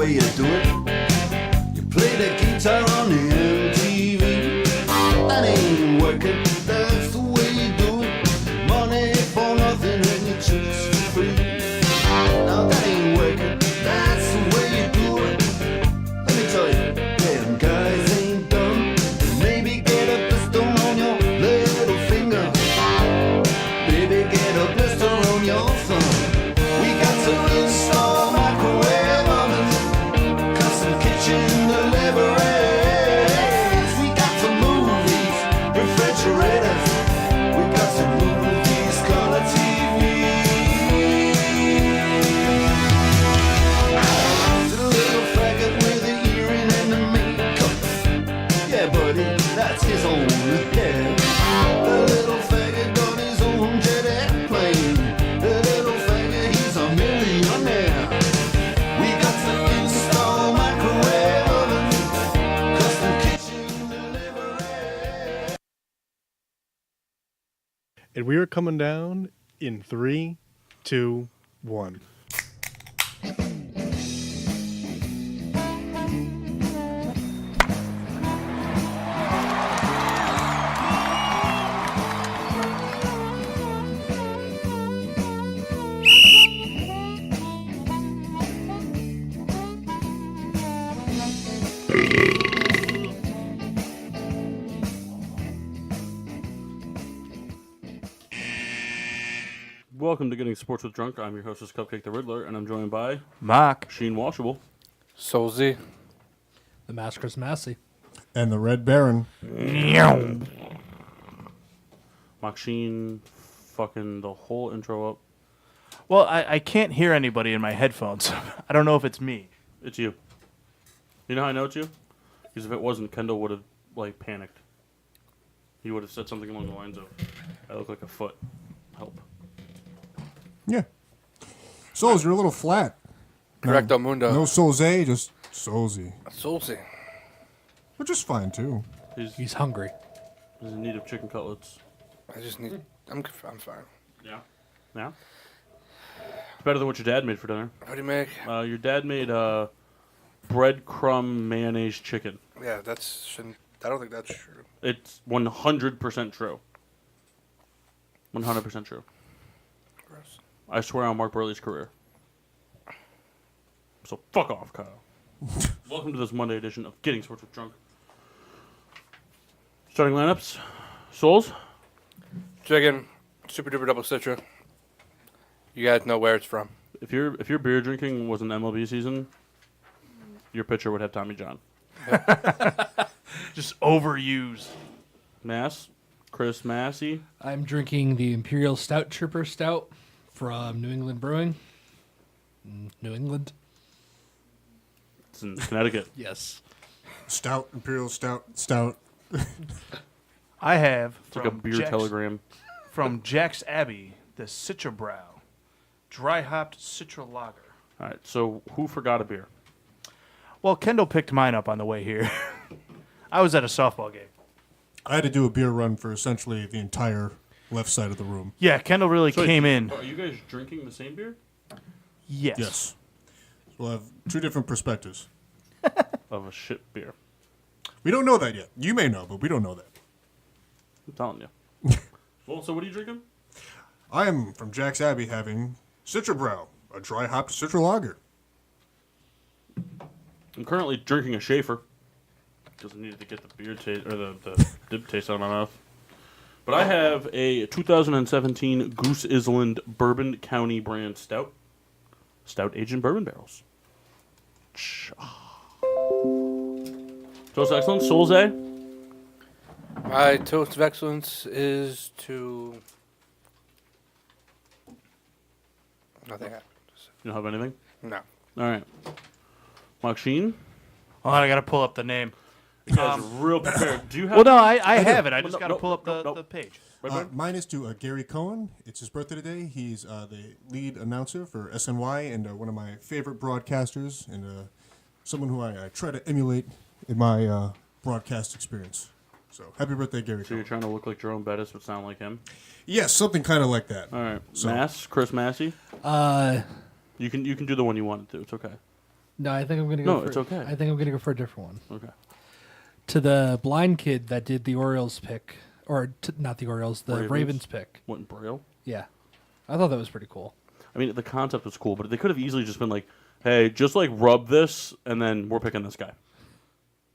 way you do it. You play the guitar on the MTV. That ain't working, that's the way you do it. Money for nothing and your chicks for free. Now that ain't working, that's the way you do it. Let me tell you, damn guys ain't dumb. Maybe get a blister on your little finger. Baby, get a blister on your thumb. We got to install microwave ovens, custom kitchen deliveries. We got to move these refrigerators. We got to move these color TVs. To the little faggot with the earring and the makeup. Yeah, buddy, that's his own hair. The little faggot got his own jet airplane. The little faggot, he's a millionaire. We got to install microwave oven, custom kitchen delivery. And we are coming down in 3, 2, 1. Welcome to Getting Sports with Drunk. I'm your hostess, Cupcake the Riddler, and I'm joined by Mark. Sheen Washable. Solzy. The Masker's Massey. And the Red Baron. Mock Sheen fucking the whole intro up. Well, I can't hear anybody in my headphones. I don't know if it's me. It's you. You know how I know it's you? Because if it wasn't, Kendall would have, panicked. He would have said something along the lines of, I look like a foot. Help. Yeah. Souls, you're a little flat. Correcto mundo. No Solze, just Solzy. Solzy. Which is fine, too. He's hungry. He's in need of chicken cutlets. I just need. I'm fine. Yeah? Yeah? It's better than what your dad made for dinner. What do you make? Your dad made breadcrumb mayonnaise chicken. Yeah, shouldn't. I don't think that's true. It's 100% true. 100% true. Gross. I swear on Mark Burley's career. So fuck off, Kyle. Welcome to this Monday edition of Getting Sports with Drunk. Starting lineups. Souls. Chicken, super duper double citra. You guys know where it's from. If your beer drinking was an MLB season, your pitcher would have Tommy John. Just overused. Mass. Chris Massey. I'm drinking the Imperial Stout Trooper Stout from New England Brewing. New England? It's in Connecticut. Yes. Stout, Imperial Stout. I have It's like a beer telegram. from Jack's Abbey, the Citra Brow, dry hopped Citra Lager. All right, so who forgot a beer? Well, Kendall picked mine up on the way here. I was at a softball game. I had to do a beer run for essentially the entire left side of the room. Yeah, Kendall really came in. Are you guys drinking the same beer? Yes. Yes. We'll have two different perspectives. Of a shit beer. We don't know that yet. You may know, but we don't know that. I'm telling you. Well, so what are you drinking? I am from Jack's Abbey having Citra Brow, a dry hopped Citra Lager. I'm currently drinking a Schaefer because I needed to get the beer taste or the dip taste on my mouth. But I have a 2017 Goose Island Bourbon County brand stout. Stout aged in bourbon barrels. Toast of Excellence, Solze. My toast of excellence is to. Nothing happened. You don't have anything? No. All right. Mark Sheen. Hold on, I got to pull up the name. You guys are real prepared. Do you have? Well, no, I have it. I just No, got to no, pull up no, no. the page. Mine is to Gary Cohen. It's his birthday today. He's the lead announcer for SNY and one of my favorite broadcasters and someone who I try to emulate in my broadcast experience. So happy birthday, Gary So you're Cohen. trying to look like Jerome Bettis but sound like him? Yes, something kind of like that. All right. So- Chris Massey. Uh, You can do the one you wanted to. It's okay. No, I think I'm gonna go. No, it's okay. I think I'm gonna go for a different one. Okay. To the blind kid that did the Orioles pick, or not the Orioles, the Ravens pick. What, in Braille? Yeah, I thought that was pretty cool. I mean, the concept was cool, but they could have easily just been like, hey, just like rub this, and then we're picking this guy.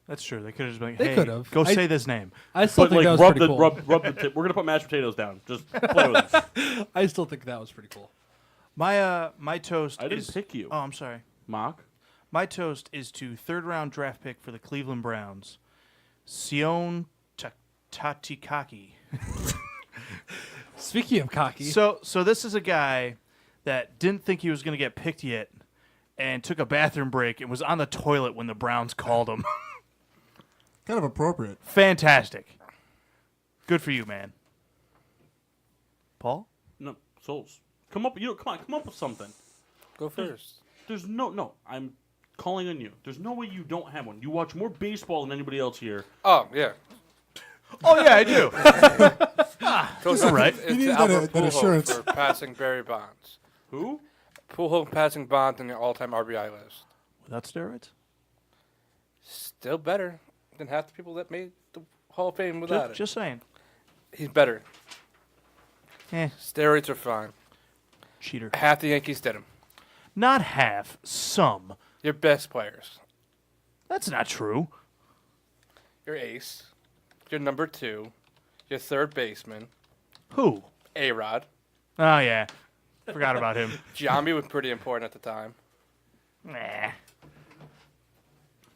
That's true. They could have just been like, They hey, could've. go say this name. I still But think like that was rub pretty the cool. rub the tip. We're gonna put mashed potatoes down. Just play with it. I still think that was pretty cool. My toast I didn't is pick you. Oh, I'm sorry. Mock. My toast is to third-round draft pick for the Cleveland Browns, Sion Tatikaki. Speaking of cocky, So this is a guy that didn't think he was going to get picked yet, and took a bathroom break and was on the toilet when the Browns called him. Kind of appropriate. Fantastic. Good for you, man. Paul? No, Souls. Come up. Come up with something. Go first. There's no. I'm calling on you. There's no way you don't have one. You watch more baseball than anybody else here. Oh, yeah. Oh, yeah, I do. Goes all right. It's You needed Albert that Pujols assurance. for passing Barry Bonds. Who? Pujols passing Bonds in the all-time RBI list. Without steroids? Still better than half the people that made the Hall of Fame without it. Just saying. He's better. Eh, Steroids are fine. cheater. Half the Yankees did them. Not half, some. Your best players. That's not true. Your ace. Your number 2. Your third baseman. Who? A-Rod. Oh, yeah. Forgot about him. Giambi was pretty important at the time. Nah.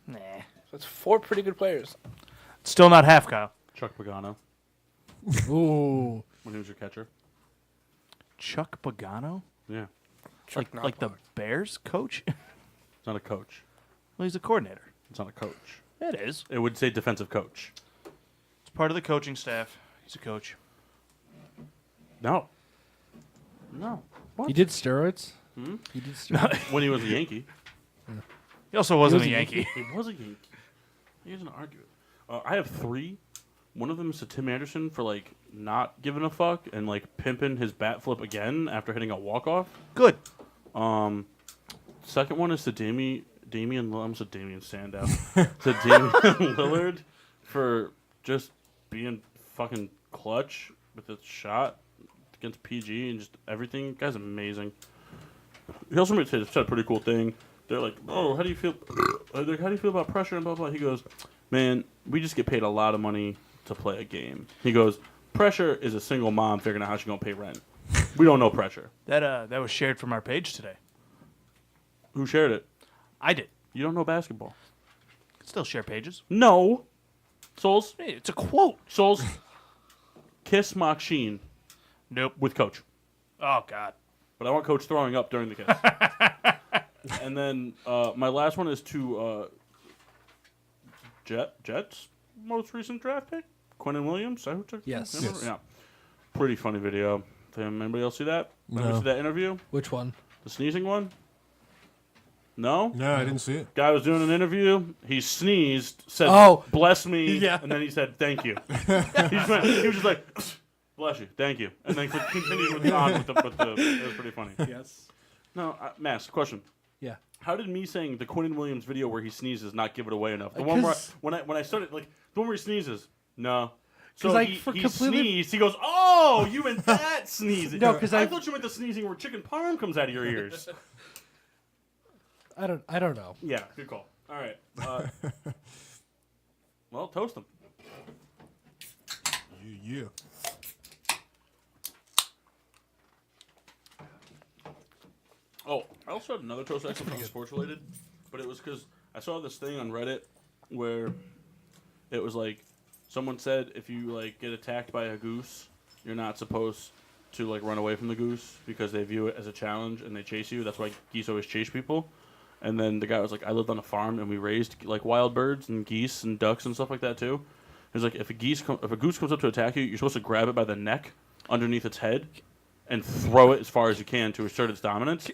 So it's 4 pretty good players. Still not half, Kyle. Chuck Pagano ooh, when he was your catcher. Chuck Pagano? Yeah. Chuck Like the Knobloch. Bears coach? It's not a coach. Well, he's a coordinator. It's not a coach. It is. It would say defensive coach. It's part of the coaching staff. He's a coach. No. No. What? he did steroids. He did steroids. When he was a Yankee. He also wasn't was a a Yankee. He was a Yankee. He doesn't argue it. I have 3. One of them is to Tim Anderson for like not giving a fuck and like pimping his bat flip again after hitting a walk-off. Good. Second one is to Damian Sandow. To Damian Lillard for just being fucking clutch with his shot against PG and just everything. Guy's amazing. He also said a pretty cool thing. They're like, oh, how do you feel? How do you feel about pressure and blah blah? He goes, man, we just get paid a lot of money to play a game. He goes, pressure is a single mom figuring out how she's gonna pay rent. We don't know pressure. That was shared from our page today. Who shared it? I did. You don't know basketball. Still share pages. No. Souls. Hey, it's a quote. Souls. Kiss Mock Sheen Nope. with Coach. Oh, God. But I want Coach throwing up during the kiss. And then my last one is to Jets' most recent draft pick, Quinnen Williams. Is that who took? Yes. Remember? Yes. Yeah. Pretty funny video. Anybody else see that? Remember No. see that interview? Which one? The sneezing one? No? No, I didn't see it. Guy was doing an interview. He sneezed, said, Oh. bless me, Yeah. and then he said, thank you. He was just like, bless you, thank you. And then continued with the it was pretty funny. Yes. No, Mass, question. Yeah. How did me saying the Quinnen Williams video where he sneezes not give it away enough? The one where when I started, like, the one where he sneezes, no. So 'Cause I he completely- sneezed. He goes, "Oh, you meant that sneezing." No, 'cause I I- thought you meant the sneezing where chicken parm comes out of your ears. I don't know. Yeah, good call. All right. Well, toast them. Yeah. Oh, I also had another toast actually not sports related, but it was because I saw this thing on Reddit where it was like someone said if you like get attacked by a goose, you're not supposed to like run away from the goose because they view it as a challenge and they chase you. That's why geese always chase people. And then the guy was like, I lived on a farm and we raised like wild birds and geese and ducks and stuff like that too. He was like, if a goose comes up to attack you, you're supposed to grab it by the neck underneath its head and throw it as far as you can to assert its dominance.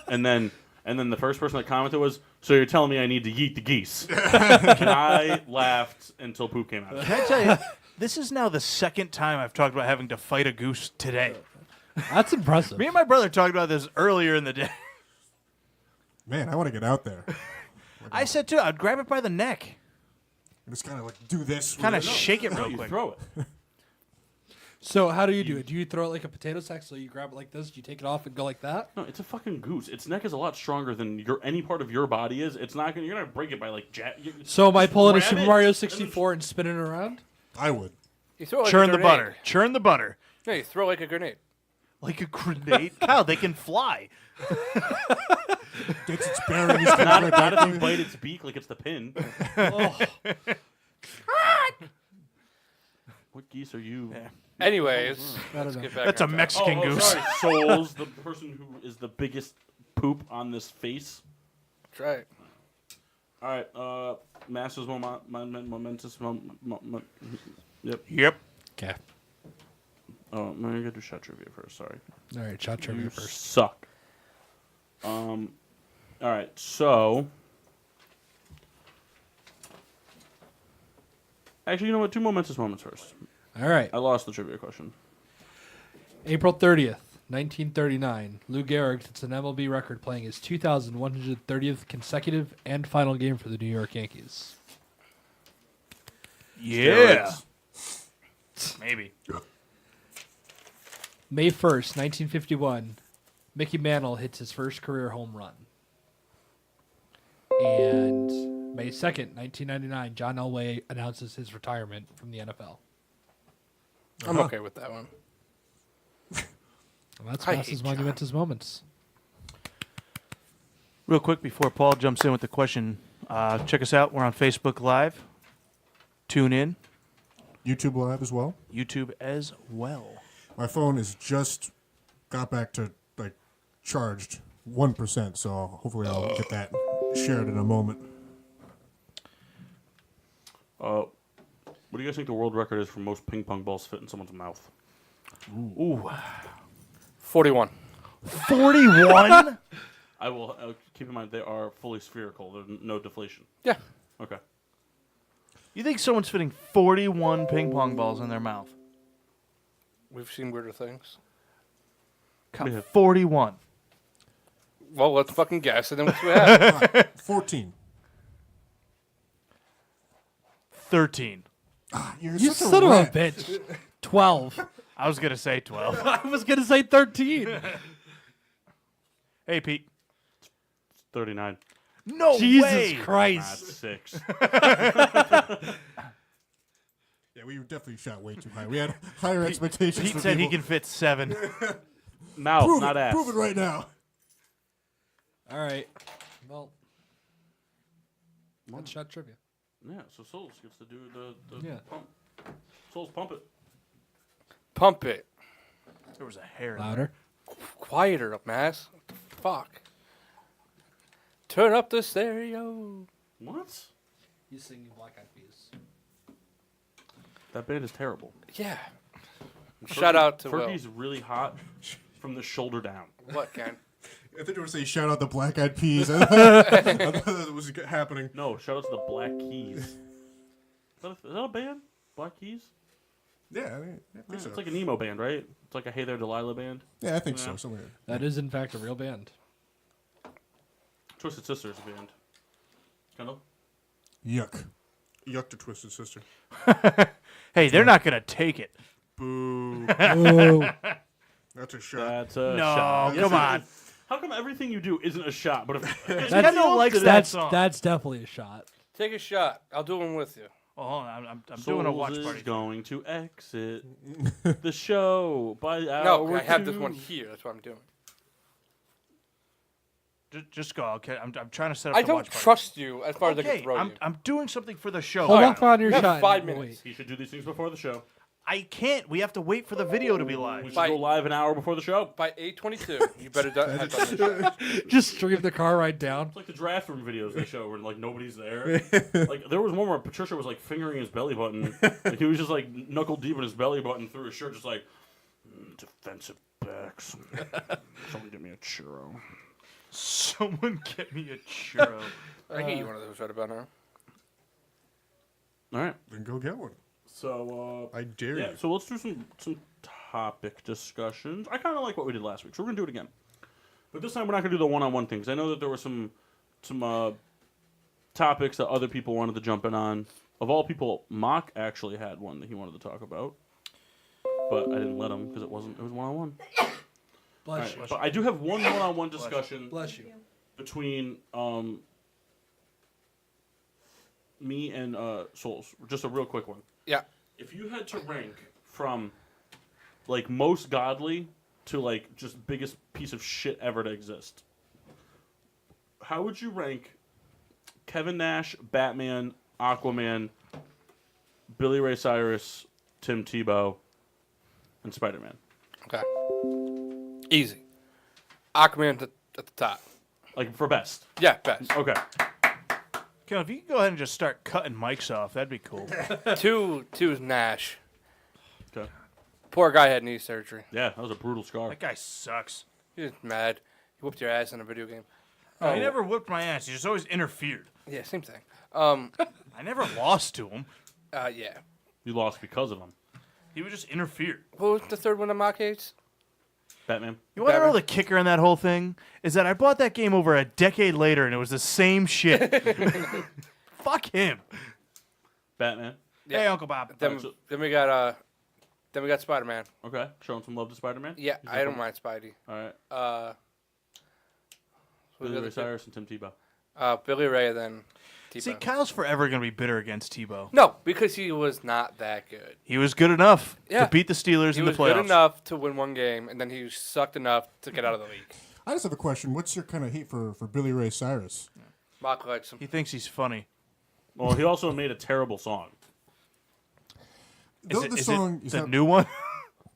and then the first person that commented was, so you're telling me I need to yeet the geese. And I laughed until poop came out. Can I tell you, this is now the second time I've talked about having to fight a goose today. That's impressive. Me and my brother talked about this earlier in the day. Man, I want to get out there. I said too. I'd grab it by the neck, And just kind of like do this. kind of with it. shake it No, real you quick. throw it. So how do you do it? Do you throw it like a potato sack? So you grab it like this, do you take it off and go like that? No, it's a fucking goose. Its neck is a lot stronger than any part of your body is. It's not gonna. You're gonna break it by like So am I pulling a grab Super it, Mario and 64 and spinning it around? I would. You throw it like Churn a the grenade. butter. Churn the butter. No, you throw like a grenade. Like a grenade. Cow, they can fly. Gets its bearings. comes Not, right not back if to you you. bite its beak like it's the pin. What geese are you? Anyways, I let's don't know. get back That's a on topic. Mexican goose. Sorry, Souls, the person who is the biggest poop on this face. Try it. All right, Masters momentous moment. Yep. Yep. Okay. Oh, I'm gonna do shot trivia first. Sorry. All right, shot trivia You first. suck. All right, so. Actually, you know what? 2 momentous moments first. All right. I lost the trivia question. April 30th, 1939. Lou Gehrig sets an MLB record playing his 2,130th consecutive and final game for the New York Yankees. Yeah. Steroids. Maybe. May 1st, 1951. Mickey Mantle hits his first career home run. And May 2nd, 1999, John Elway announces his retirement from the NFL. I'm okay with that one. And that's I Mass's hate John. monumentous moments. Real quick before Paul jumps in with the question, check us out. We're on Facebook Live. Tune in. YouTube Live as well. YouTube as well. My phone is just got back to like charged 1%, so hopefully I'll get that shared in a moment. What do you guys think the world record is for most ping pong balls fit in someone's mouth? Ooh. 41. 41? I will keep in mind they are fully spherical. There's no deflation. Yeah. Okay. You think someone's fitting 41 ping pong balls in their mouth? We've seen weirder things. Yeah. 41. Well, let's fucking guess and then we'll see what happens. 14. 13. You're You such son of a rat. bitch. 12. I was going to say 12. I was going to say 13. Hey, Pete. 39. No Jesus way. That's Christ. 6. Yeah, we definitely shot way too high. We had higher expectations. Pete for said he people. can fit 7. Mouth, prove not it. ass. Prove it right now. All right. Well, that's shot trivia. Yeah, so Souls gets to do the Yeah. pump. Souls, pump it. Pump it. There was a hair in there. Louder. Quieter up, Mass. What the fuck? Turn up the stereo. What? He's singing Black Eyed Peas. That band is terrible. Yeah. Shout out to Will. Fergie's really hot from the shoulder down. What, Ken? I think you were saying shout out the Black Eyed Peas. I thought that was happening. No, shout out to the Black Keys. Is that a band? Black Keys? Yeah, I think Yeah, so. it's like an emo band, right? It's like a Hey There Delilah band. Yeah, I think Yeah. so. Somewhere. That is, in fact, a real band. Twisted Sister's a band. Kendall? Yuck. Yuck to Twisted Sister. Hey, they're not going to take it. Boo. Oh. That's a shot. That's a No, shot. come it on. is. How come everything you do isn't a shot? But if Kendall likes that That's song. definitely a shot. Take a shot. I'll do one with you. Oh, hold on. I'm doing a watch Souls party. is going to exit the show by No, hour I have this 2. one here. That's what I'm doing. Just go. Okay, I'm trying to set up I the don't watch party. trust you as far as I Okay, can throw you. I'm doing something for the show. Hold right. off on your You have shot. 5 Wait. minutes. He should do these things before the show. I can't. We have to wait for the video to be We live. should Bye. go live an hour before the show. By 8:22, you better have done this. Just stream the car ride down. It's like the draft room videos they show where like nobody's there. Like there was one where Patricia was like fingering his belly button. Like he was just like knuckle deep in his belly button through his shirt, just like defensive backs. Someone get me a churro. Someone get me a churro. I can eat one of those right about now. All right, Then go get one. so I dare yeah, you. so let's do some topic discussions. I kind of like what we did last week, so we're gonna do it again. But this time we're not gonna do the one-on-one thing because I know that there were some topics that other people wanted to jump in on. Of all people, Mock actually had one that he wanted to talk about, but I didn't let him because it was one-on-one. Bless you. But I do have one one-on-one discussion Bless you. between me and Souls. Just a real quick one. Yeah. If you had to rank from like most godly to like just biggest piece of shit ever to exist, how would you rank Kevin Nash, Batman, Aquaman, Billy Ray Cyrus, Tim Tebow, and Spider-Man? Okay. Easy. Aquaman at the top. Like for best. Yeah, best. Okay. Ken, if you could go ahead and just start cutting mics off, that'd be cool. Two is Nash. Okay. Poor guy had knee surgery. Yeah, that was a brutal scar. That guy sucks. He was mad. He whooped your ass in a video game. He never whipped my ass. He just always interfered. Yeah, same thing. I never lost to him. Yeah. You lost because of him. He would just interfere. What was the third one of Mock hates? Batman. You want to know Batman? the kicker in that whole thing? Is that I bought that game over a decade later, and it was the same shit. Fuck him. Batman. Yeah. Hey, Uncle Bob. Then we got Spider-Man. Okay. Showing some love to Spider-Man. Yeah, He's I don't different. mind Spidey. All right. Who's Billy the Ray other two? Cyrus and Tim Tebow. Billy Ray, then Tebow. See, Kyle's forever going to be bitter against Tebow. No, because he was not that good. He was good enough Yeah. to beat the Steelers He in the was playoffs. good enough to win one game, and then he sucked enough to get out of the league. I just have a question. What's your kind of hate for Billy Ray Cyrus? Mock likes him. He thinks he's funny. Well, he also made a terrible song. The song is the not- new one?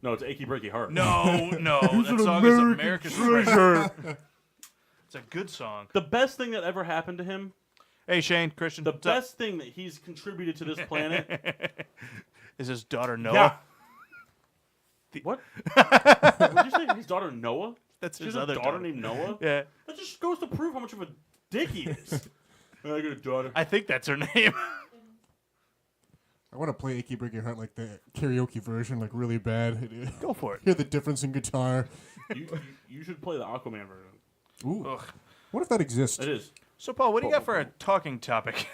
No, it's Achy Breaky Heart. No, that song is America's Treasure. It's a good song. The best thing that ever happened to him, Hey, Shane, Christian. the what's up? best thing that he's contributed to this planet. Is his daughter Noah. Yeah. What? What did you say? His daughter Noah? That's She his has a other daughter named Noah? Yeah, That just goes to prove how much of a dick he is. I got a daughter. I think that's her name. I want to play Achy Breaky Heart like the karaoke version, like really bad. Go for it. Hear the difference in guitar. You should play the Aquaman version. Ooh. Ugh. What if that exists? It is. So, Paul, what do you got for a talking topic?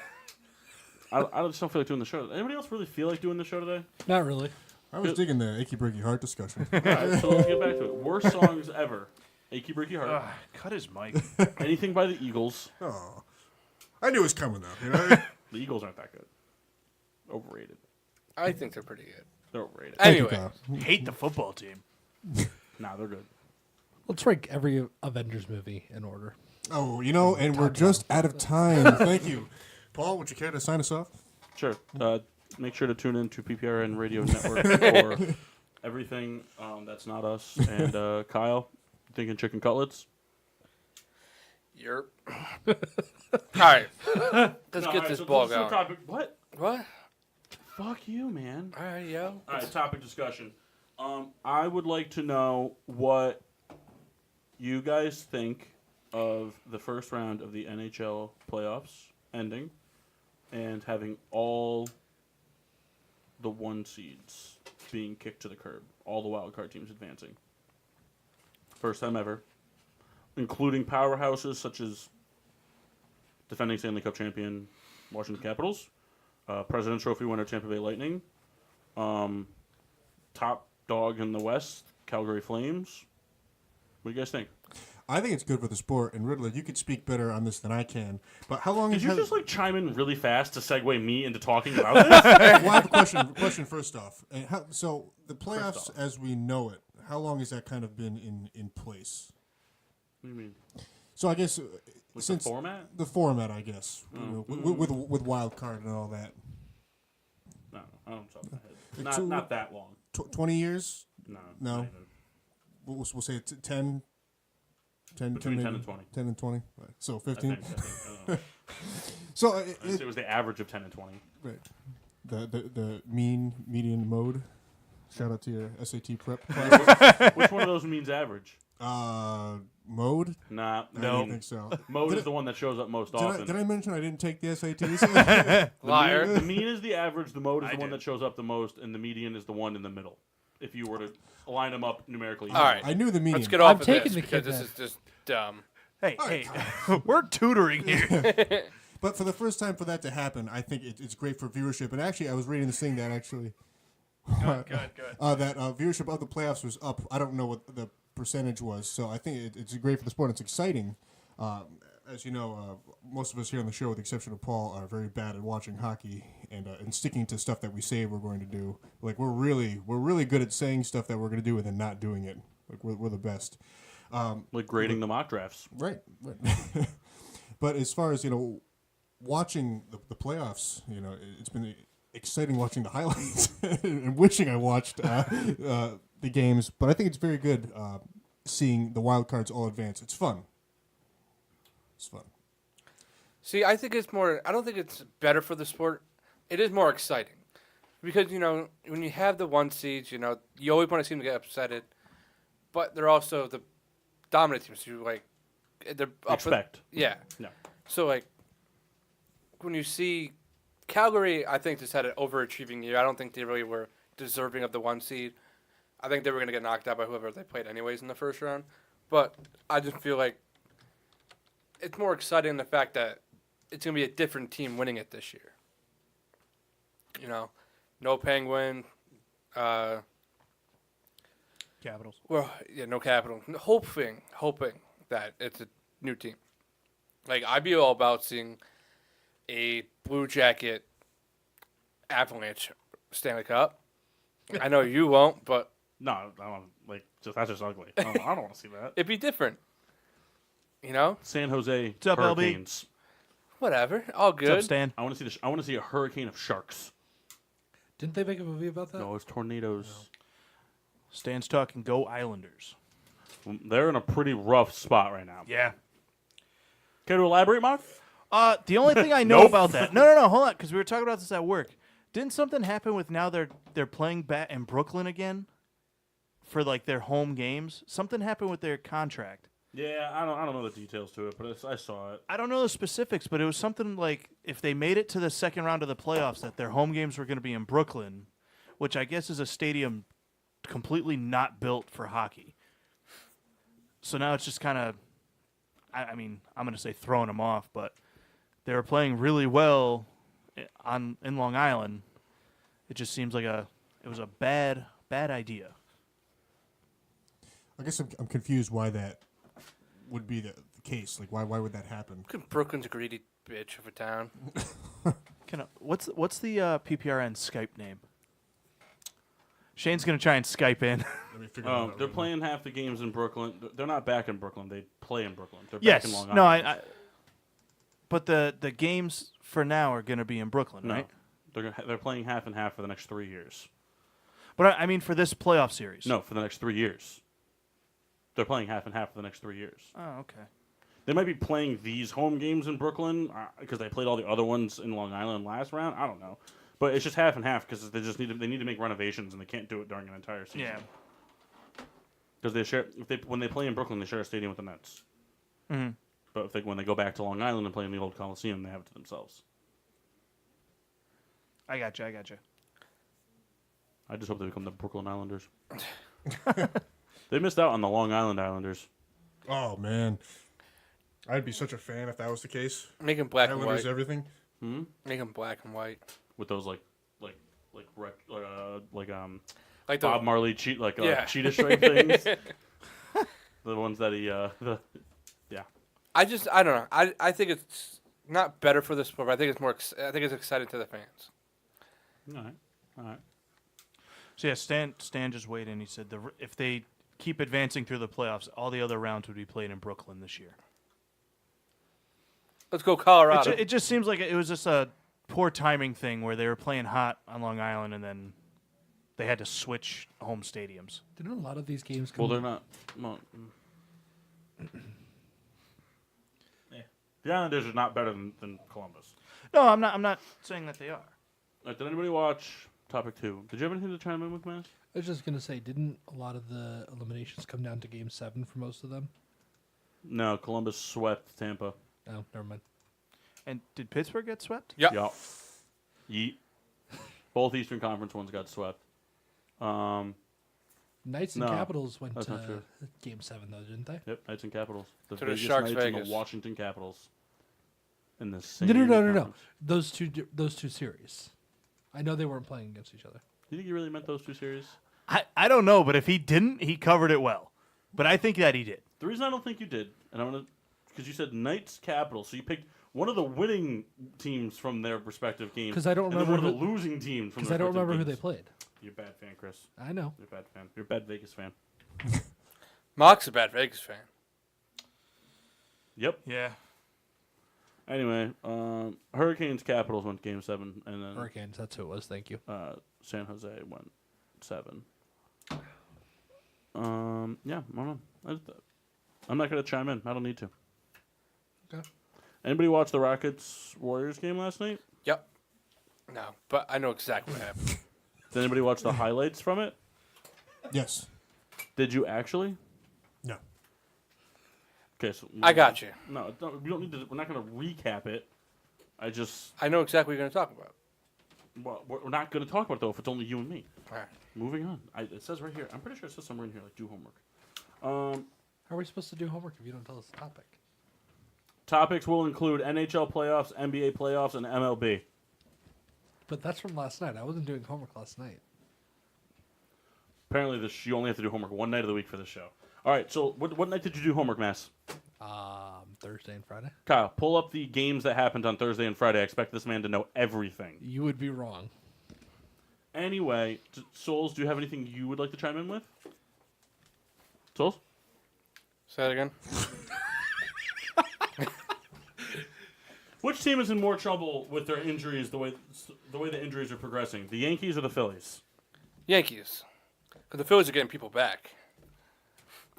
I just don't feel like doing the show. Anybody else really feel like doing the show today? Not really. I was digging the Achy Breaky Heart discussion. All right, so let's get back to it. Worst songs ever. Achy Breaky Heart. Ugh, cut his mic. Anything by the Eagles. Oh, I knew it was coming though. You know? The Eagles aren't that good. Overrated. I think they're pretty good. They're overrated. Thank you, Anyway, Kyle. Hate the football team. Nah, they're good. Let's rank every Avengers movie in order. Oh, you know, and we're just out of time. Thank you, Paul. Would you care to sign us off? Sure. Make sure to tune in to PPRN Radio Network for everything that's not us. And Kyle, thinking chicken cutlets? you're. All right. Let's No, get all right, this so ball let's do going. topic. What? What? Fuck you, man. All right, yo. All right, topic discussion. I would like to know what you guys think of the first round of the NHL playoffs ending and having all the 1 seeds being kicked to the curb, all the wild card teams advancing. First time ever, including powerhouses such as defending Stanley Cup champion Washington Capitals, President's Trophy winner Tampa Bay Lightning, top dog in the West, Calgary Flames. What do you guys think? I think it's good for the sport. And Riddler, you could speak better on this than I can. But how long Did you has just like chime in really fast to segue me into talking about this? well, I have a question first off. And so the playoffs, off. as we know it, how long has that kind of been in place? What do you mean? So I guess Like since the format? the format, I guess, you know, with wild card and all that, No, I don't top of my head. It's Not that long. 20 years. No. No. not even. We'll say 10. 10, Between 10 maybe? and 20. 10 and 20. Right. So I 15. think. I don't know. So It was the average of 10 and 20. right. The median mode. Shout out to your SAT prep class. Which one of those means average? Mode? Nah, I don't think so. Mode Did is the one that shows up most Did often. I mention I didn't take the SATs? Liar. The mean is the average, the mode is I the one did. that shows up the most, and the median is the one in the middle. If you were to line them up numerically. All right. I knew the median. Let's get off of taking this the because kid this then. is just dumb. Hey, we're tutoring here. But for the first time for that to happen, I think it's great for viewership. And actually, I was reading this thing that actually Good. that viewership of the playoffs was up. I don't know what the percentage was, so I think it's great for the sport. It's exciting. As you know, most of us here on the show, with the exception of Paul, are very bad at watching hockey and sticking to stuff that we say we're going to do. Like we're really good at saying stuff that we're going to do and then not doing it. Like we're the best. Like grading the mock drafts. Right. But as far as watching the playoffs, it's been exciting watching the highlights and wishing I watched the games. But I think it's very good seeing the wild cards all advance. It's fun. It's fun. See, I think it's more. I don't think it's better for the sport. It is more exciting because when you have the one seeds, you always want to see them get upsetted, but they're also the dominant teams. You they're up Expect. Yeah. No. So when you see Calgary, I think just had an overachieving year. I don't think they really were deserving of the one seed. I think they were going to get knocked out by whoever they played anyways in the first round. But I just feel like it's more exciting in the fact that it's going to be a different team winning it this year. No Penguin. Capitals. Well, yeah, no Capital. Hoping that it's a new team. I'd be all about seeing a Blue Jacket Avalanche Stanley Cup. I know you won't, but No, I don't that's just ugly. I don't want to see that. it'd be different. San Jose What's up, LB? Hurricanes. Whatever, all What's up, good. Stan? I want to see a hurricane of sharks. Didn't they make a movie about that? No, it's tornadoes. Stan's talking Go Islanders. They're in a pretty rough spot right now. Yeah. Care to elaborate, Mark? The only thing I know Nope. about that. No, hold on, because we were talking about this at work. Didn't something happen with now they're playing back in Brooklyn again for their home games? Something happened with their contract. Yeah, I don't know the details to it, but I saw it. I don't know the specifics, but it was something like if they made it to the second round of the playoffs, that their home games were going to be in Brooklyn, which I guess is a stadium completely not built for hockey. So now it's just kind of, I mean, I'm going to say throwing them off, but they were playing really well in Long Island. It just seems like it was a bad idea. I guess I'm confused why that would be the case. Why would that happen? Brooklyn's a greedy bitch of a town. What's the PPRN Skype name? Shane's gonna try and Skype in. Let me figure it out. They're playing half the games in Brooklyn. They're not back in Brooklyn. They play in Brooklyn. They're Yes. back in Long Island. No, I. But the games for now are gonna be in Brooklyn, No. right? They're playing half and half for the next 3 years. But I mean for this playoff series. No, for the next 3 years. They're playing half and half for the next 3 years. Oh, okay. They might be playing these home games in Brooklyn because they played all the other ones in Long Island last round. I don't know, but it's just half and half because they need to make renovations and they can't do it during an entire season. Yeah. Because when they play in Brooklyn, they share a stadium with the Nets. Mm-hmm. But when they go back to Long Island and play in the old Coliseum, they have it to themselves. I gotcha. I just hope they become the Brooklyn Islanders. They missed out on the Long Island Islanders. Oh man, I'd be such a fan if that was the case. Make them black and Islanders, white. everything. Make them black and white. With those like Like Bob Marley Yeah. cheetah stripe things. The ones that he I don't know. I think it's not better for the sport, but I think it's more. I think it's exciting to the fans. All right. So yeah, Stan just weighed in. He said if they keep advancing through the playoffs, all the other rounds would be played in Brooklyn this year. Let's go Colorado. It just seems like it was just a poor timing thing where they were playing hot on Long Island and then they had to switch home stadiums. Didn't a lot of these games Well, come? they're not. Well, the Islanders are not better than Columbus. No, I'm not saying that they are. Did anybody watch Topic 2? Did you have anything to chime in with, man? I was just gonna say, didn't a lot of the eliminations come down to Game 7 for most of them? No, Columbus swept Tampa. Oh, never mind. And did Pittsburgh get swept? Yep. Yup. Yeet. Both Eastern Conference ones got swept. Knights and No, Capitals went that's not to Game 7 though, didn't they? Yep, Knights and Capitals. The So the Vegas Sharks, Knights and Vegas. the Washington Capitals. in the same. No. conference. Those two series. I know they weren't playing against each other. Do you think he really meant those two series? I don't know, but if he didn't, he covered it well. But I think that he did. The reason I don't think you did, and I'm gonna, because you said Knights Capitals, so you picked one of the winning teams from their respective games. 'Cause I don't and then remember one of the who- losing teams from. Because their I don't respective remember who games. they played. You're a bad fan, Chris. I know. You're a bad fan. You're a bad Vegas fan. Mock's a bad Vegas fan. Yep. Yeah. Anyway, Hurricanes Capitals went Game 7, and then Hurricanes, that's who it was. Thank you. San Jose went 7. Yeah, I don't know. I'm not gonna chime in. I don't need to. Okay. Anybody watch the Rockets Warriors game last night? Yep. No, but I know exactly what happened. Did anybody watch the highlights from it? Yes. Did you actually? No. Okay, so I got you. No, we don't need to. We're not gonna recap it. I know exactly what you're going to talk about. Well, we're not gonna talk about it though if it's only you and me. All right. Moving on. It says right here. I'm pretty sure it says somewhere in here like do homework. How are we supposed to do homework if you don't tell us the topic? Topics will include NHL playoffs, NBA playoffs, and MLB. But that's from last night. I wasn't doing homework last night. Apparently, you only have to do homework one night of the week for this show. All right. So, what night did you do homework, Mass? Thursday and Friday. Kyle, pull up the games that happened on Thursday and Friday. I expect this man to know everything. You would be wrong. Anyway, Souls, do you have anything you would like to chime in with? Souls? Say that again. Which team is in more trouble with their injuries? The way the injuries are progressing, the Yankees or the Phillies? Yankees. Because the Phillies are getting people back.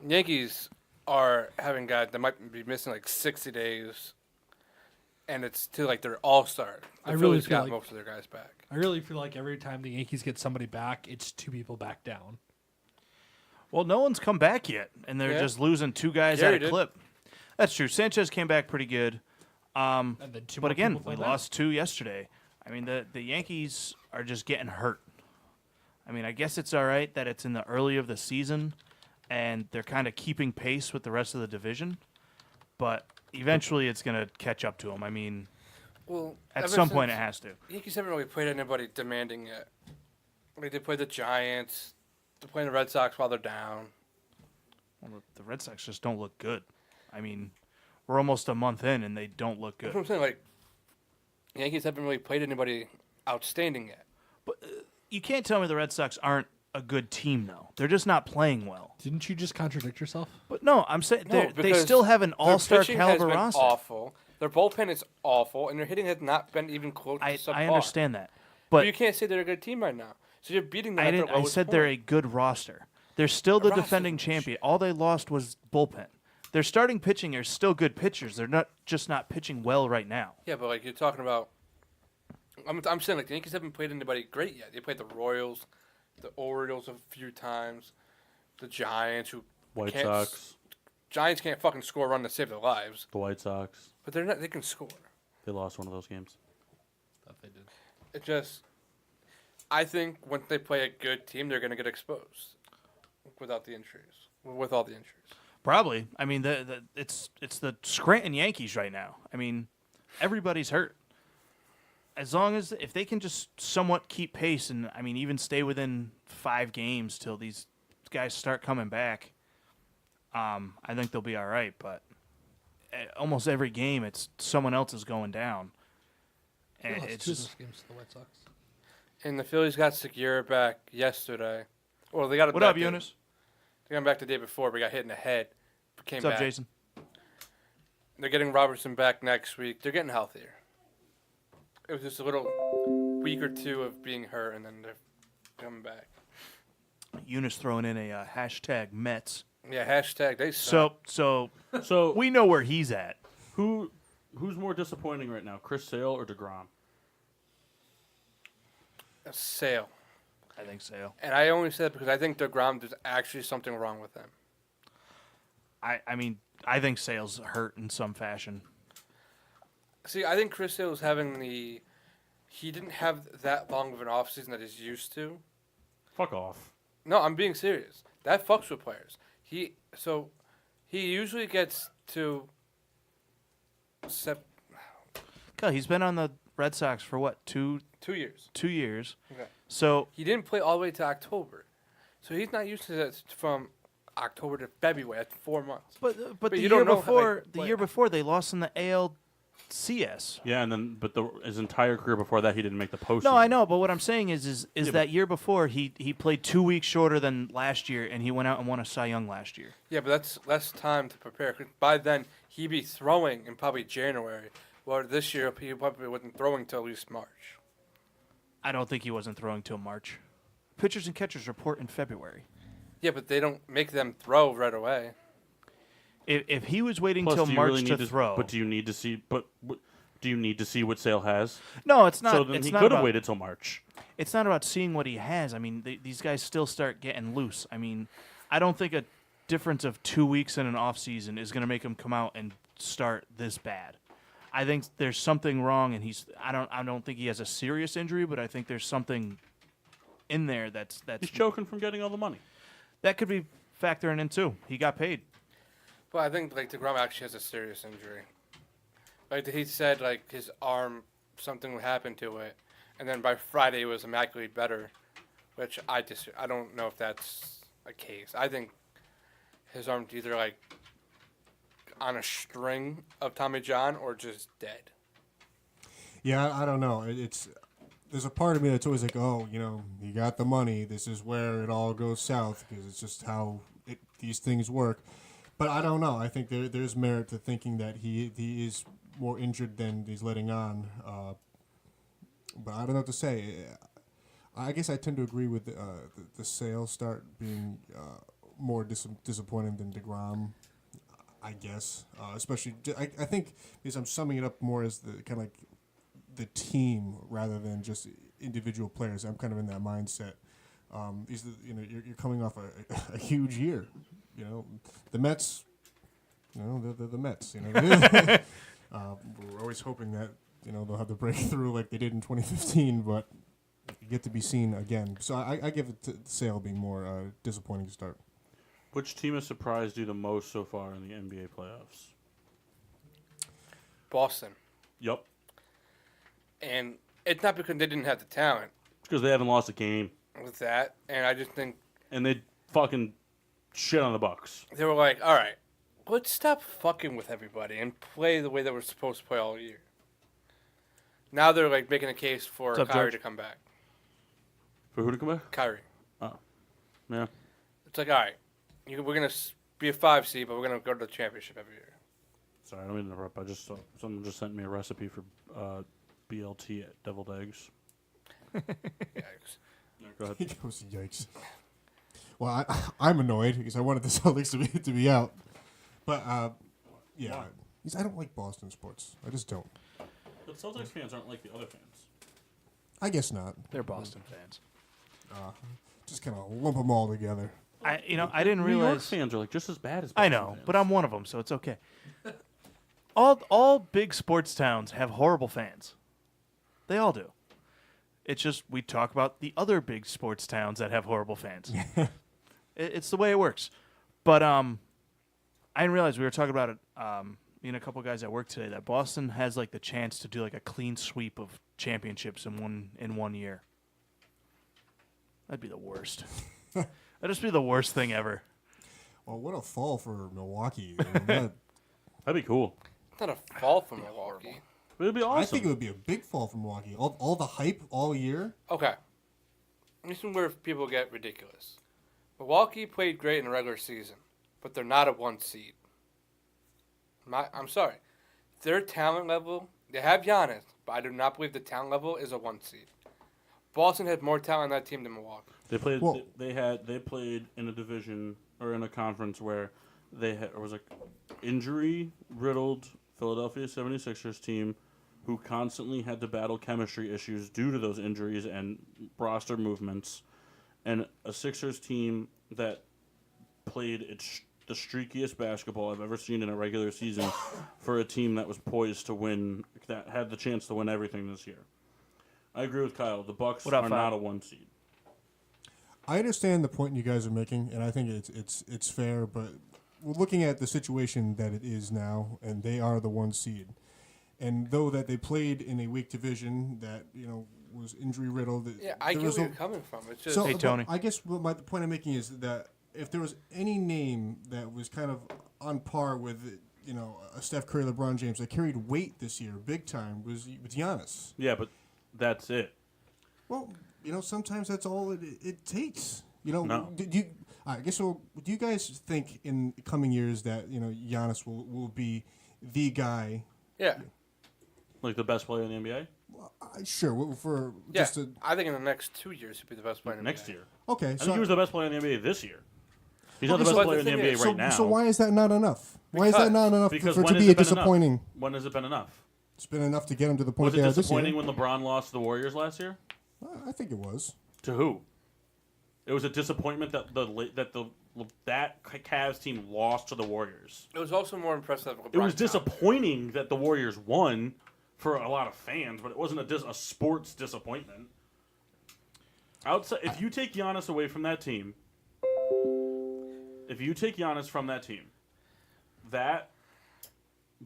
Yankees are having guys that might be missing like 60 days, and it's to like their all-star. The I really Phillies feel got like- most of their guys back. I really feel like every time the Yankees get somebody back, it's two people back down. Well, no one's come back yet, and they're Yeah. just losing two guys Gary at a did. clip. That's true. Sanchez came back pretty good. And then two But more again, people we play back. lost 2 yesterday. I mean, the Yankees are just getting hurt. I mean, I guess it's all right that it's in the early of the season, and they're kind of keeping pace with the rest of the division. But eventually, it's going to catch up to them. I mean, Well, at ever some point, it since- has to. Yankees haven't really played anybody demanding yet. Like they played the Giants. They're playing the Red Sox while they're down. Well, the Red Sox just don't look good. I mean, we're almost a month in, and they don't look That's good. what I'm saying. Like Yankees haven't really played anybody outstanding yet. You can't tell me the Red Sox aren't a good team, though. They're just not playing well. Didn't you just contradict yourself? But no, I'm saying No, they because still have an their all-star pitching caliber has been roster. awful. Their bullpen is awful, and their hitting has not been even close to I subpar. understand that, But but you can't say they're a good team right now. So you're beating them I at their didn't. I lowest said point. they're a good roster. They're still the roster's defending champion. All they lost was bullpen. Their starting pitching are still good pitchers. They're not pitching well right now. Yeah, but like you're talking about, I'm saying like the Yankees haven't played anybody great yet. They played the Royals, the Orioles a few times, the Giants who White can't Sox. Giants can't fucking score a run to save their lives, The White Sox. but they're not. They can score. They lost one of those games. Thought they did. It just, I think once they play a good team, they're gonna get exposed without the injuries. With all the injuries. Probably. I mean, it's the Scranton Yankees right now. I mean, everybody's hurt. As long as if they can just somewhat keep pace and I mean even stay within 5 games till these guys start coming back, I think they'll be all right. But almost every game, it's someone else is going down, and Lost it's two of just those games to the White Sox. And the Phillies got Segura back yesterday. Well, they got it what back up, Eunice? They got him back the day before, but he got hit in the head. Came What's up, back. Jason? They're getting Robertson back next week. They're getting healthier. It was just a little week or two of being hurt, and then they're coming back. Eunice throwing in a hashtag Mets. Yeah, hashtag they suck. So So we know where he's at. who's more disappointing right now, Chris Sale or DeGrom? Sale. I think so. And I only said that because I think DeGrom, there's actually something wrong with him. I mean, I think Sale's hurt in some fashion. See, I think Chris Sale is having the... He didn't have that long of an offseason that he's used to. Fuck off. No, I'm being serious. That fucks with players. He usually gets to Kyle, he's been on the Red Sox for what, 2 years. 2 years? Okay. So He didn't play all the way to October, so he's not used to that from October to February. That's 4 months. but the you year don't know, before like, the what- year before they lost in the ALCS. Yeah, and then his entire career before that, he didn't make the postseason. No, I know, but what I'm saying is Yeah, that year before he played 2 weeks shorter than last year, and he went out and won a Cy Young last year. Yeah, but that's less time to prepare. 'Cause by then, he'd be throwing in probably January. Well, this year, he probably wasn't throwing till at least March. I don't think he wasn't throwing till March. Pitchers and catchers report in February. Yeah, but they don't make them throw right away. If he was waiting Plus, till do you March really to need throw, But do you need to see? Do you need to see what Sale has? no, it's not. So then it's he not could have about- waited till March. It's not about seeing what he has. I mean, these guys still start getting loose. I mean, I don't think a difference of 2 weeks in an off season is going to make him come out and start this bad. I think there's something wrong, and I don't think he has a serious injury, but I think there's something in there that's He's choking from getting all the money. that could be factoring in too. He got paid. But I think like DeGrom actually has a serious injury. Like he said, like his arm, something happened to it, and then by Friday it was immaculately better, which I don't know if that's a case. I think his arm's either like on a string of Tommy John or just dead. Yeah, I don't know. There's a part of me that's always like, oh, you got the money. This is where it all goes south because it's just how these things work. But I don't know. I think there's merit to thinking that he is more injured than he's letting on. But I don't know what to say. I guess I tend to agree with the Sale start being more disappointing than DeGrom. I guess, especially I think because I'm summing it up more as the kind of like the team rather than just individual players. I'm kind of in that mindset. You're coming off a huge year. The Mets. They're the Mets. We're always hoping that they'll have the breakthrough like they did in 2015, but you get to be seen again. So I give it to Sale being more disappointing start. Which team has surprised you the most so far in the NBA playoffs? Boston. Yep. And it's not because they didn't have the talent Because they haven't lost a game. with that, and I just think And they fucking shit on the Bucks. they were like, all right, let's stop fucking with everybody and play the way that we're supposed to play all year. Now they're like making a case for What's up, Kyrie George? to come back. For who to come back? Kyrie. Yeah. It's like, all right, we're going to be a 5 seed, but we're going to go to the championship every year. Sorry, I don't mean to interrupt. I just saw someone just sent me a recipe for BLT deviled eggs. Yikes. Go ahead. He goes, yikes. Well, I'm annoyed because I wanted the Celtics to be out. But, yeah. Why? Because I don't like Boston sports. I just don't. But Celtics fans aren't like the other fans. I guess not. They're Boston fans. Just kind of lump them all together. I didn't New York realize. fans are like just as bad as I Boston know, fans. but I'm one of them, so it's okay. All big sports towns have horrible fans. They all do. It's just we talk about the other big sports towns that have horrible fans. It's the way it works. But I didn't realize we were talking about it. Me and a couple guys at work today that Boston has like the chance to do like a clean sweep of championships in one year. That'd be the worst. That'd just be the worst thing ever. Well, what a fall for Milwaukee. I mean, That'd be cool. It's not a fall for Milwaukee. But it'd be awesome. I think it would be a big fall for Milwaukee. All the hype all year. Okay. This is where people get ridiculous. Milwaukee played great in the regular season, but they're not a 1 seed. I'm sorry. Their talent level, they have Giannis, but I do not believe the talent level is a 1 seed. Boston had more talent on that team than Milwaukee. They played. Well- They played in a division or in a conference where there was a injury riddled Philadelphia 76ers team who constantly had to battle chemistry issues due to those injuries and roster movements, and a Sixers team that played the streakiest basketball I've ever seen in a regular season for a team that was poised to win, that had the chance to win everything this year. I agree with Kyle. The Bucks What up, are Fab? not a 1 seed. I understand the point you guys are making, and I think it's fair. But we're looking at the situation that it is now, and they are the 1 seed. And though that they played in a weak division that was injury riddled, Yeah, I get where you're coming from. It's just so Hey, Tony. I guess the point I'm making is that if there was any name that was kind of on par with a Steph Curry, LeBron James that carried weight this year, big time, was Giannis. Yeah, but that's it. Well, sometimes that's all it takes. No. I guess so. Do you guys think in coming years that Giannis will be the guy? yeah. Like the best player in the NBA Sure. For Yeah, just a, I think in the next 2 years he'll be the best player in the next NBA. year. okay. I think he was the best player in the NBA this year. He's not the Okay, best so- player in the But the NBA thing is- right now. So why is that not enough? Why is that not enough Because for when to has be it been disappointing? enough? When has it been enough? It's been enough to get him to the point Was they it are this year. disappointing when LeBron lost to the Warriors last year? I think it was. To who? It was a disappointment that that Cavs team lost to the Warriors. It was also more impressive. It was disappointing that the Warriors won for a lot of fans, but it wasn't a sports disappointment. Outside, if you take Giannis away from that team, that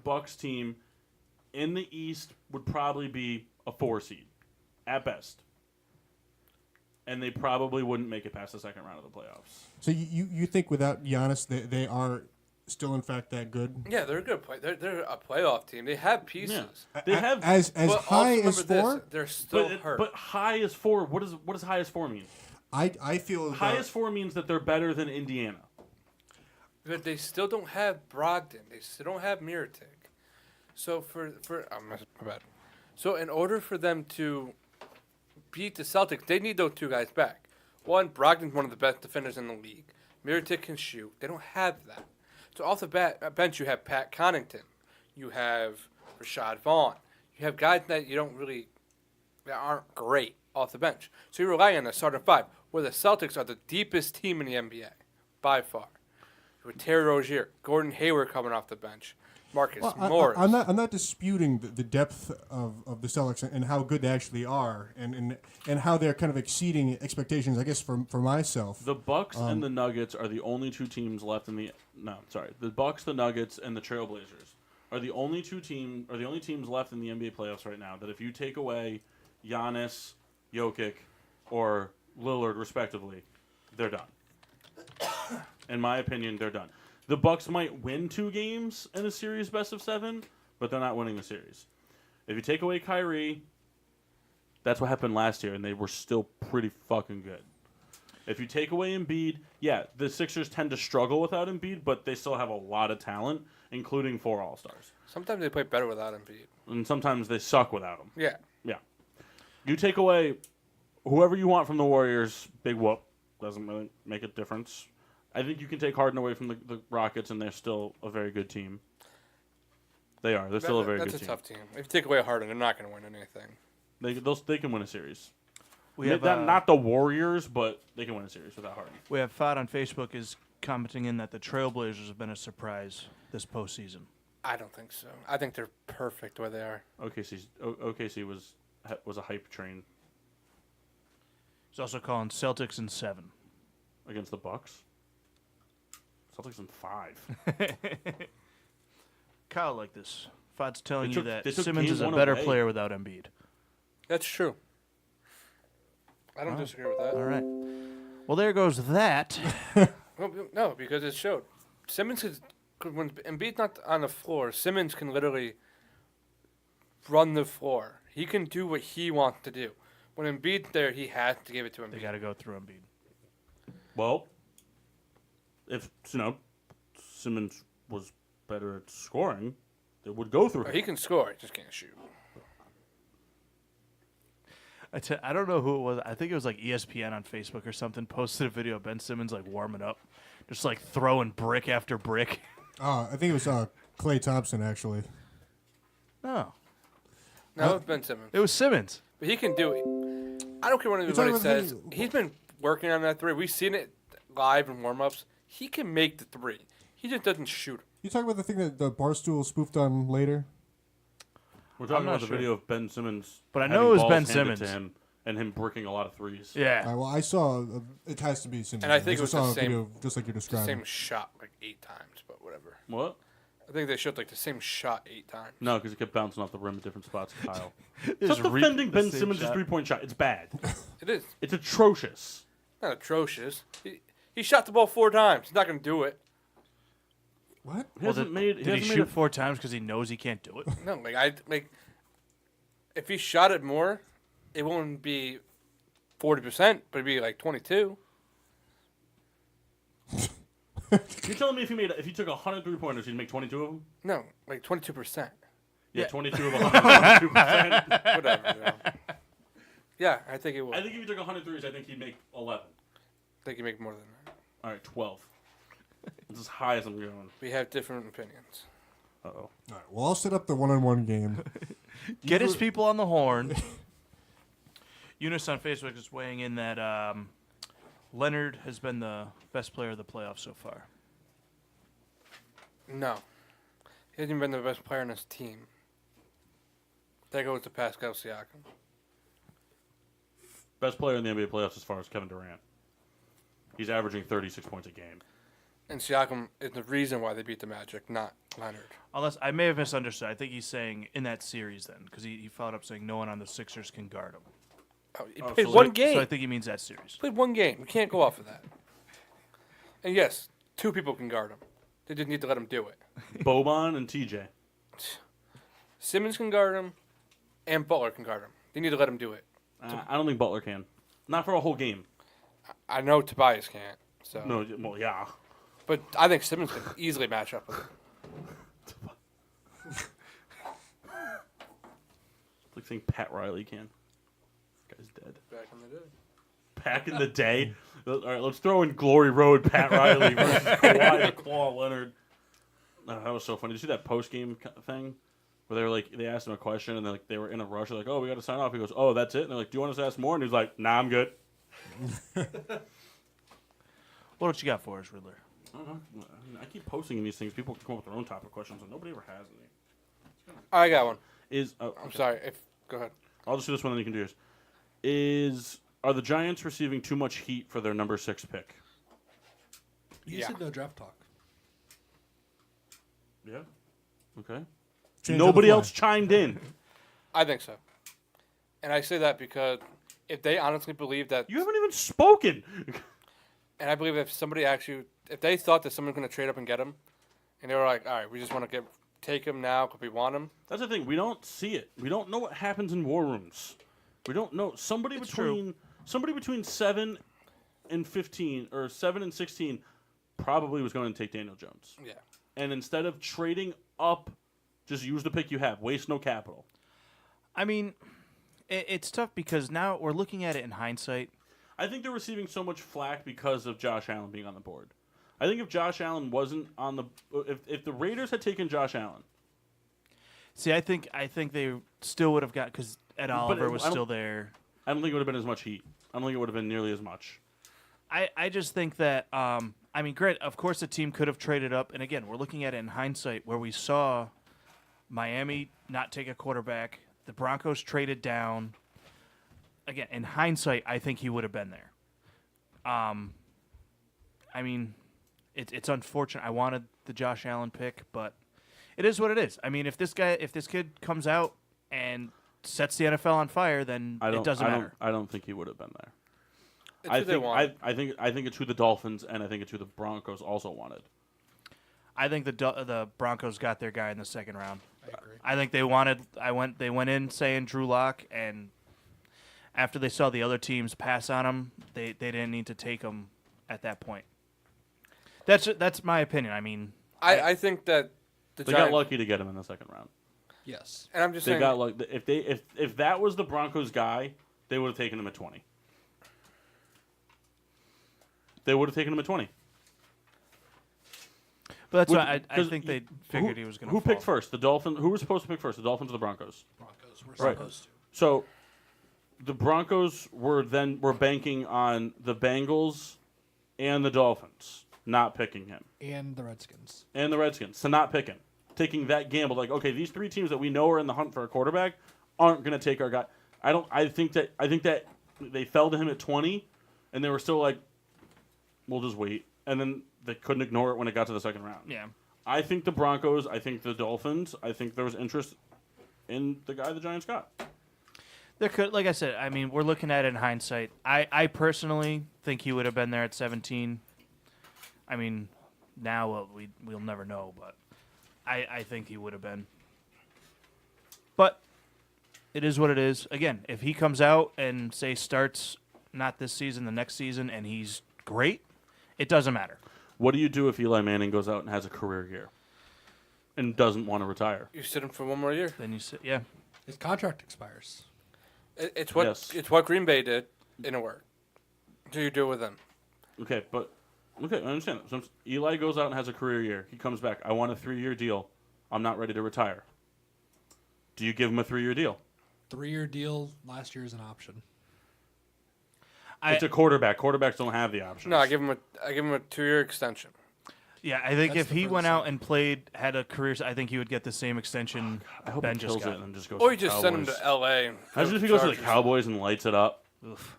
Bucks team in the East would probably be a 4 seed at best. And they probably wouldn't make it past the second round of the playoffs. So you think without Giannis they are still in fact that good? Yeah, they're a good play. They're a playoff team. They have pieces. Yeah. They have as But high also as remember 4. this, they're still hurt. but high as 4. What does high as 4 mean? I feel High as 4 means that they're better than Indiana. But they still don't have Brogdon. They still don't have Miritic. So my bad. So in order for them to beat the Celtics, they need those two guys back. One, Brogdon's one of the best defenders in the league. Miritic can shoot. They don't have that. So off the bench, you have Pat Connaughton. You have Rashad Vaughn. You have guys that aren't great off the bench. So you rely on the starting 5, where the Celtics are the deepest team in the NBA, by far. With Terry Rozier, Gordon Hayward coming off the bench, Marcus Morris. I'm not disputing the depth of the Celtics and how good they actually are, and how they're kind of exceeding expectations. I guess for myself, The Bucks and the Nuggets are the only two teams left in the. No, sorry. The Bucks, the Nuggets, and the Trailblazers are the only teams left in the NBA playoffs right now. That if you take away Giannis, Jokic, or Lillard, respectively, they're done. In my opinion, they're done. The Bucks might win 2 games in a series best of 7, but they're not winning the series. If you take away Kyrie, that's what happened last year, and they were still pretty fucking good. If you take away Embiid, yeah, the Sixers tend to struggle without Embiid, but they still have a lot of talent, including 4 All-Stars. Sometimes they play better without Embiid. And sometimes they suck without him. Yeah. Yeah. You take away whoever you want from the Warriors, big whoop. Doesn't really make a difference. I think you can take Harden away from the Rockets, and they're still a very good team. They are. They're still a very good team. That's a tough team. If you take away Harden, they're not going to win anything. They can win a series. We have not the Warriors, but they can win a series without Harden. We have Fad on Facebook is commenting in that the Trailblazers have been a surprise this postseason. I don't think so. I think they're perfect where they are. OKC was a hype train He's also calling Celtics in 7. against the Bucks. Celtics in 5. Kyle like this. Fad's telling They you took- that they took Simmons game is a 1 better away. player without Embiid. That's true. I don't disagree with that. All right. Well, there goes that. Well, no, because it showed. Simmons when Embiid's not on the floor, Simmons can literally run the floor. He can do what he wants to do. When Embiid's there, he has to give it to They Embiid. got to go through Embiid. Well, if Simmons was better at scoring, they would go through Or him. he can score, he just can't shoot. I don't know who it was. I think it was like ESPN on Facebook or something. Posted a video of Ben Simmons like warming up, just like throwing brick after brick. I think it was Klay Thompson actually. No, No, it's Ben Simmons. it was Simmons. But he can do it. I don't care what talking anybody about says. the- He's been working on that 3. We've seen it live in warm-ups. He can make the 3. He just doesn't shoot. You talking about the thing that the Barstool spoofed on later? We're talking not about the sure. video of Ben Simmons. But I having know it was balls Ben handed Simmons. to him and him bricking a lot of threes. Yeah. Well, I saw it has to be Simmons. And I think it just was the saw a same- video just like you're The describing. same shot like 8 times, but whatever. What? I think think they shot like the same shot 8 times. No, because it kept bouncing off the rim at different spots. Kyle, Just stop reap defending the Ben same Simmons' shot. 3-point shot. It's bad. It is. It's atrocious. Not atrocious. He shot the ball 4 times. He's not going to do it. What? He hasn't made. Did he hasn't made shoot 4 times because he knows he can't do it? No, if he shot it more, it wouldn't be 40%, but it'd be like 22. You're telling me if he took 100 3-pointers, he'd make 22 of them? No, like 22%. Yeah, Yeah. 22 of 100, Whatever. Yeah, I think it would. I think if he took 100 threes, I think he'd make 11. I think you make more than that. All right, 12. That's as high as I'm going. We have different opinions. Uh-oh. All right. Well, I'll set up the one-on-one game. Get his people on the horn. Eunice on Facebook is weighing in that Leonard has been the best player of the playoffs so far. No. He hasn't been the best player on his team. That goes to Pascal Siakam. Best player in the NBA playoffs as far as Kevin Durant. He's averaging 36 points a game. And Siakam is the reason why they beat the Magic, not Leonard. Unless I may have misunderstood. I think he's saying in that series then, because he followed up saying no one on the Sixers can guard him. Oh, he Oh, played so one like- game. So I think he means that series. Played one game. We can't go off of that. And yes, 2 people can guard him. They just need to let him do it. Boban and TJ. Simmons can guard him, and Butler can guard him. They need to let him do it. I don't think Butler can. Not for a whole game. I know Tobias can't. So, No, well, yeah. but I think Simmons can easily match up with him. It's like saying Pat Riley can. This guy's dead. Back in the day. Back in the day. All right, let's throw in Glory Road, Pat Riley versus Kawhi the Claw Leonard. Oh, that was so funny. Did you see that post-game thing? Where they were like, they asked him a question, and they were in a rush. They're like, "Oh, we got to sign off." He goes, "Oh, that's it." And they're like, "Do you want us to ask more?" And he's like, "Nah, I'm good." What you got for us, Riddler? I don't know. I keep posting these things. People can come up with their own topic questions, and nobody ever has any. I got one. I'm Sorry. Go ahead. I'll just do this one, then you can do yours. Are the Giants receiving too much heat for their number 6 pick? You Yeah. said no draft talk. Yeah. Okay. Change Nobody on the else chimed in. I think so. And I say that because if they honestly believe that, You haven't even spoken. and I believe if they thought that someone's going to trade up and get him, and they were like, all right, we just want to take him now because we want him. That's the thing. We don't see it. We don't know what happens in war rooms. We don't know. Somebody between 7 and 15 or 7 and 16 probably was going to take Daniel Jones. Yeah. And instead of trading up, just use the pick you have. Waste no capital. I mean, it's tough because now we're looking at it in hindsight. I think they're receiving so much flack because of Josh Allen being on the board. I think if Josh Allen wasn't on the if the Raiders had taken Josh Allen. See, I think they still would have got because Ed Oliver was I don't- still there. I don't think it would have been as much heat. I don't think it would have been nearly as much. I just think that I mean, great. Of course, the team could have traded up, and again, we're looking at it in hindsight, where we saw Miami not take a quarterback, the Broncos traded down. Again, in hindsight, I think he would have been there. I mean, it's unfortunate. I wanted the Josh Allen pick, but it is what it is. I mean, if this kid comes out and sets the NFL on fire, then it doesn't matter. I don't think he would have been there. It's who they want. I think it's who the Dolphins and I think it's who the Broncos also wanted. I think the Broncos got their guy in the second round. I agree. I think they went in saying Drew Lock, and after they saw the other teams pass on him, they didn't need to take him at that point. That's my opinion. I mean, I think that the They Giants, got lucky to get him in the second round. Yes. and I'm just They saying, got lucky. If that was the Broncos guy, they would have taken him at 20. They would have taken him at 20. but that's Would- why I 'cause think they figured he was going to. Who picked first? The Dolphins. Who was supposed to pick first? The Dolphins or the Broncos? Broncos were Right. supposed to. So the Broncos were banking on the Bengals and the Dolphins not picking him, And the Redskins. and the Redskins to not pick him, taking that gamble. Like, okay, these 3 teams that we know are in the hunt for a quarterback aren't going to take our guy. I think that they fell to him at 20, and they were still like, we'll just wait, and then they couldn't ignore it when it got to the second round. Yeah. I think the Broncos, I think the Dolphins, I think there was interest in the guy the Giants got. There could, like I said, I mean, we're looking at it in hindsight. I personally think he would have been there at 17. I mean, now we'll never know, but I think he would have been. But it is what it is. Again, if he comes out and, say, starts not this season, the next season, and he's great, it doesn't matter. What do you do if Eli Manning goes out and has a career year and doesn't want to retire? You sit him for one more year. Then you say, yeah. His contract expires. It's what Yes. it's what Green Bay did in a word. Do you do it with them? Okay, I understand. So Eli goes out and has a career year. He comes back. I want a 3-year deal. I'm not ready to retire. Do you give him a 3-year deal? 3-year deal. Last year is an option. It's a quarterback. Quarterbacks don't have the option. No, I give him a 2-year extension. Yeah, I think That's if the he first went thing. out and played, had a career, I think he would get the same extension I hope Ben he just kills got. it and then just goes Or to you the just send him Cowboys. to L.A. and Imagine if he goes to the Cowboys and lights it up. Oof.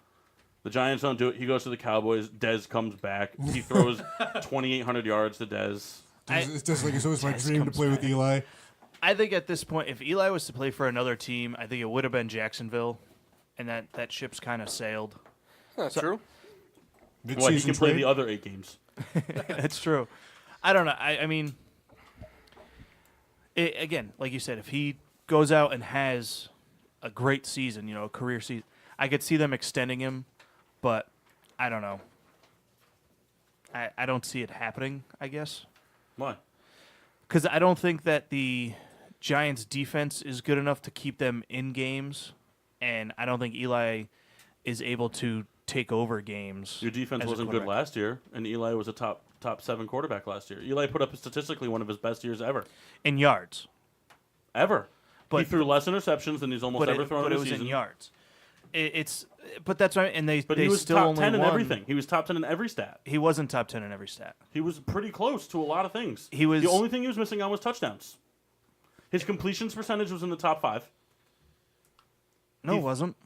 The Giants don't do it. He goes to the Cowboys. Dez comes back. He throws 2,800 yards to Dez. It's just like it's always my Tess dream to comes play with back. Eli. I think at this point, if Eli was to play for another team, I think it would have been Jacksonville, and that ship's kind of sailed. That's true. What, he Mid-season can play trade. the other 8 games. That's true. I don't know. I mean, again, like you said, if he goes out and has a great season, a career season, I could see them extending him, but I don't know. I don't see it happening, I guess. Why? Because I don't think that the Giants' defense is good enough to keep them in games, and I don't think Eli is able to take over games. Your defense as a wasn't good quarterback. last year, and Eli was a top 7 quarterback last year. Eli put up statistically one of his best years ever. In yards. Ever. But- he threw less interceptions than he's almost ever thrown but in it a was season. in yards. But that's right, and they But they he was still top only 10 in won. everything. He was top 10 in every stat. He wasn't top 10 in every stat. He was pretty close to a lot of things. He was- The only thing he was missing on was touchdowns. His completions percentage was in the top 5. No, it wasn't.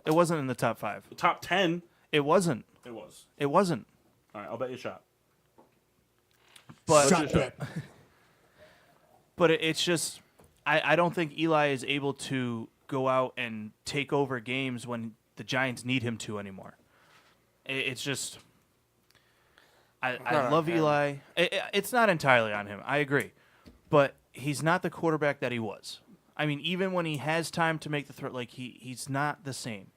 It wasn't in the top 5. The top 10, It wasn't. it was. It wasn't. All right, I'll bet you a shot. But Shot bet. it's just I don't think Eli is able to go out and take over games when the Giants need him to anymore. It's just I on love him. Eli. It's not entirely on him. I agree, but he's not the quarterback that he was. I mean, even when he has time to make the throw, like he's not the same.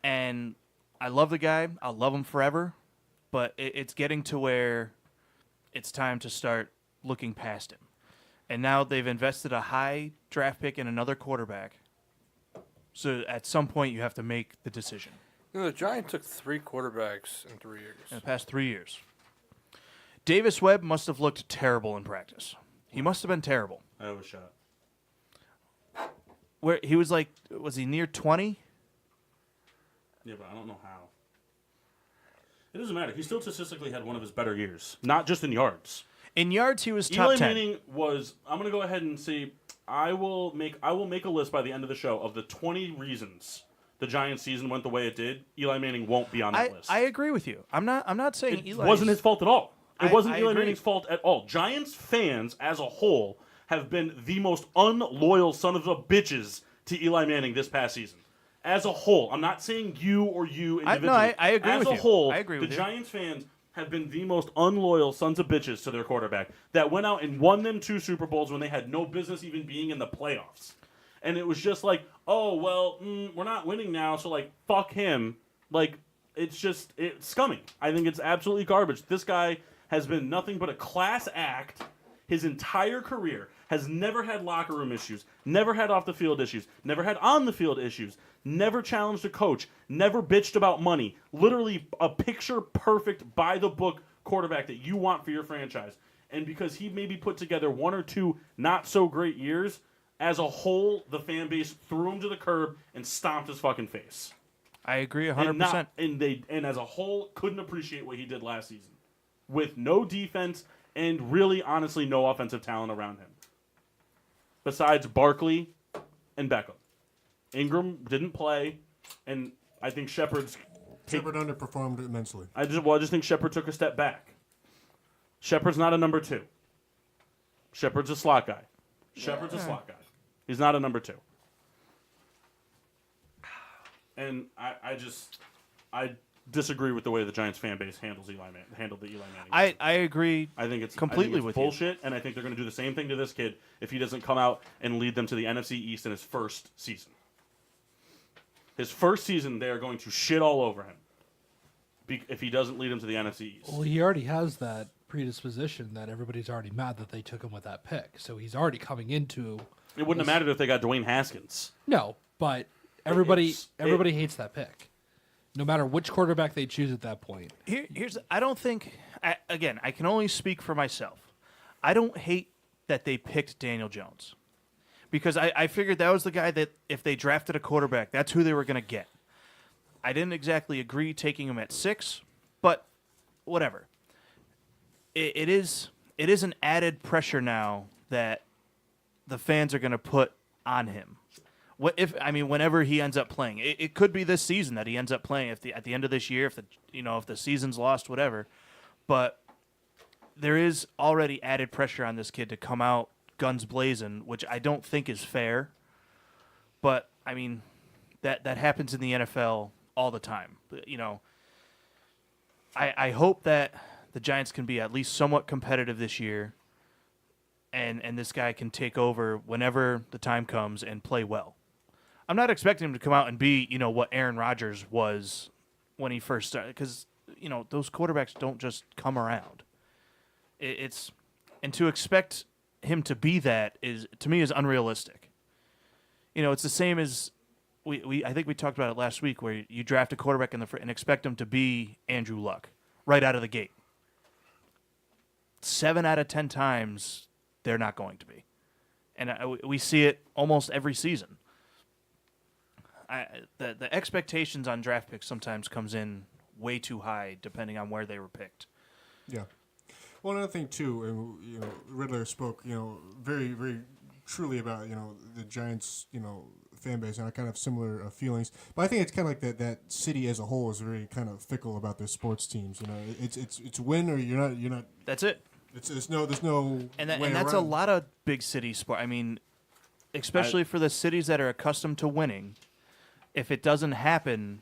And I love the guy. I'll love him forever. But it's getting to where it's time to start looking past him. And now they've invested a high draft pick in another quarterback. So at some point, you have to make the decision. The Giants took 3 quarterbacks in 3 years. In the past 3 years, Davis Webb must have looked terrible in practice. He must have been terrible. I have a shot. Where he was like, was he near 20? Yeah, but I don't know how. It doesn't matter. He still statistically had one of his better years. Not just in yards. In yards, he was top Eli 10. Manning was. I'm going to go ahead and see. I will make a list by the end of the show of the 20 reasons the Giants season went the way it did. Eli Manning won't be on that list. I agree with you. I'm not saying It Eli wasn't his fault at all. It I- wasn't I Eli agree. Manning's fault at all. Giants fans as a whole have been the most unloyal son of a bitches to Eli Manning this past season. As a whole, I'm not saying you or you individually. I agree as with a you. whole, I agree with the you. Giants fans have been the most unloyal sons of bitches to their quarterback that went out and won them 2 Super Bowls when they had no business even being in the playoffs. And it was just like, oh, well, we're not winning now, so, like, fuck him. Like, it's scummy. I think it's absolutely garbage. This guy has been nothing but a class act his entire career, has never had locker room issues, never had off-the-field issues, never had on-the-field issues, never challenged a coach, never bitched about money. Literally a picture-perfect, by-the-book quarterback that you want for your franchise. And because he maybe put together 1 or 2 not-so-great years, as a whole, the fan base threw him to the curb and stomped his fucking face. I agree 100%. And as a whole, couldn't appreciate what he did last season. With no defense and really, honestly, no offensive talent around him. Besides Barkley and Beckham. Ingram didn't play, and I think Shepard underperformed immensely. I just think Shepard took a step back. Shepard's not a number 2. Shepard's a slot guy. Shepard's a slot guy. He's not a number 2. And I disagree with the way the Giants fan base handled the Eli Manning. I agree. I think it's completely with bullshit, and I think they're going to do the same thing to this kid if he doesn't come out and lead them to the NFC East in his first season. His first season, they are going to shit all over him if he doesn't lead them to the NFC East. Well, he already has that predisposition that everybody's already mad that they took him with that pick. So he's already coming into. It wouldn't have mattered if they got Dwayne Haskins. No, but everybody hates that pick. No matter which quarterback they choose at that point. I don't think. Again, I can only speak for myself. I don't hate that they picked Daniel Jones, because I figured that was the guy that if they drafted a quarterback, that's who they were going to get. I didn't exactly agree taking him at 6, but whatever. It is an added pressure now that the fans are going to put on him. Whenever he ends up playing, it could be this season that he ends up playing. At the end of this year, if the season's lost, whatever. But there is already added pressure on this kid to come out guns blazing, which I don't think is fair. But I mean, that happens in the NFL all the time. I hope that the Giants can be at least somewhat competitive this year, and this guy can take over whenever the time comes and play well. I'm not expecting him to come out and be, what Aaron Rodgers was when he first started, because, those quarterbacks don't just come around. And to expect him to be that to me is unrealistic. It's the same as I think we talked about it last week, where you draft a quarterback and expect him to be Andrew Luck right out of the gate. 7 out of 10 times, they're not going to be. And we see it almost every season. The expectations on draft picks sometimes comes in way too high, depending on where they were picked. Yeah. Well, another thing too, Riddler spoke, very, very truly about, the Giants, fan base, and I kind of have similar feelings. But I think it's kind of like that city as a whole is very kind of fickle about their sports teams. It's win or you're not. That's it. There's no. And that's a lot of big city sport. I mean, especially for the cities that are accustomed to winning. If it doesn't happen,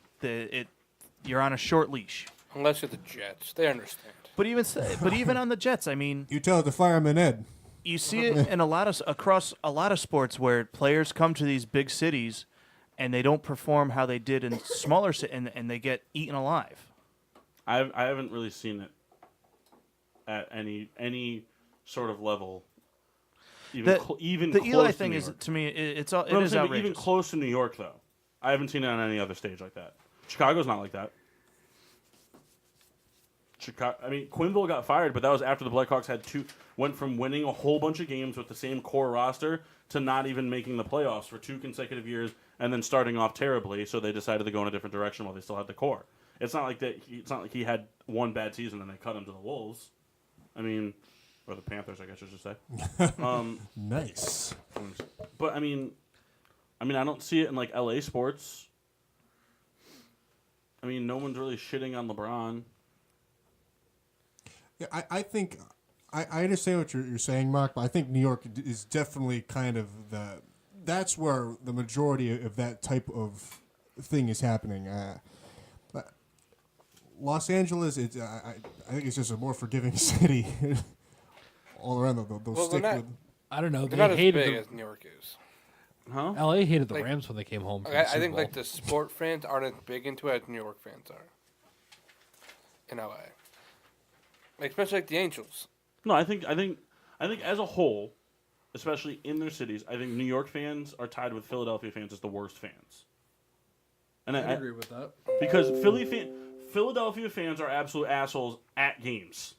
you're on a short leash. Unless you're the Jets, they understand. But even on the Jets, I mean, you tell the fireman Ed. You see it in across a lot of sports where players come to these big cities, and they don't perform how they did in smaller cities, and they get eaten alive. I haven't really seen it at any sort of level. Even the close Eli to thing New is York. to me it is But outrageous. even close to New York, though, I haven't seen it on any other stage like that. Chicago's not like that. Quinville got fired, but that was after the Blackhawks went from winning a whole bunch of games with the same core roster to not even making the playoffs for 2 consecutive years and then starting off terribly. So they decided to go in a different direction while they still had the core. It's not like that. It's not like he had one bad season and they cut him to the Wolves. Or the Panthers, I guess I should say. Nice. But I don't see it in like LA sports. No one's really shitting on LeBron. Yeah, I think I understand what you're saying, Mark, but I think New York is definitely kind of that's where the majority of that type of thing is happening. Los Angeles, I think it's just a more forgiving city. All around, they'll stick with. I don't know. They're They not as hated big the, as New York is. Huh? LA hated the Like- Rams when they came home. From I the Super think Bowl. the sport fans aren't as big into it as New York fans are. In LA, especially the Angels. No, I think as a whole, especially in their cities, I think New York fans are tied with Philadelphia fans as the worst fans. And I agree with that. Because Philadelphia fans are absolute assholes at games.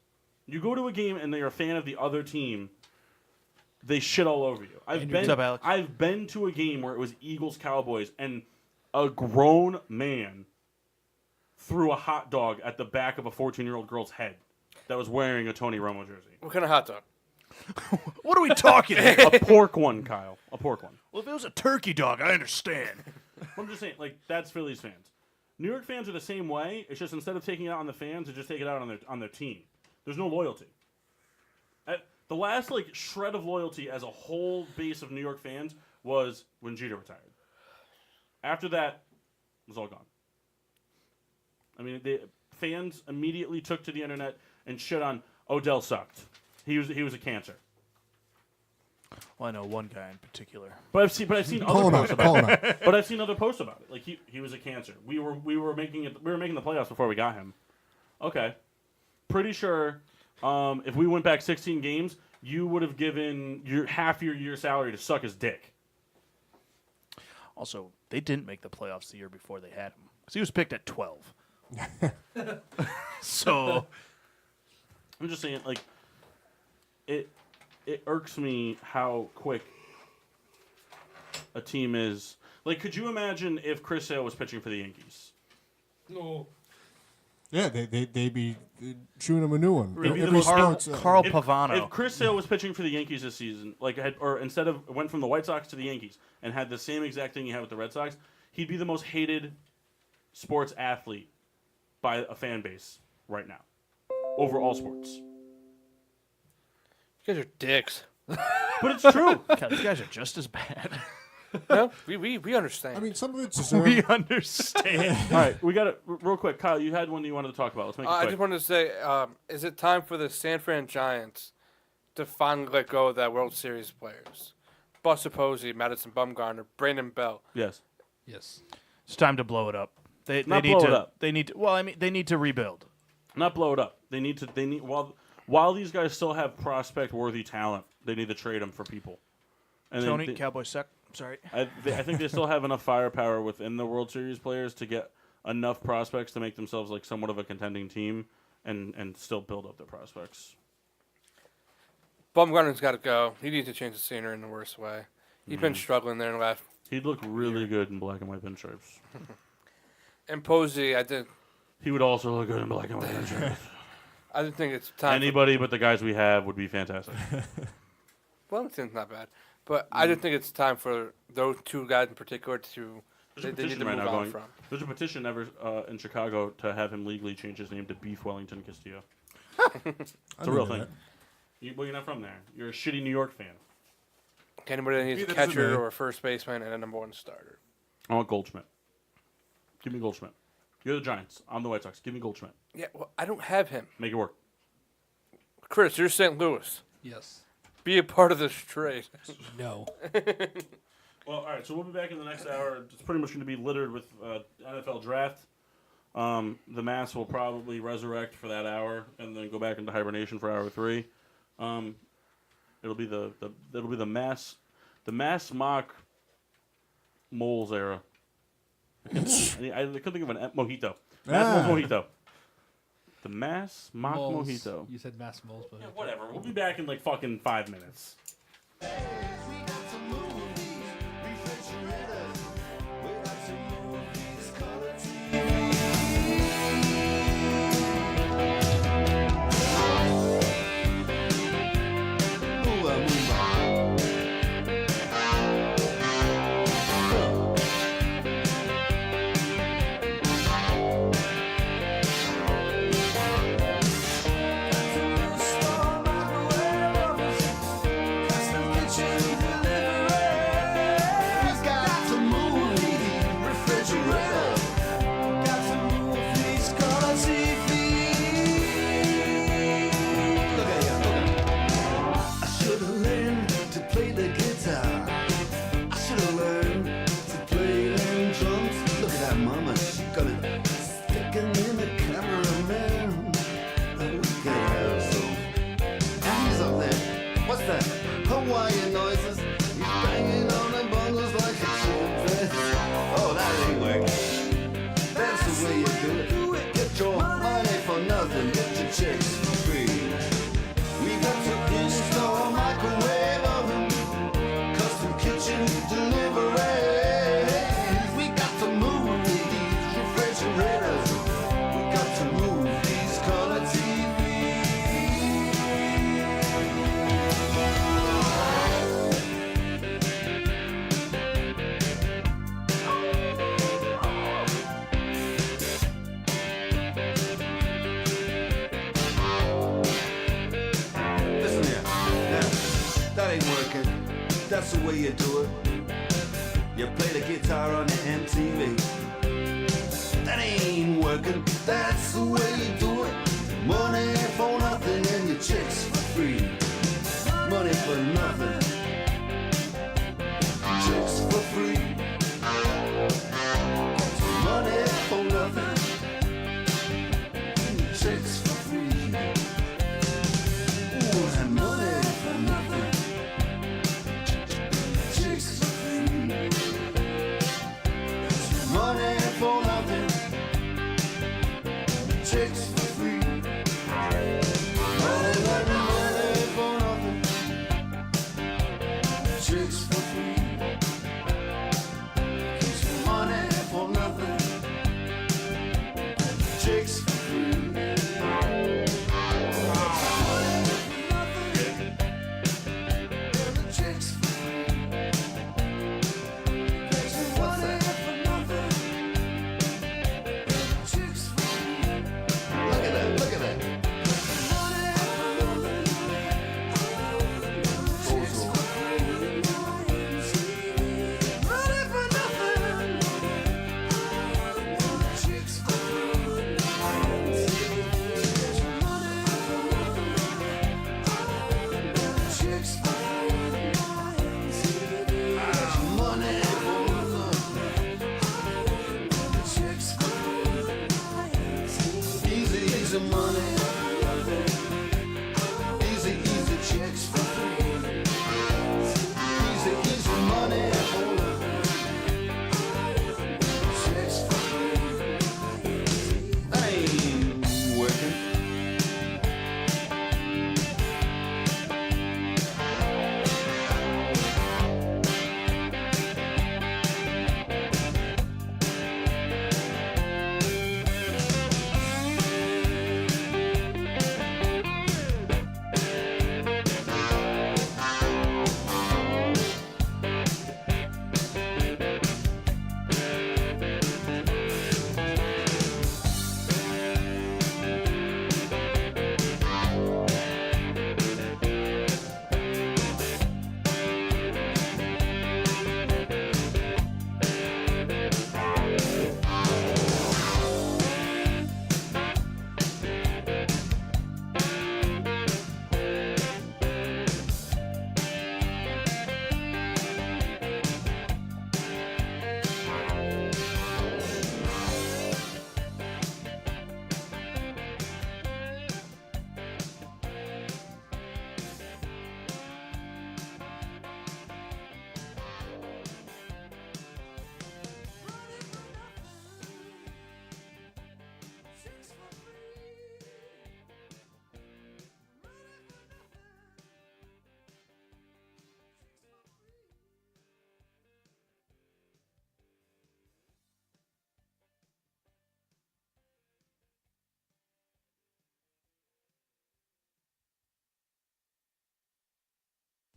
You go to a game and they're a fan of the other team, they shit all over you. What's up, Alex? I've been to a game where it was Eagles Cowboys and a grown man threw a hot dog at the back of a 14-year-old girl's head that was wearing a Tony Romo jersey. What kind of hot dog? What are we talking here? A pork one, Kyle. A pork one. Well, if it was a turkey dog, I understand. I'm just saying, that's Phillies fans. New York fans are the same way. It's just instead of taking it out on the fans, they just take it out on their team. There's no loyalty. The last like shred of loyalty as a whole base of New York fans was when Jeter retired. After that, it was all gone. I mean, the fans immediately took to the internet and shit on Odell sucked. He was a cancer. Well, I know one guy in particular. But I've seen other posts about it. But I've seen other posts about it. Like he was a cancer. We were making the playoffs before we got him. Okay, pretty sure if we went back 16 games, you would have given half your year's salary to suck his dick. Also, they didn't make the playoffs the year before they had him because he was picked at 12. So I'm just saying, like, it irks me how quick a team is. Like, could you imagine if Chris Sale was pitching for the Yankees? No. Yeah, they'd be chewing him a new one. Maybe Every Carl sports, Pavano. If Chris Sale was pitching for the Yankees this season, or instead of went from the White Sox to the Yankees and had the same exact thing he had with the Red Sox, he'd be the most hated sports athlete by a fan base right now over all sports. You guys are dicks. But it's true. God, these guys are just as bad. No, we understand. I mean, some of it's We deserved. understand. All right, we got it real quick. Kyle, you had one you wanted to talk about. Let's make it I quick. just wanted to say, is it time for the San Fran Giants to finally let go of that World Series players? Buster Posey, Madison Bumgarner, Brandon Bell. Yes. Yes. It's time to blow it up. They Not need blow to. it up. They need to. Well, I mean, they need to rebuild. Not blow it up. They need while these guys still have prospect-worthy talent, they need to trade them for people. And Tony, they, Cowboy suck. Sorry. I think they still have enough firepower within the World Series players to get enough prospects to make themselves like somewhat of a contending team and still build up their prospects. Bumgarner's got to go. He needs to change the scenery in the worst way. He's been struggling there in the last. He'd look really good in black and white pinstripes. And Posey, I He would also look good in black and white pinstripes. I just think it's time. Anybody but the guys we have would be fantastic. Wellington's not bad, but I just think it's time for those two guys in particular to. There's a They need petition to right move now on going. from. There's a petition in Chicago to have him legally change his name to Beef Wellington Castillo. It's a real thing. You're not from there. You're a shitty New York fan. Anybody that needs a Maybe that's catcher okay. or a first baseman and a number one starter. I want Goldschmidt. Give me Goldschmidt. You're the Giants. I'm the White Sox. Give me Goldschmidt. Yeah, well, I don't have him. Make it work. Chris, you're St. Louis. Yes. Be a part of this trade. No. Well, all right. So we'll be back in the next hour. It's pretty much going to be littered with NFL draft. The Mass will probably resurrect for that hour and then go back into hibernation for hour 3. It'll be the Mass mock Moles era. I couldn't think of an mojito. Mass Moles mojito. The Mass mock Moles. mojito. You said mass moles, but Yeah, whatever. We'll be back in like fucking 5 minutes. We got some movies, refrigerators. We got some movies, color TV. Move on, move on. Custom kitchen that's the way you do it. You play the guitar on the MTV. That ain't working, that's the way you do it. Money for nothing and your chicks for free. Money for nothing, chicks for free. Money for nothing, chicks for free. Ooh, and money for nothing, chicks for free. Money for nothing, chicks for free. Money for nothing, chicks for free. Money for nothing, chicks for free.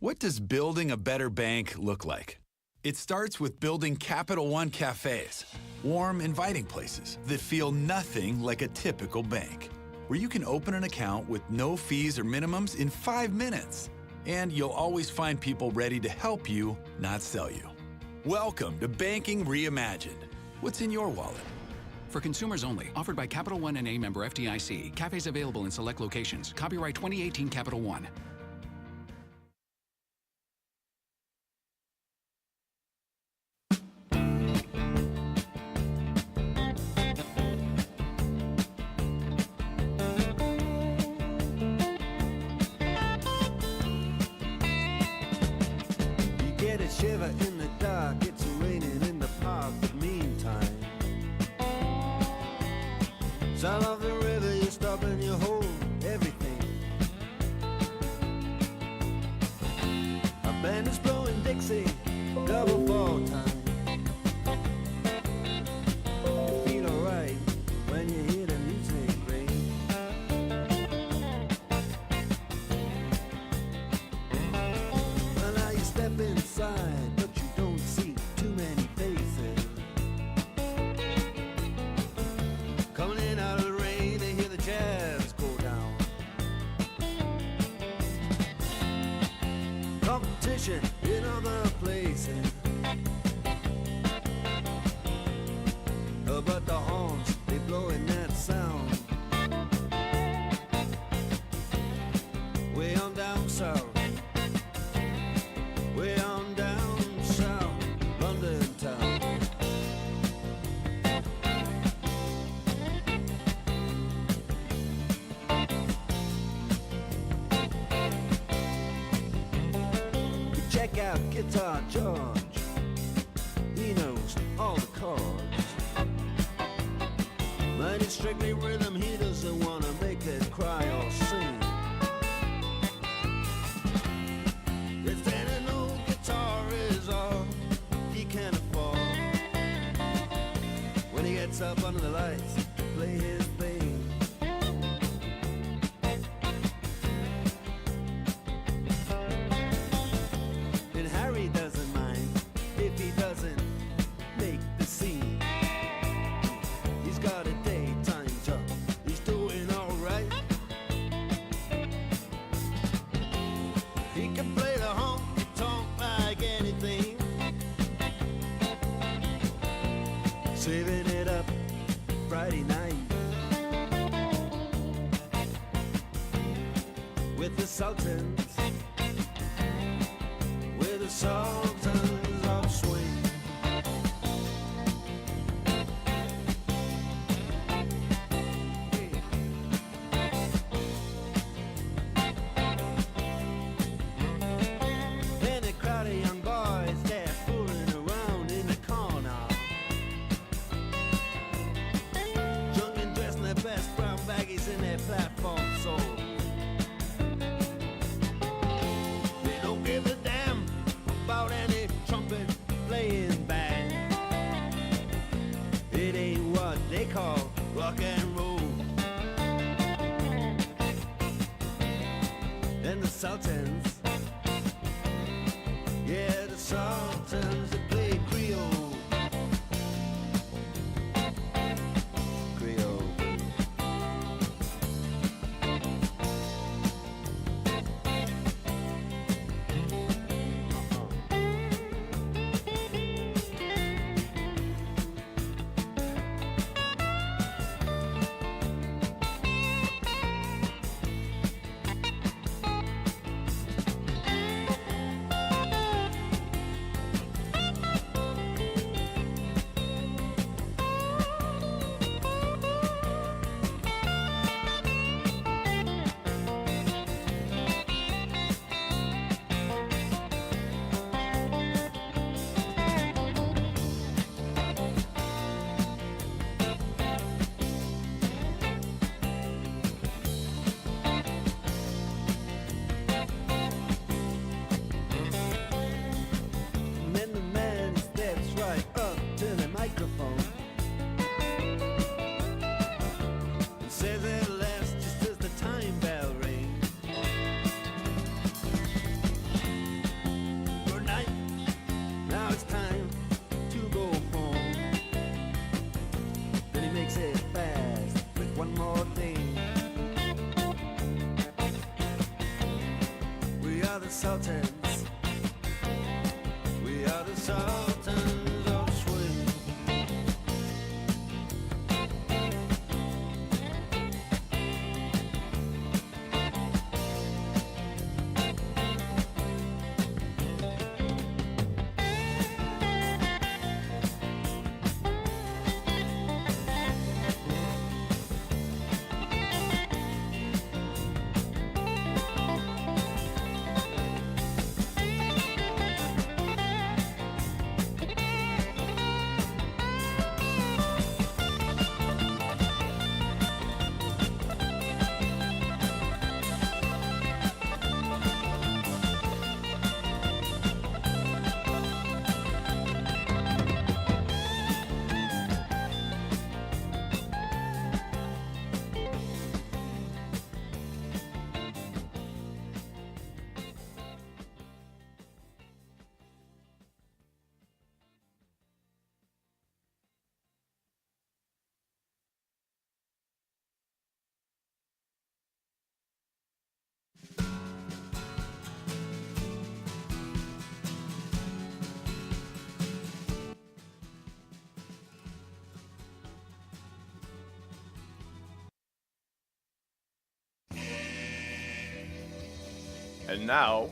What does building a better bank look like? It starts with building Capital One cafes, warm, inviting places that feel nothing like a typical bank, where you can open an account with no fees or minimums in 5 minutes. And you'll always find people ready to help you, not sell you. Welcome to Banking Reimagined. What's in your wallet? For consumers only. Offered by Capital One and a member FDIC. Cafes available in select locations. Copyright 2018 Capital One. Shiver in the dark, it's raining in the park, but meantime, sound of the river, you stop and you hold everything. A band is blowing Dixie, double fall time. You feel alright when you hear the music ring. Well, now you step inside, but you don't see too many faces. Coming in out of the rain, they hear the jazz go down. Competition in other Check out Guitar George. He knows all the chords. But it's strictly rhythm, he doesn't want to make it cry or sing. If then an old guitar is all he can afford, when he gets up under the lights to play his thing. And Harry doesn't mind if he doesn't make the scene. He's got a daytime job, he's doing alright. He can play the honky-tonk like anything, saving it up Friday night with the Sultans, with the Sultans of Swing. And a crowd of young boys, they're fooling around in the corner, drunk and dressed in their best brown baggies in their platform soles. They don't give a damn about any trumpet playing band. It ain't what they call rock and roll. And the Sultans, yeah, the Sultans, they play Creole. Creole. And then the man steps right up to the microphone and says at last, just as the time bell rings, good night, now it's time to go home. Then he makes it fast with one more thing. We are the Sultans. We are the Sultans of Swing. And now,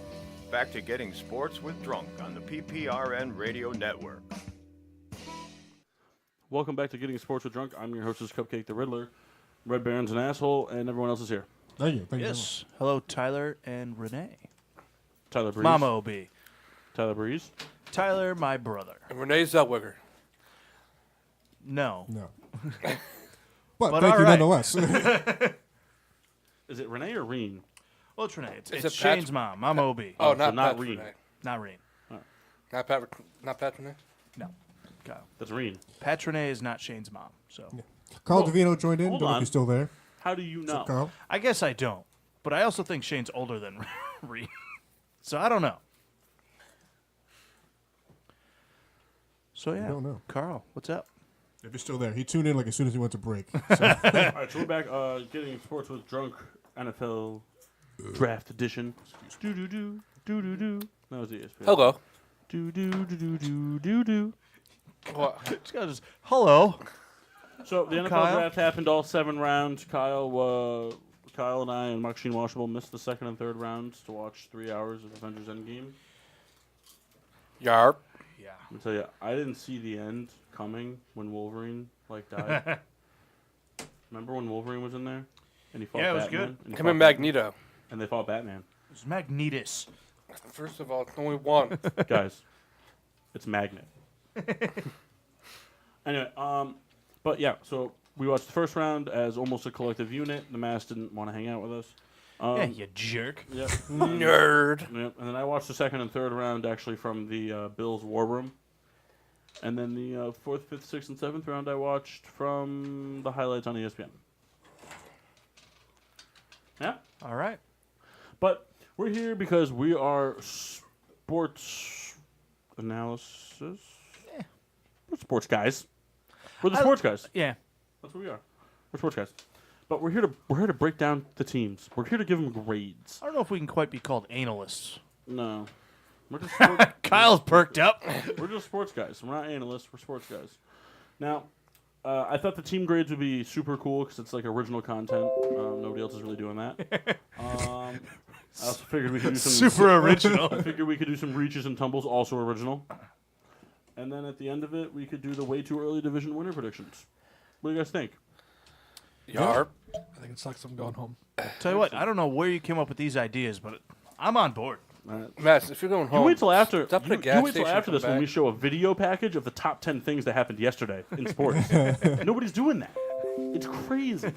back to Getting Sports with Drunk on the PPRN Radio Network. Welcome back to Getting Sports with Drunk. I'm your hostess, Cupcake the Riddler. Red Baron's an asshole, and everyone else is here. Thank you. Thank you. Yes. Hello, Tyler and Renee. Tyler Breeze. Mama OB. Tyler Breeze. Tyler, my brother. And Renee Zellweger. No. No. But But thank all you right. nonetheless. Is it Renee or Reen? Well, it's Renee. Is It's it Shane's Pat- mom. I'm OB. Oh, so not not Pat Reed. Renee. Not Reen. Not Pat Renee. No. Kyle. That's Reen. Pat Renee is not Shane's mom. So Carl Well, Davino joined in. hold Don't know if on. he's still there. How do you What's up, know? Carl? I guess I don't. But I also think Shane's older than Reen. So I don't know. So yeah. don't know. Carl, what's up? If he's still there, he tuned in like as soon as he went to break. All right, so we're back getting sports with Drunk NFL Draft Edition. Do do do do do do. That was the ESPN. Hello. Do do do do do do do. What? This guy just hello. So the NFL Kyle? draft happened all 7 rounds. Kyle and I and Maxine Washable missed the 2nd and 3rd rounds to watch 3 hours of Avengers Endgame. Yarp. Yeah. Let me tell you, I didn't see the end coming when Wolverine died. Remember when Wolverine was in there and he fought Yeah, it was Batman? good. And he Him fought and Batman, Magneto. and they fought Batman. It's Magnetus. First of all, it's only one. Guys, it's Magnet. Anyway, but yeah, so we watched the first round as almost a collective unit. The Mass didn't want to hang out with us. Yeah, you jerk. Yep. Nerd. Yep. And then I watched the 2nd and 3rd round actually from the Bills War Room. And then the 4th, 5th, 6th, and 7th round I watched from the highlights on ESPN. Yeah. All right. But we're here because we are sports analysis. We're sports guys. We're the sports guys. Yeah. That's what we are. We're sports guys. But we're here to break down the teams. We're here to give them grades. I don't know if we can quite be called analysts. No. We're just sports, Kyle's perked up. we're just sports guys. We're not analysts. We're sports guys. Now, I thought the team grades would be super cool because it's like original content. Nobody else is really doing that. I also figured we could do some Super original. I figured we could do some reaches and tumbles, also original. And then at the end of it, we could do the way too early division winner predictions. What do you guys think? Yarp. I think it sucks. I'm going home. Tell you what, I don't know where you came up with these ideas, but I'm on board. All right. Matt, if you're going You home, wait till after. stop at a You gas wait till station after and this come when we back. show a video package of the top 10 things that happened yesterday in sports. Nobody's doing that. It's crazy.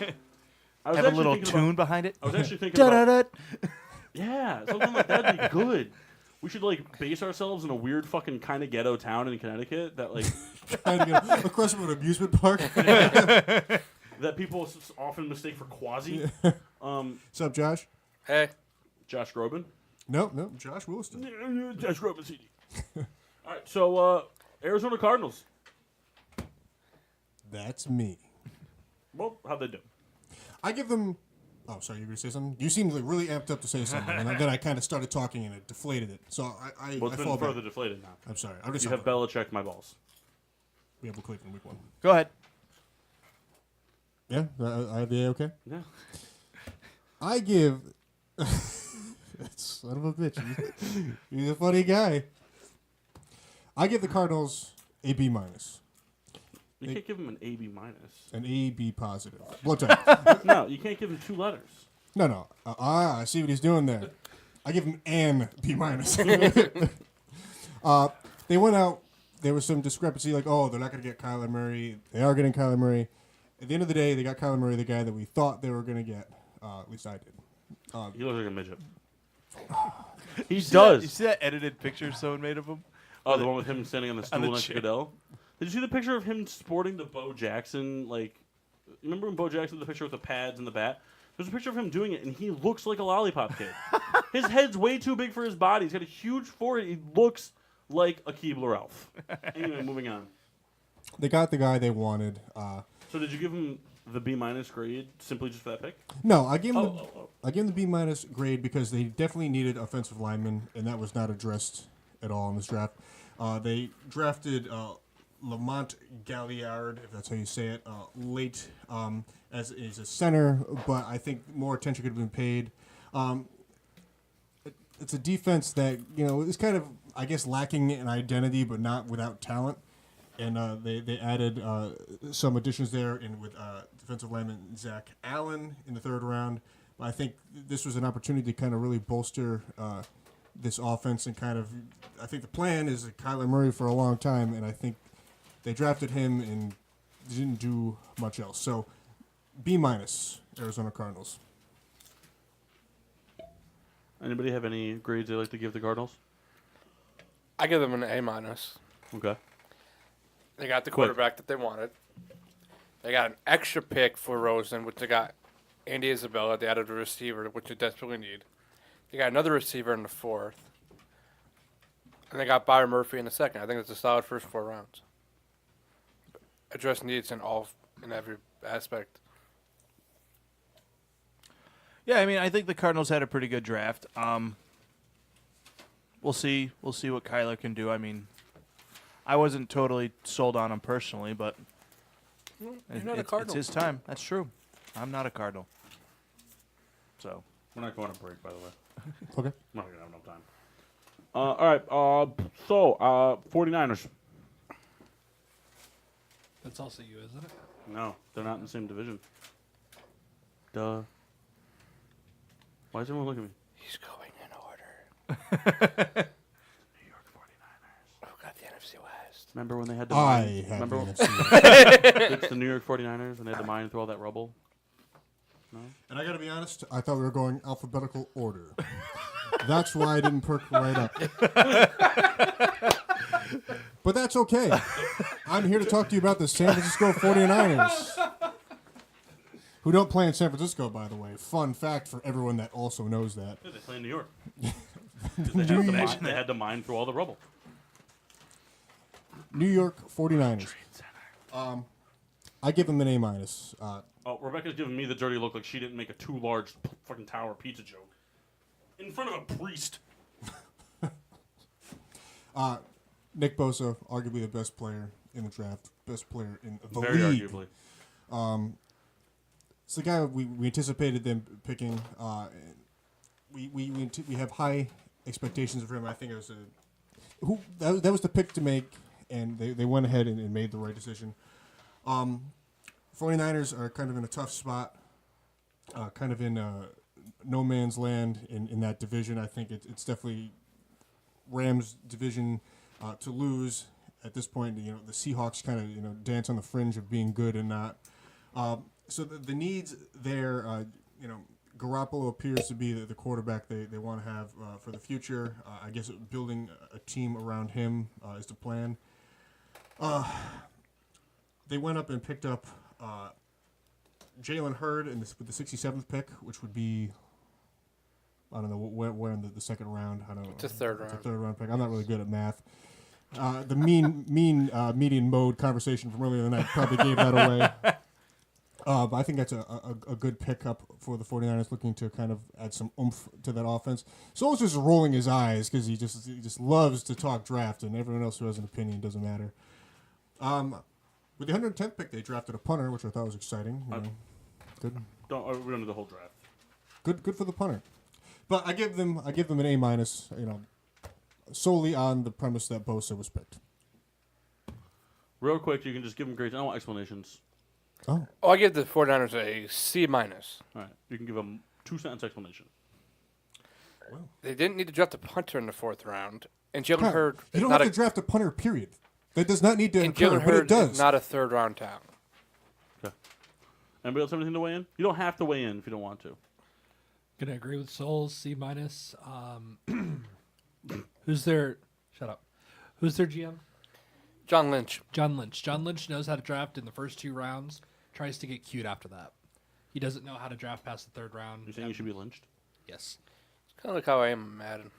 I was Have a actually little thinking tune about, behind it. I was actually thinking about, Da-da-da. yeah, something like that'd be good. We should base ourselves in a weird fucking kind of ghetto town in Connecticut that Trying to get across from an amusement park. that people often mistake for Quasi. What's up, Josh? Hey. Josh Groban. Nope, Josh Williston. Josh Groban CD. All right, so Arizona Cardinals. That's me. Well, how'd they do? I give them. Oh, sorry, you were going to say something? You seemed really amped up to say something, and then I kind of started talking and it deflated it. So I Well, it's fall been back. further deflated now. I'm sorry. I'm just You have Belichick my balls. We have a Cleveland week 1. Go ahead. Yeah, I have the A-okay? Yeah. I give. Son of a bitch. He's a funny guy. I give the Cardinals a B minus, You can't give him an AB minus. an A B positive. Blood type. No, you can't give him 2 letters. No. I see what he's doing there. I give him an B minus. They went out. There was some discrepancy, they're not going to get Kyler Murray. They are getting Kyler Murray. At the end of the day, they got Kyler Murray, the guy that we thought they were going to get. At least I did. He looks like a midget. He You does. see that edited picture someone made of him? Oh, the one with him standing on the stool the next to chair. Goodell? Did you see the picture of him sporting the Bo Jackson, remember when Bo Jackson did the picture with the pads and the bat? There's a picture of him doing it, and he looks like a lollipop kid. His head's way too big for his body. He's got a huge forehead. He looks like a Keebler elf. Anyway, moving on. They got the guy they wanted. So did you give him the B minus grade simply just for that pick? No, I gave him Oh. I gave him the B minus grade because they definitely needed offensive linemen, and that was not addressed at all in this draft. They drafted Lamont Galliard, if that's how you say it, late as a center, but I think more attention could have been paid. It's a defense that is kind of, I guess, lacking in identity, but not without talent. And they added some additions there with defensive lineman Zach Allen in the 3rd round. I think this was an opportunity to kind of really bolster this offense and kind of, I think the plan is Kyler Murray for a long time, and I think they drafted him and didn't do much else. So, B-, Arizona Cardinals. Anybody have any grades they like to give the Cardinals? I give them an A-. Okay. They got the Quick. quarterback that they wanted. They got an extra pick for Rosen, which they got Andy Isabella. They added a receiver, which they desperately need. They got another receiver in the 4th. And they got Byron Murphy in the 2nd. I think it's a solid first 4 rounds. Address needs in every aspect. Yeah, I mean, I think the Cardinals had a pretty good draft. We'll see. We'll see what Kyler can do. I mean, I wasn't totally sold on him personally, but You're not a it's Cardinal. his time. That's true. I'm not a Cardinal. So We're not going to break, by the way. Okay. We're not going to have enough time. All right. 49ers. That's also you, isn't it? No, they're not in the same division. Duh. Why is everyone looking at me? He's going in order. New York 49ers. Who got the NFC West? Remember when they had to I mine? have Remember the NFC. it's the New York 49ers and they had to mine through all that rubble? No? And I got to be honest, I thought we were going alphabetical order. That's why I didn't perk right up. But that's okay. I'm here to talk to you about the San Francisco 49ers. Who don't play in San Francisco, by the way. Fun fact for everyone that also knows that. Yeah, they play in New York. They had to mine through all the rubble. New York 49ers. I give them an A-. Oh, Rebecca's giving me the dirty look like she didn't make a too large fucking tower pizza joke. In front of a priest. Nick Bosa, arguably the best player in the draft. Best player in the Very league. arguably. It's the guy we anticipated them picking. We have high expectations of him. I think it was that was the pick to make, and they went ahead and made the right decision. 49ers are kind of in a tough spot, kind of in no man's land in that division. I think it's definitely Rams' division to lose at this point. You know, the Seahawks kind of dance on the fringe of being good and not. So the needs there, Garoppolo appears to be the quarterback they want to have for the future. I guess building a team around him is the plan. They went up and picked up Jalen Hurd with the 67th pick, which would be, I don't know, where in the second round. I don't know. It's a third round. It's a third round pick. I'm not really good at math. The median mode conversation from earlier in the night probably gave that away. But I think that's a good pickup for the 49ers, looking to kind of add some oomph to that offense. Souls just rolling his eyes because he just loves to talk draft, and everyone else who has an opinion doesn't matter. With the 110th pick, they drafted a punter, which I thought was exciting. Good. We don't do the whole draft. Good for the punter. But I give them an A-, solely on the premise that Bosa was picked. Real quick, you can just give them grades. I don't want explanations. Oh, I give the 49ers a C-. All right. You can give them 2-sentence explanation. They didn't need to draft a punter in the 4th round. And Jalen Hurd you is don't not have to draft a punter, period. That does not need to and occur, Jalen but it Hurd does. is not a 3rd round talent. Okay. Anybody else have anything to weigh in? You don't have to weigh in if you don't want to. Gonna agree with Souls, C-. Who's their GM? John Lynch. John Lynch. John Lynch knows how to draft in the first 2 rounds, tries to get cute after that. He doesn't know how to draft past the 3rd round. You saying you should be lynched? Yes. It's kind of like how I am in Madden.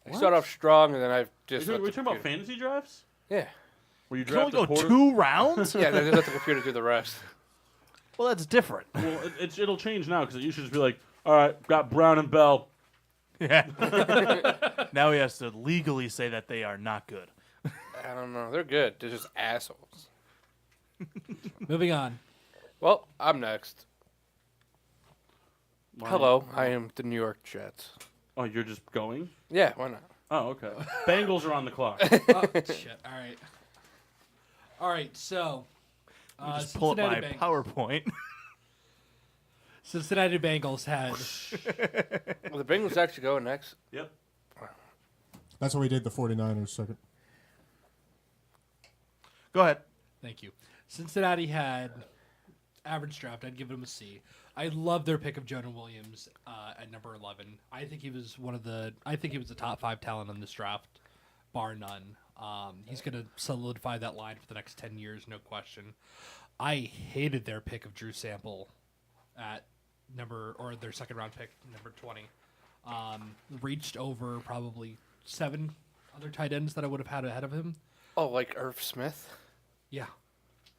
I start off strong, and then I've just. We're talking about fantasy drafts? Yeah. Where you You can draft only a go quarter? 2 rounds? Yeah, then let the computer do the rest. Well, that's different. Well, it'll change now because it used to just be like, all right, got Brown and Bell. Yeah. Now he has to legally say that they are not good. I don't know. They're good. They're just assholes. Moving on. Well, I'm next. Why- Hello, I am the New York Jets. Oh, you're just going? Yeah, why not? Oh, okay. Bengals are on the clock. Oh, shit. All right. So, Just pull up my Cincinnati Bengals. PowerPoint. Cincinnati Bengals had Well, the Bengals actually go next. Yep. That's what we did the 49ers second. Go ahead. Thank you. Cincinnati had average draft. I'd give them a C. I love their pick of Jonah Williams at number 11. I think he was a top 5 talent in this draft, bar none. He's going to solidify that line for the next 10 years, no question. I hated their pick of Drew Sample at their second round pick, number 20. Reached over probably 7 other tight ends that I would have had ahead of him. Oh, like Irv Smith? Yeah.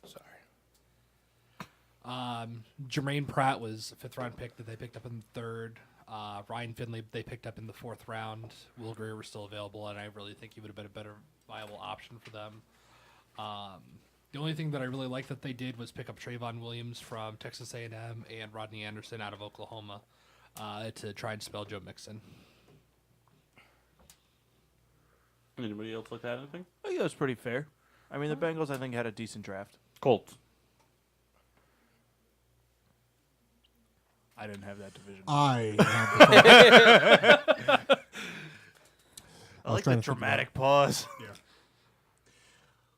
Sorry. Jermaine Pratt was a 5th round pick that they picked up in the 3rd. Ryan Finley they picked up in the 4th round. Will Greer was still available, and I really think he would have been a better viable option for them. The only thing that I really liked that they did was pick up Trayvon Williams from Texas A&M and Rodney Anderson out of Oklahoma to try and spell Joe Mixon. Anybody else like to add anything? I think that was pretty fair. I mean, the Bengals, I think, had a decent draft. Colts. I didn't have that division. I like the dramatic pause. Yeah.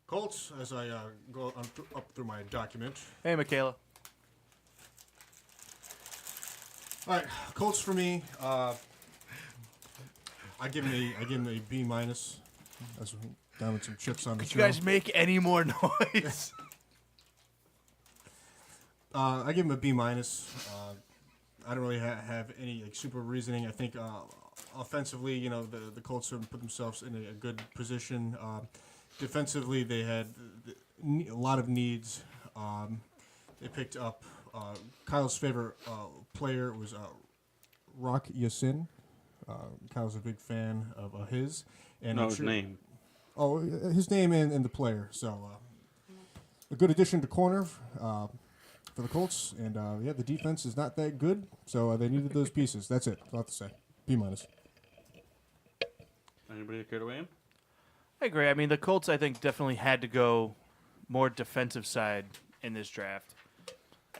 Colts, as I go up through my document. Hey, Michaela. All right, Colts for me. I give him a B minus. That's down with some chips on the Could show. you guys make any more noise? I give him a B minus. I don't really have any super reasoning. I think offensively, the Colts have put themselves in a good position. Defensively, they had a lot of needs. They picked up Kyle's favorite player was Rock Yassin. Kyle's a big fan of his. And his name. Oh, his name and the player. So a good addition to corner for the Colts. And the defense is not that good, so they needed those pieces. That's it. That's all I have to say. B minus. Anybody care to weigh in? I agree. I mean, the Colts, I think, definitely had to go more defensive side in this draft.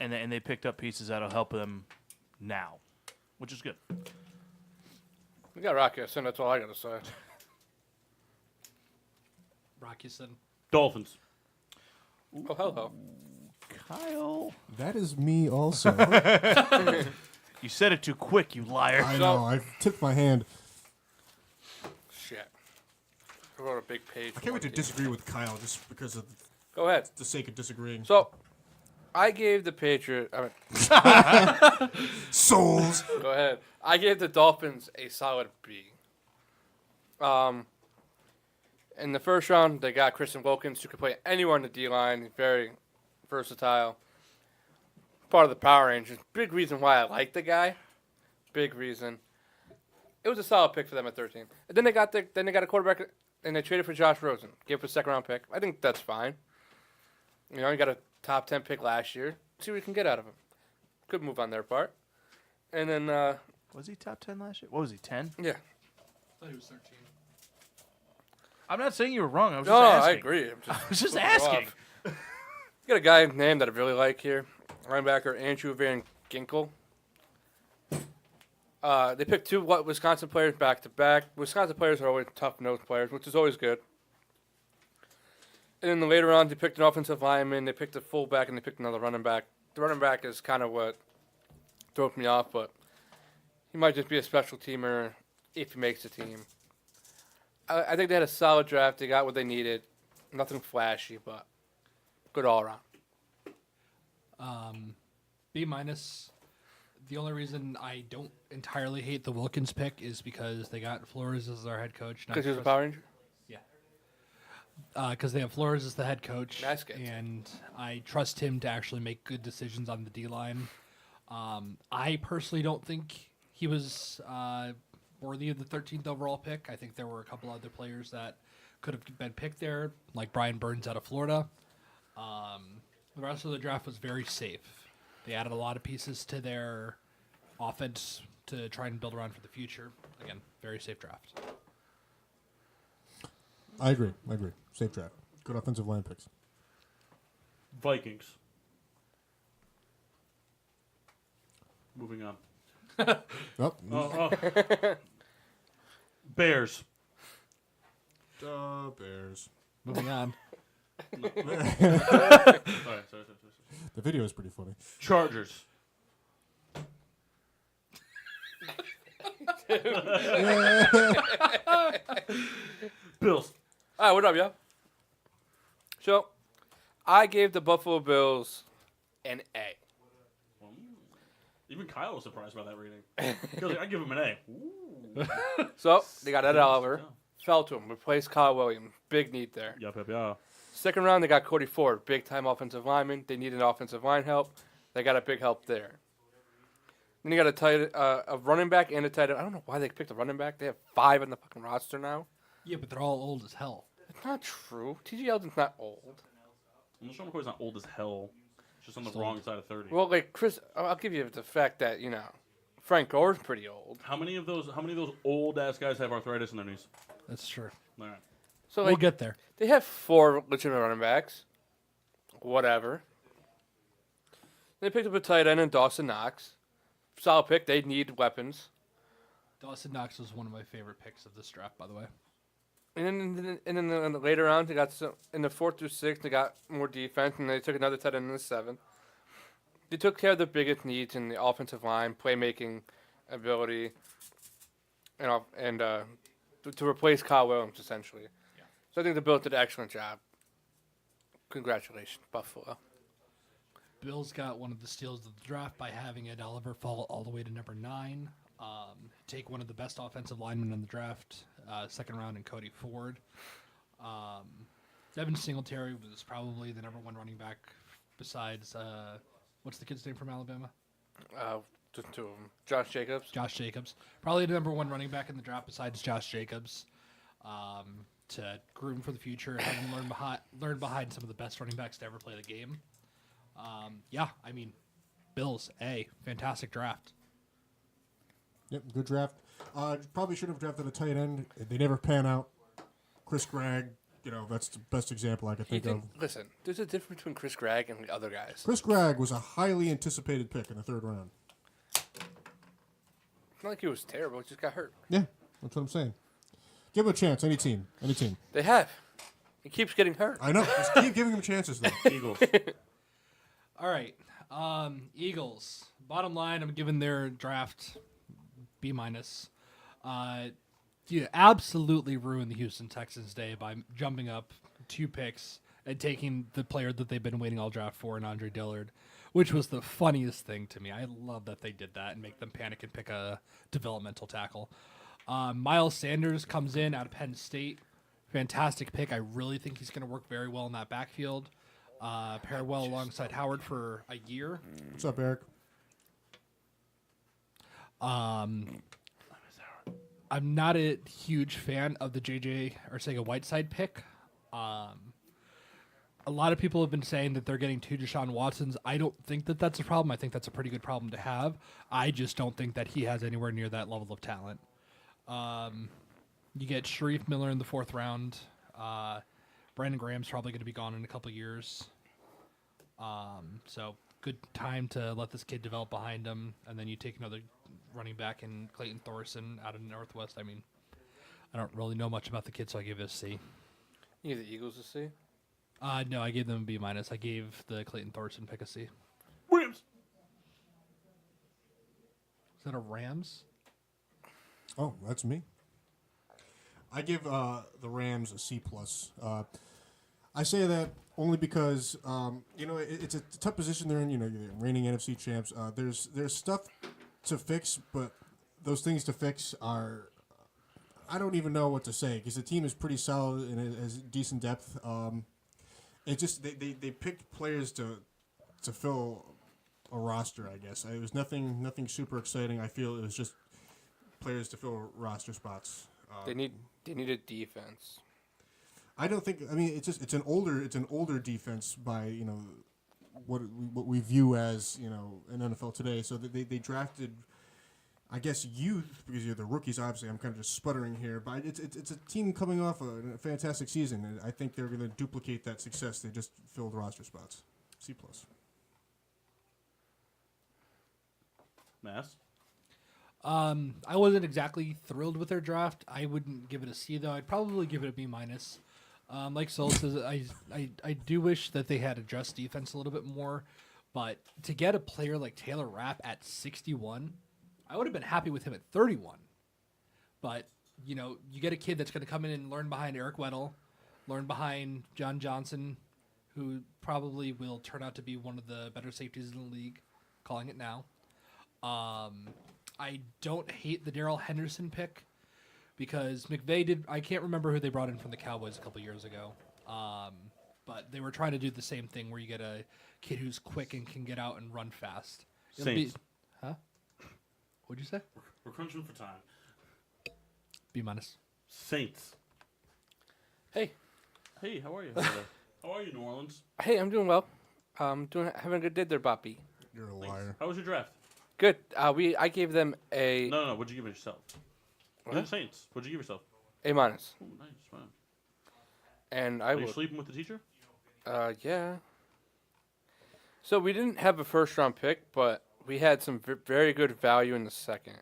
And they picked up pieces that'll help them now, which is good. We got Rocky Yassin, that's all I got to say. Rockison. Dolphins. Oh, hello. Kyle. That is me also. You said it too quick, you liar. I know. I tipped my hand. Shit. I wrote a big page. I can't wait to disagree with Kyle just because of Go ahead. the sake of disagreeing. So, I gave the Patriots. Souls. Go ahead. I gave the Dolphins a solid B. In the first round, they got Christian Wilkins, who could play anywhere on the D-line. He's very versatile. Part of the Power Rangers. Big reason why I like the guy. Big reason. It was a solid pick for them at 13. And then they got a quarterback, and they traded for Josh Rosen. Gave up a second-round pick. I think that's fine. You got a top 10 pick last year. See what you can get out of him. Good move on their part. And then... was he top 10 last year? What was he, 10? Yeah. I thought he was 13. I'm not saying you were wrong. I was No, just asking. I agree. I was just flipping you asking. off. You got a guy named that I really like here. Linebacker Andrew Van Ginkel. They picked 2 Wisconsin players back to back. Wisconsin players are always tough-nosed players, which is always good. And then later on, they picked an offensive lineman, they picked a fullback, and they picked another running back. The running back is kind of what throws me off, but he might just be a special teamer if he makes the team. I think they had a solid draft. They got what they needed. Nothing flashy, but good all around. B minus. The only reason I don't entirely hate the Wilkins pick is because they got Flores as their head coach. Because he was a Power Ranger? Yeah. Because they have Flores as the head coach. Nice guy. And I trust him to actually make good decisions on the D-line. I personally don't think he was worthy of the 13th overall pick. I think there were a couple other players that could have been picked there, like Brian Burns out of Florida. The rest of the draft was very safe. They added a lot of pieces to their offense to try and build around for the future. Again, very safe draft. I agree. Safe draft. Good offensive line picks. Vikings. Moving on. Oh, Bears. Bears. Moving on. Sorry. The video is pretty funny. Chargers. Bills. All right, what up, y'all? So, I gave the Buffalo Bills an A. Even Kyle was surprised by that rating. He was like, I give him an A. Ooh. So, they got Ed Oliver. Fell to him. Replaced Kyle Williams. Big need there. Yup. Second round, they got Cody Ford. Big-time offensive lineman. They needed offensive line help. They got a big help there. Then you got a running back and a tight end. I don't know why they picked a running back. They have 5 on the fucking roster now. Yeah, but they're all old as hell. It's not true. T.J. Yeldon's not old. Sean McCoy's not old as hell. It's just on the wrong side of 30. Well, like Chris, I'll give you the fact that Frank Gore's pretty old. How many of those old ass guys have arthritis in their knees? That's true. All right. So We'll get there. They have 4 legitimate running backs. Whatever. They picked up a tight end in Dawson Knox. Solid pick. They need weapons. Dawson Knox was one of my favorite picks of this draft, by the way. And then in the later rounds, they got in the 4th through 6th, they got more defense, and they took another tight end in the 7th. They took care of the biggest needs in the offensive line, playmaking ability, and to replace Kyle Williams, essentially. Yeah. So I think the Bills did an excellent job. Congratulations, Buffalo. Bills got one of the steals of the draft by having Ed Oliver fall all the way to number 9. Take one of the best offensive linemen in the draft, second round, in Cody Ford. Devin Singletary was probably the number 1 running back besides, what's the kid's name from Alabama? Just 2 of them. Josh Jacobs. Josh Jacobs. Probably the number 1 running back in the draft besides Josh Jacobs. To groom for the future, have him learn behind some of the best running backs to ever play the game. Bills, A. Fantastic draft. Yep, good draft. Probably should have drafted a tight end. They never pan out. Chris Gregg, that's the best example I could think of. Listen, there's a difference between Chris Gregg and the other guys. Chris Gregg was a highly anticipated pick in the 3rd round. It's not like he was terrible. He just got hurt. Yeah, that's what I'm saying. Give him a chance. Any team. They have. He keeps getting hurt. I know. Just keep giving him chances, though. Eagles. All right. Eagles. Bottom line, I'm giving their draft B-. You absolutely ruined the Houston Texans' day by jumping up 2 picks and taking the player that they've been waiting all draft for, in Andre Dillard, which was the funniest thing to me. I love that they did that and make them panic and pick a developmental tackle. Miles Sanders comes in out of Penn State. Fantastic pick. I really think he's going to work very well in that backfield. Pair well alongside Howard for a year. What's up, Eric? I'm not a huge fan of the J.J. Arcega-Whiteside pick. A lot of people have been saying that they're getting 2 Deshaun Watsons. I don't think that that's a problem. I think that's a pretty good problem to have. I just don't think that he has anywhere near that level of talent. You get Sharif Miller in the 4th round. Brandon Graham's probably going to be gone in a couple years. So good time to let this kid develop behind him. And then you take another running back in Clayton Thorson out of the Northwest. I mean, I don't really know much about the kid, so I give it a C. You give the Eagles a C? No, I gave them a B-. I gave the Clayton Thorson pick a C. Williams. Is that a Rams? Oh, that's me. I give the Rams a C+. I say that only because it's a tough position they're in. You're reigning NFC champs. There's stuff to fix, but those things to fix are I don't even know what to say because the team is pretty solid and it has decent depth. It just they picked players to fill a roster. I guess it was nothing super exciting. I feel it was just players to fill roster spots. They need a defense. I don't think. I mean, it's an older defense by what we view as in NFL today. So they drafted, I guess, youth because you're the rookies. Obviously, I'm kind of just sputtering here, but it's a team coming off a fantastic season, and I think they're going to duplicate that success. They just filled roster spots. C+. Mass. I wasn't exactly thrilled with their draft. I wouldn't give it a C though. I'd probably give it a B minus. Like Sol says, I do wish that they had addressed defense a little bit more, but to get a player like Taylor Rapp at 61, I would have been happy with him at 31. But you know, you get a kid that's going to come in and learn behind Eric Weddle, learn behind John Johnson, who probably will turn out to be one of the better safeties in the league. Calling it now. I don't hate the Darrell Henderson pick because McVay did. I can't remember who they brought in from the Cowboys a couple years ago, but they were trying to do the same thing where you get a kid who's quick and can get out and run fast. Saints. Huh? What'd you say? We're crunching for time. B minus. Saints. Hey, Hey, how are you? How are you, New Orleans? hey, I'm doing well. Having a good day there, Boppy. You're a liar. How was your draft? Good. I gave them a No. What'd you give yourself? You're the Saints. What'd you give yourself? A minus, Oh, nice. Wow. and I Are you will. sleeping with the teacher? Yeah. So we didn't have a first round pick, but we had some very good value in the second.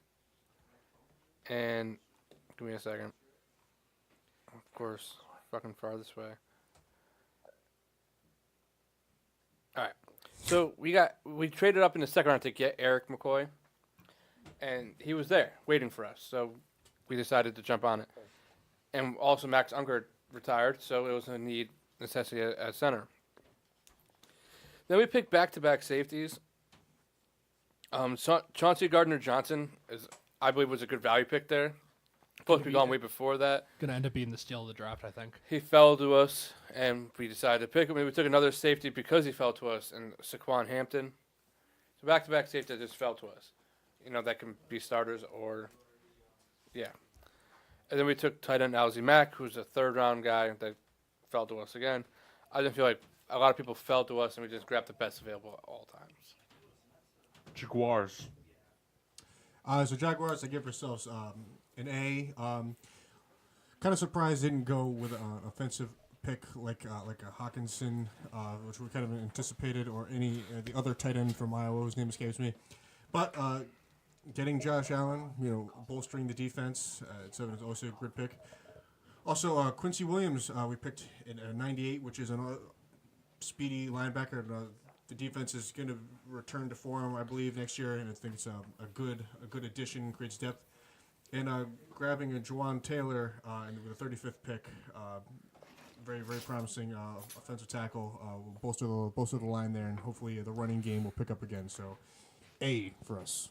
And give me a second. Of course, fucking far this way. All right. So we traded up in the second round to get Eric McCoy, and he was there waiting for us. So we decided to jump on it. And also Max Unger retired, so it was a necessity at center. Then we picked back-to-back safeties. Chauncey Gardner-Johnson I believe was a good value pick there. Supposed to be gone way before that. Gonna end up being the steal of the draft, I think. He fell to us, and we decided to pick him. And we took another safety because he fell to us, and Saquon Hampton. So back-to-back safety that just fell to us. You know, that can be starters or, yeah. And then we took tight end Alzy Mack, who's a third-round guy that fell to us again. I just feel like a lot of people fell to us, and we just grabbed the best available at all times. Jaguars. So Jaguars, I give ourselves an A. Kind of surprised didn't go with an offensive pick like a Hawkinson, which we kind of anticipated, or any the other tight end from Iowa whose name escapes me. But getting Josh Allen, bolstering the defense at 7 is also a good pick. Also, Quincy Williams, we picked in 98, which is a speedy linebacker. The defense is going to return to form, I believe, next year, and I think it's a good addition, creates depth. And grabbing a Juwan Taylor with the 35th pick, very, very promising offensive tackle. Will bolster the line there, and hopefully the running game will pick up again. So, A for us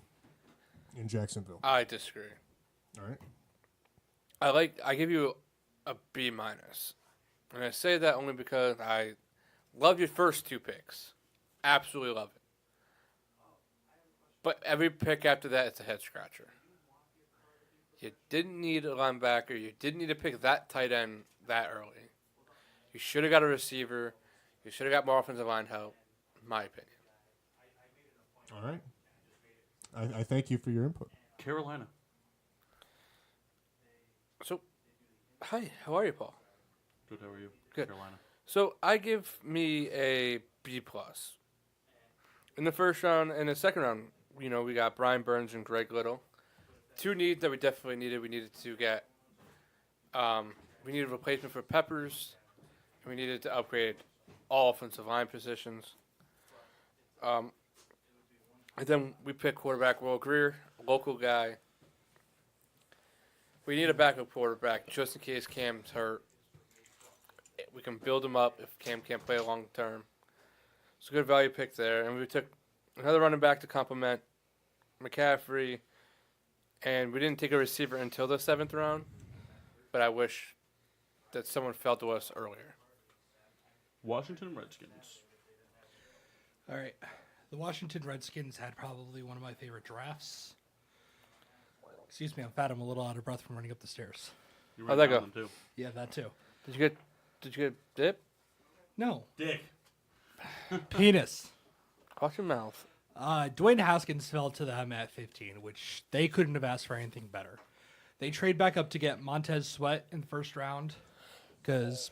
in Jacksonville. I disagree. All right. I give you a B minus, and I say that only because I love your first two picks, absolutely love it. But every pick after that, it's a head scratcher. You didn't need a linebacker. You didn't need to pick that tight end that early. You should have got a receiver. You should have got more offensive line help, in my opinion. All right. I thank you for your input. Carolina. So, hi, how are you, Paul? Good, how are you? Good. Carolina. So I give me a B plus. In the first round and the second round, we got Brian Burns and Greg Little. Two needs that we definitely needed. We needed to get, we needed a replacement for Peppers, and we needed to upgrade all offensive line positions. And then we picked quarterback Will Greer, a local guy. We need a backup quarterback just in case Cam's hurt. We can build him up if Cam can't play long term. It's a good value pick there. And we took another running back to complement McCaffrey. And we didn't take a receiver until the 7th round. But I wish that someone fell to us earlier. Washington Redskins. All right. The Washington Redskins had probably one of my favorite drafts. Excuse me, I'm fat. I'm a little out of breath from running up the stairs. You How'd that go? them too. Yeah, that too. Did you get dip? No. Dick. Penis. Watch your mouth. Dwayne Haskins fell to them at 15, which they couldn't have asked for anything better. They trade back up to get Montez Sweat in the first round because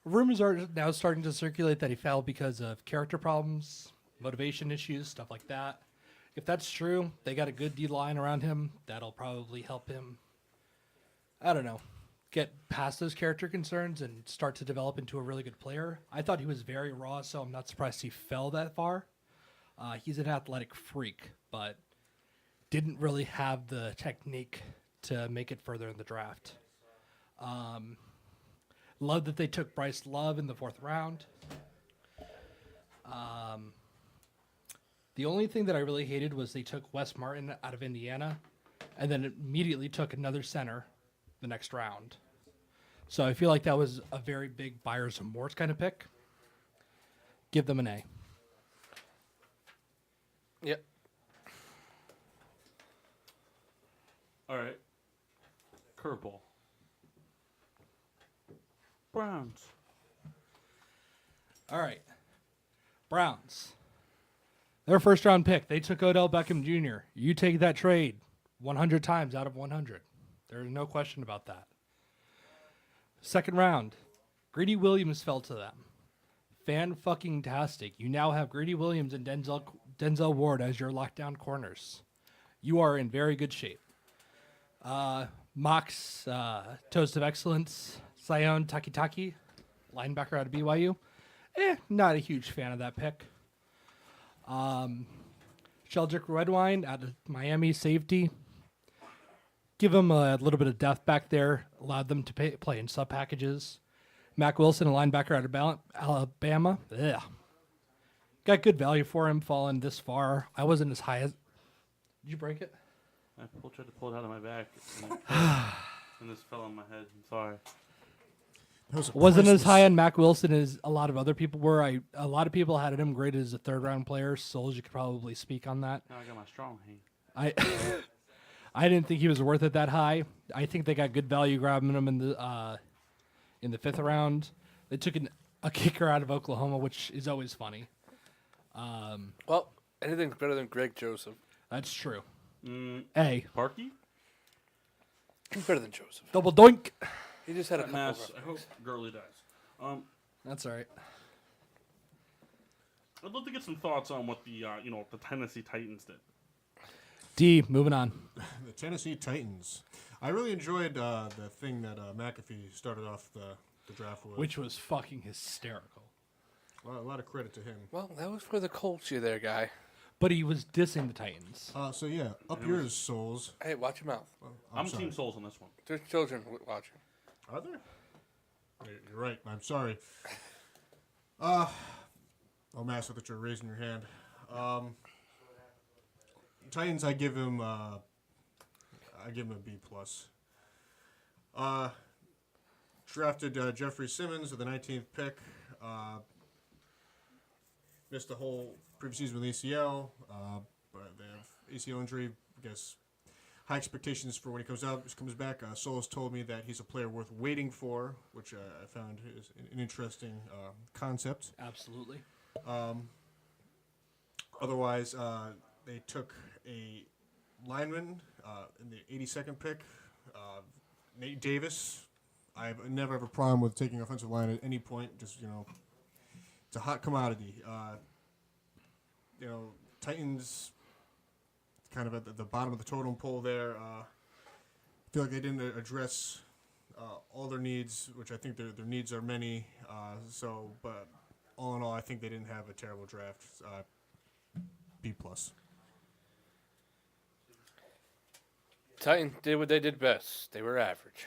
rumors are now starting to circulate that he fell because of character problems, motivation issues, stuff like that. If that's true, they got a good D line around him. That'll probably help him. I don't know. Get past those character concerns and start to develop into a really good player. I thought he was very raw, so I'm not surprised he fell that far. He's an athletic freak, but didn't really have the technique to make it further in the draft. Love that they took Bryce Love in the 4th round. The only thing that I really hated was they took Wes Martin out of Indiana and then immediately took another center the next round. So I feel like that was a very big buyer's remorse kind of pick. Give them an A. Yep. All right. Curveball. Browns. All right. Browns. Their first round pick. They took Odell Beckham Jr. You take that trade 100 times out of 100. There's no question about that. Second round. Greedy Williams fell to them. Fan-fucking-tastic. You now have Greedy Williams and Denzel Ward as your lockdown corners. You are in very good shape. Mock's Toast of Excellence, Sion Takitaki, linebacker out of BYU. Not a huge fan of that pick. Sheldrick Redwine out of Miami, safety. Give him a little bit of depth back there. Allowed them to play in sub packages. Mac Wilson, a linebacker out of Alabama. Ugh. Got good value for him falling this far. I wasn't as high as... Did you break it? I tried to pull it out of my back, and this fell on my head. I'm sorry. Wasn't as high on Mac Wilson as a lot of other people were. A lot of people had him graded as a 3rd-round player. Souls, you could probably speak on that. Now I got my strong hand. I didn't think he was worth it that high. I think they got good value grabbing him in the 5th round. They took a kicker out of Oklahoma, which is always funny. Well, anything's better than Greg Joseph. That's true. A. Parky? He's better than Joseph. Double doink. He just had a That couple mass. of I hope Gurley dies. That's all right. I'd love to get some thoughts on what the the Tennessee Titans did. D. Moving on. The Tennessee Titans. I really enjoyed the thing that McAfee started off the draft with. Which was fucking hysterical. A lot of credit to him. Well, that was for the Colts, you there, guy. But he was dissing the Titans. So yeah, up yours, Souls. Hey, watch your mouth. I'm sorry. Team Souls on this one. There's children watching. Are there? You're right. I'm sorry. Master, that you're raising your hand. Titans, I give him a B plus. Drafted Jeffrey Simmons with the 19th pick. Missed the whole previous season with ACL. But they have ACL injury. I guess high expectations for when he comes back. Solis told me that he's a player worth waiting for, which I found is an interesting concept. Absolutely. Otherwise, they took a lineman in the 82nd pick, Nate Davis. I've never have a problem with taking offensive line at any point. Just it's a hot commodity. Titans kind of at the bottom of the totem pole there. I feel like they didn't address all their needs, which I think their needs are many. But all in all, I think they didn't have a terrible draft. B plus. Titans did what they did best. They were average.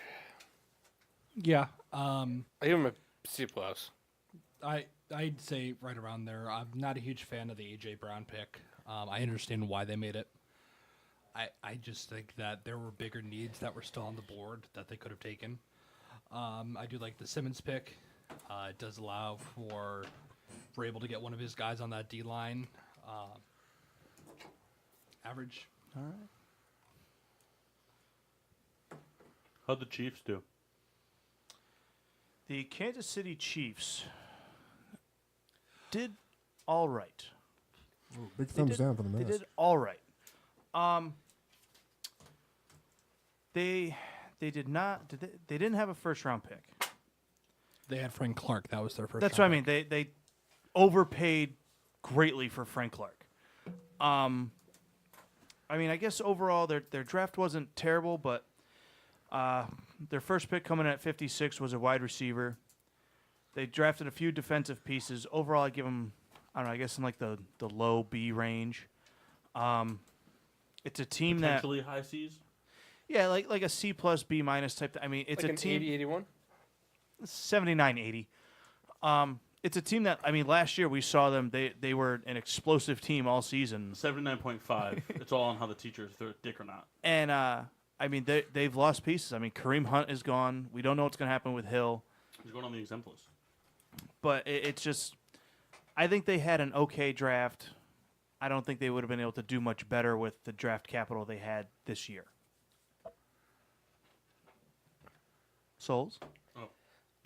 Yeah. I give them a C plus. I'd say right around there. I'm not a huge fan of the A.J. Brown pick. I understand why they made it. I just think that there were bigger needs that were still on the board that they could have taken. I do like the Simmons pick. It does allow for we're able to get one of his guys on that D line. Average. All right. How'd the Chiefs do? The Kansas City Chiefs did all right. Ooh, big thumbs down for the They Mets. did all right. They did not. They didn't have a first round pick. They had Frank Clark. That was their first. That's what I mean. They overpaid greatly for Frank Clark. I mean, I guess overall their draft wasn't terrible, but their first pick coming in at 56 was a wide receiver. They drafted a few defensive pieces. Overall, I give them, I don't know, I guess in like the low B range. It's a team that Potentially high C's. yeah, like a C plus B minus type. I mean, it's like a an team 80-81? 79-80. It's a team that I mean, last year we saw them. They were an explosive team all season, 79.5. It's all on how the teachers throw a dick or not. and I mean they've lost pieces. I mean, Kareem Hunt is gone. We don't know what's going to happen with Hill, He's going on the exempt list. but it's just I think they had an okay draft. I don't think they would have been able to do much better with the draft capital they had this year. Souls?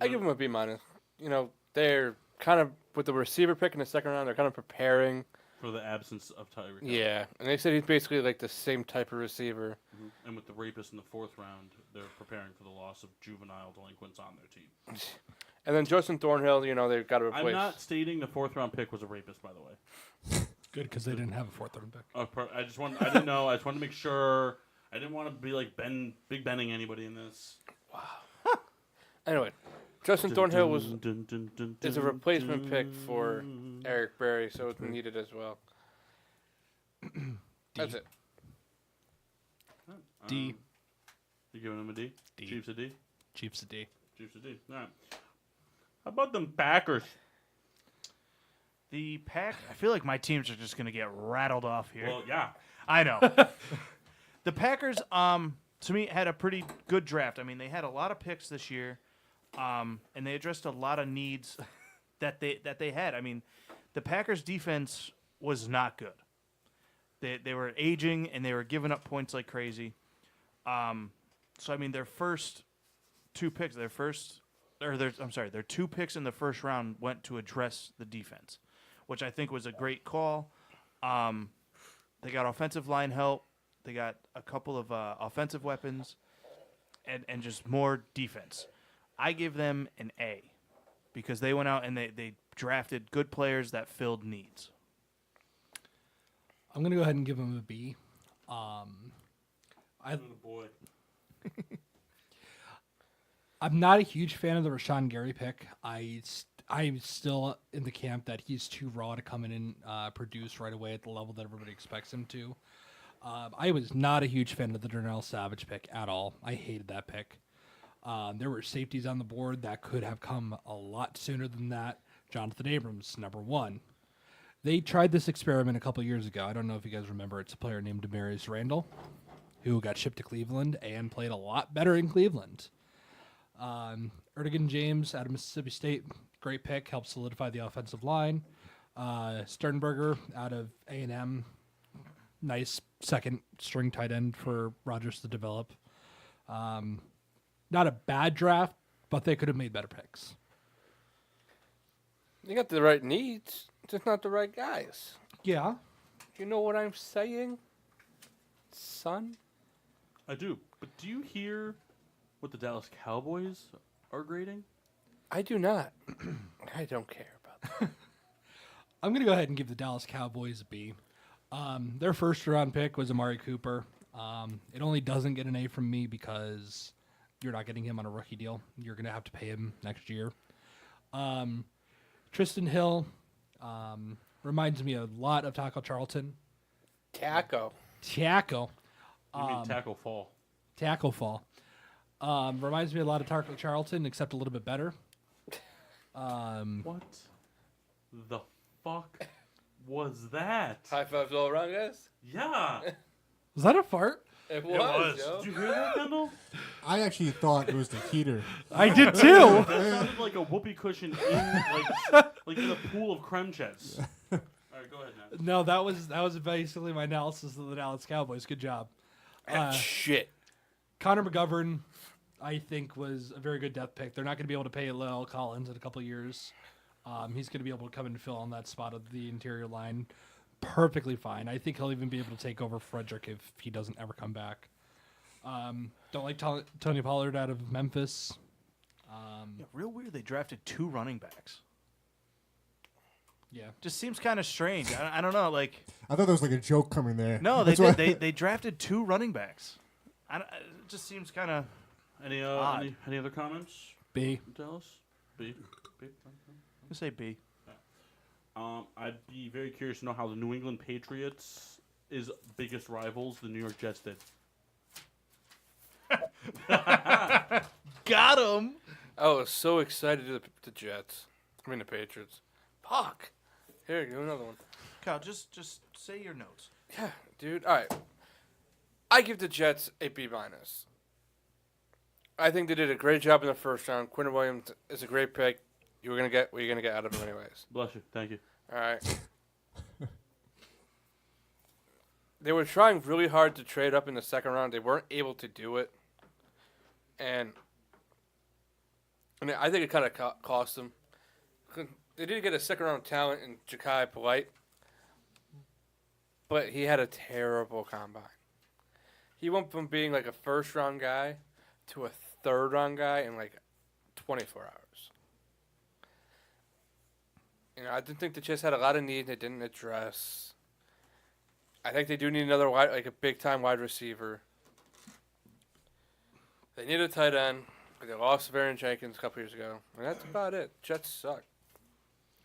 I give them a B minus. You know, they're kind of with the receiver pick in the second round. They're kind of preparing. For the absence of Tyreek. Yeah, and they said he's basically like the same type of receiver. Mm-hmm. And with the rapist in the 4th round, they're preparing for the loss of juvenile delinquents on their team. And then Justin Thornhill, you know, they've got to replace. I'm not stating the 4th round pick was a rapist, by the way. Good, because they didn't have a 4th round pick. I didn't know. I just wanted to make sure. I didn't want to be like Big Benning anybody in this. Anyway, Justin Thornhill is a replacement pick for Eric Berry, so it's needed as well. That's it. D. You giving him a D? D. Chiefs a D? Chiefs a D. Chiefs a D. All right. How about them Packers? The Pack. I feel like my teams are just going to get rattled off here. Well, yeah. I know. The Packers, to me, had a pretty good draft. I mean, they had a lot of picks this year, and they addressed a lot of needs that they had. I mean, the Packers' defense was not good. They were aging and they were giving up points like crazy. So I mean, their first two picks, their 2 picks in the first round went to address the defense, which I think was a great call. They got offensive line help. They got a couple of offensive weapons and just more defense. I give them an A because they went out and they drafted good players that filled needs. I'm going to go ahead and give them a B. Boy. I'm not a huge fan of the Rashawn Gary pick. I'm still in the camp that he's too raw to come in and produce right away at the level that everybody expects him to. I was not a huge fan of the Darnell Savage pick at all. I hated that pick. There were safeties on the board that could have come a lot sooner than that. Jonathan Abrams, number 1. They tried this experiment a couple years ago. I don't know if you guys remember. It's a player named Demarius Randall, who got shipped to Cleveland and played a lot better in Cleveland. Erdogan James out of Mississippi State, great pick, helped solidify the offensive line. Sternberger out of A&M, nice second string tight end for Rodgers to develop. Not a bad draft, but they could have made better picks. You got the right needs, just not the right guys. Yeah. You know what I'm saying, son? I do. But do you hear what the Dallas Cowboys are grading? I do not. I don't care about that. I'm going to go ahead and give the Dallas Cowboys a B. Their first round pick was Amari Cooper. It only doesn't get an A from me because you're not getting him on a rookie deal. You're going to have to pay him next year. Tristan Hill reminds me a lot of Taco Charlton. Taco. You mean tackle fall. Tackle fall. Reminds me a lot of Taco Charlton, except a little bit better. What the fuck was that? High fives all around, guys. Yeah. Was that a fart? It was. Yo. Did you hear that, Kendall? I actually thought it was the heater. I did too. That sounded like a whoopee cushion in like in a pool of creme chess. All right, go ahead now. No, that was basically my analysis of the Dallas Cowboys. Good job. Shit. Connor McGovern, I think, was a very good depth pick. They're not going to be able to pay Lyle Collins in a couple of years. He's going to be able to come and fill on that spot of the interior line perfectly fine. I think he'll even be able to take over Frederick if he doesn't ever come back. Don't like Tony Pollard out of Memphis. Yeah, real weird. They drafted 2 running backs. Yeah. Just seems kind of strange. I don't know. Like, I thought there was like a joke coming there. no, they That's did. why- They drafted 2 running backs. It just seems kind of. Any Odd. any other comments? B. Dallas? B. Let's say B. I'd be very curious to know how the New England Patriots' biggest rivals, the New York Jets, did. Got him. I was so excited to the Jets. I mean the Patriots. Fuck. Here, give another one. Kyle, just say your notes. Yeah, dude. All right. I give the Jets a B-. I think they did a great job in the first round. Quinton Williams is a great pick. You're gonna get what you're gonna get out of him anyways. Bless you. Thank you. All right. They were trying really hard to trade up in the second round. They weren't able to do it, and I think it kind of cost them. They did get a second round talent in Ja'Kai Polite, but he had a terrible combine. He went from being like a first round guy to a third round guy in like 24 hours. I didn't think the Jets had a lot of need they didn't address. I think they do need another a big time wide receiver. They need a tight end. They lost Varian Jenkins a couple years ago, and that's about it. Jets suck.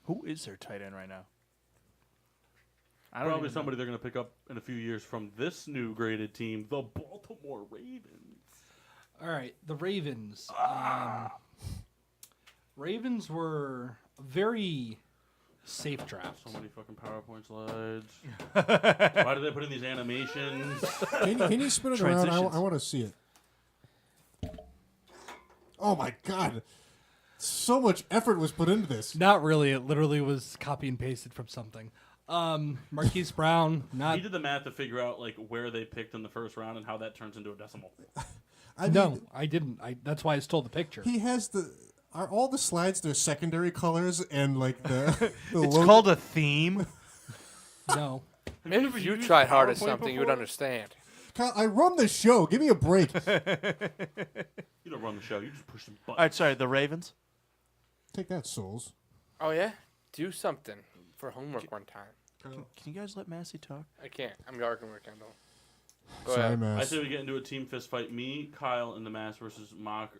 Who is their tight end right now? I Probably even somebody they're going to pick up in a few years from this new graded team, the Baltimore Ravens. All right, the Ravens. Ravens were very safe draft. So many fucking PowerPoint slides. Why did they put in these animations? Can you spin it around? Transitions. I want to see it. Oh my god. So much effort was put into this. Not really. It literally was copy and pasted from something. Marquise Brown. Not He did the math to figure out like where they picked in the first round and how that turns into a decimal. no, I didn't. That's why I stole the picture. He has are all the slides their secondary colors and like the It's called a theme. No. Maybe if you tried hard at something, you would understand. Kyle, I run the show. Give me a break. You don't run the show. You just push the button. All right, sorry, the Ravens. Take that, souls. Oh yeah, do something for homework one time. Can you guys let Massey talk? I can't. I'm arguing with Kendall. Go Sorry, ahead. Mass. I say we get into a team fist fight. Me, Kyle, and the Mass versus Mock,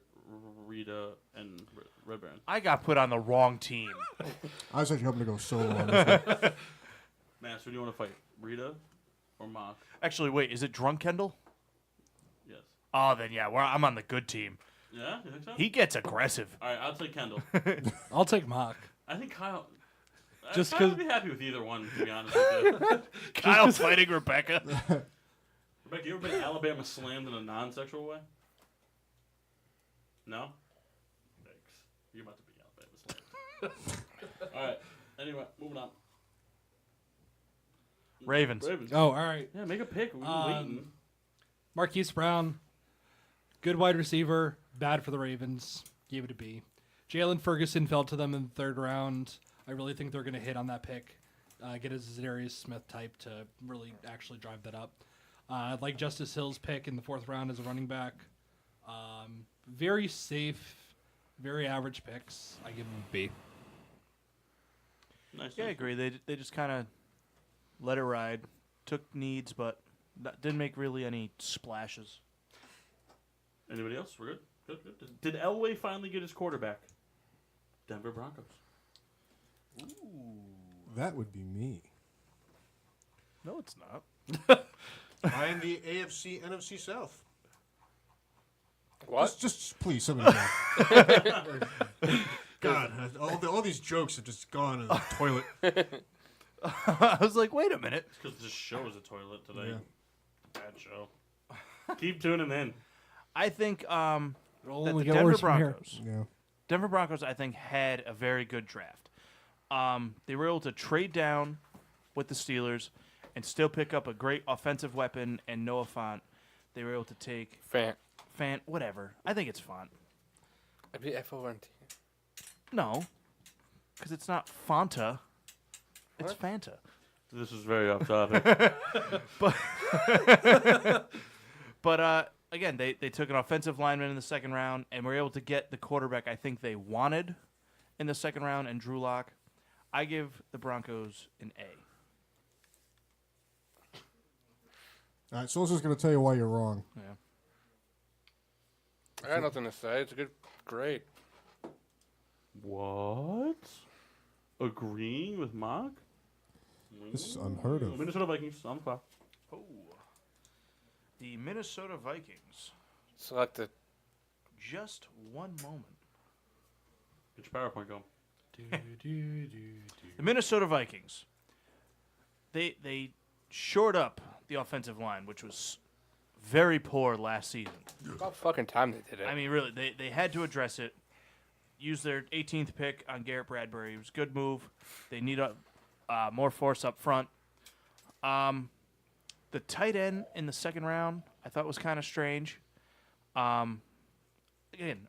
Rita, and Red Baron. I got put on the wrong team. I was actually hoping to go solo on this one. Mass, who do you want to fight? Rita or Mock? Actually, wait, is it Drunk Kendall? Yes. Oh, then yeah, I'm on the good team. Yeah, you think so? He gets aggressive. All right, I'll take Kendall. I'll take Mock. I think Kyle. Just Kyle 'cause- would be happy with either one, to be honest with you. Kyle fighting Rebecca. Rebecca, you ever been Alabama slammed in a non-sexual way? No? Thanks. You're about to be Alabama slammed. All right. Anyway, moving on. Ravens. Ravens. Oh, all right. Yeah, make a pick. We've been waiting. Marquise Brown. Good wide receiver. Bad for the Ravens. Gave it a B. Jalen Ferguson fell to them in the third round. I really think they're going to hit on that pick. Get a Zadarius Smith type to really actually drive that up. I'd like Justice Hill's pick in the fourth round as a running back. Very safe, very average picks. I give them a B. Nice. Yeah, I agree. They just kind of let it ride. Took needs, but didn't make really any splashes. Anybody else? We're good? Good. Did Elway finally get his quarterback? Denver Broncos. That would be me. No, it's not. I am the AFC NFC South. What? Just please, somebody talk. God, all these jokes have just gone in the toilet. I was like, wait a minute. It's because this show is a toilet today. Yeah. Bad show. Keep tuning in. I think that only the get Denver worse from here. Broncos. Denver Broncos, I think, had a very good draft. They were able to trade down with the Steelers and still pick up a great offensive weapon and Noah Fant. They were able to take Fant, whatever. I think it's Font. It'd be F-O-N-T. No, because it's not Fanta. It's Fanta. This is very off topic. But again, they took an offensive lineman in the second round and were able to get the quarterback I think they wanted in the second round and Drew Lock. I give the Broncos an A. All right, Sosa's going to tell you why you're wrong. Yeah. I got nothing to say. It's a good grade. What? Agreeing with Mock? This is unheard of. Minnesota Vikings on the clock. Oh. The Minnesota Vikings. Selected. Just one moment. Get your PowerPoint going. The Minnesota Vikings. They shored up the offensive line, which was very poor last season. About fucking time they did it. I mean, really, they had to address it. Use their 18th pick on Garrett Bradbury. It was a good move. They need more force up front. The tight end in the second round, I thought was kind of strange. Again,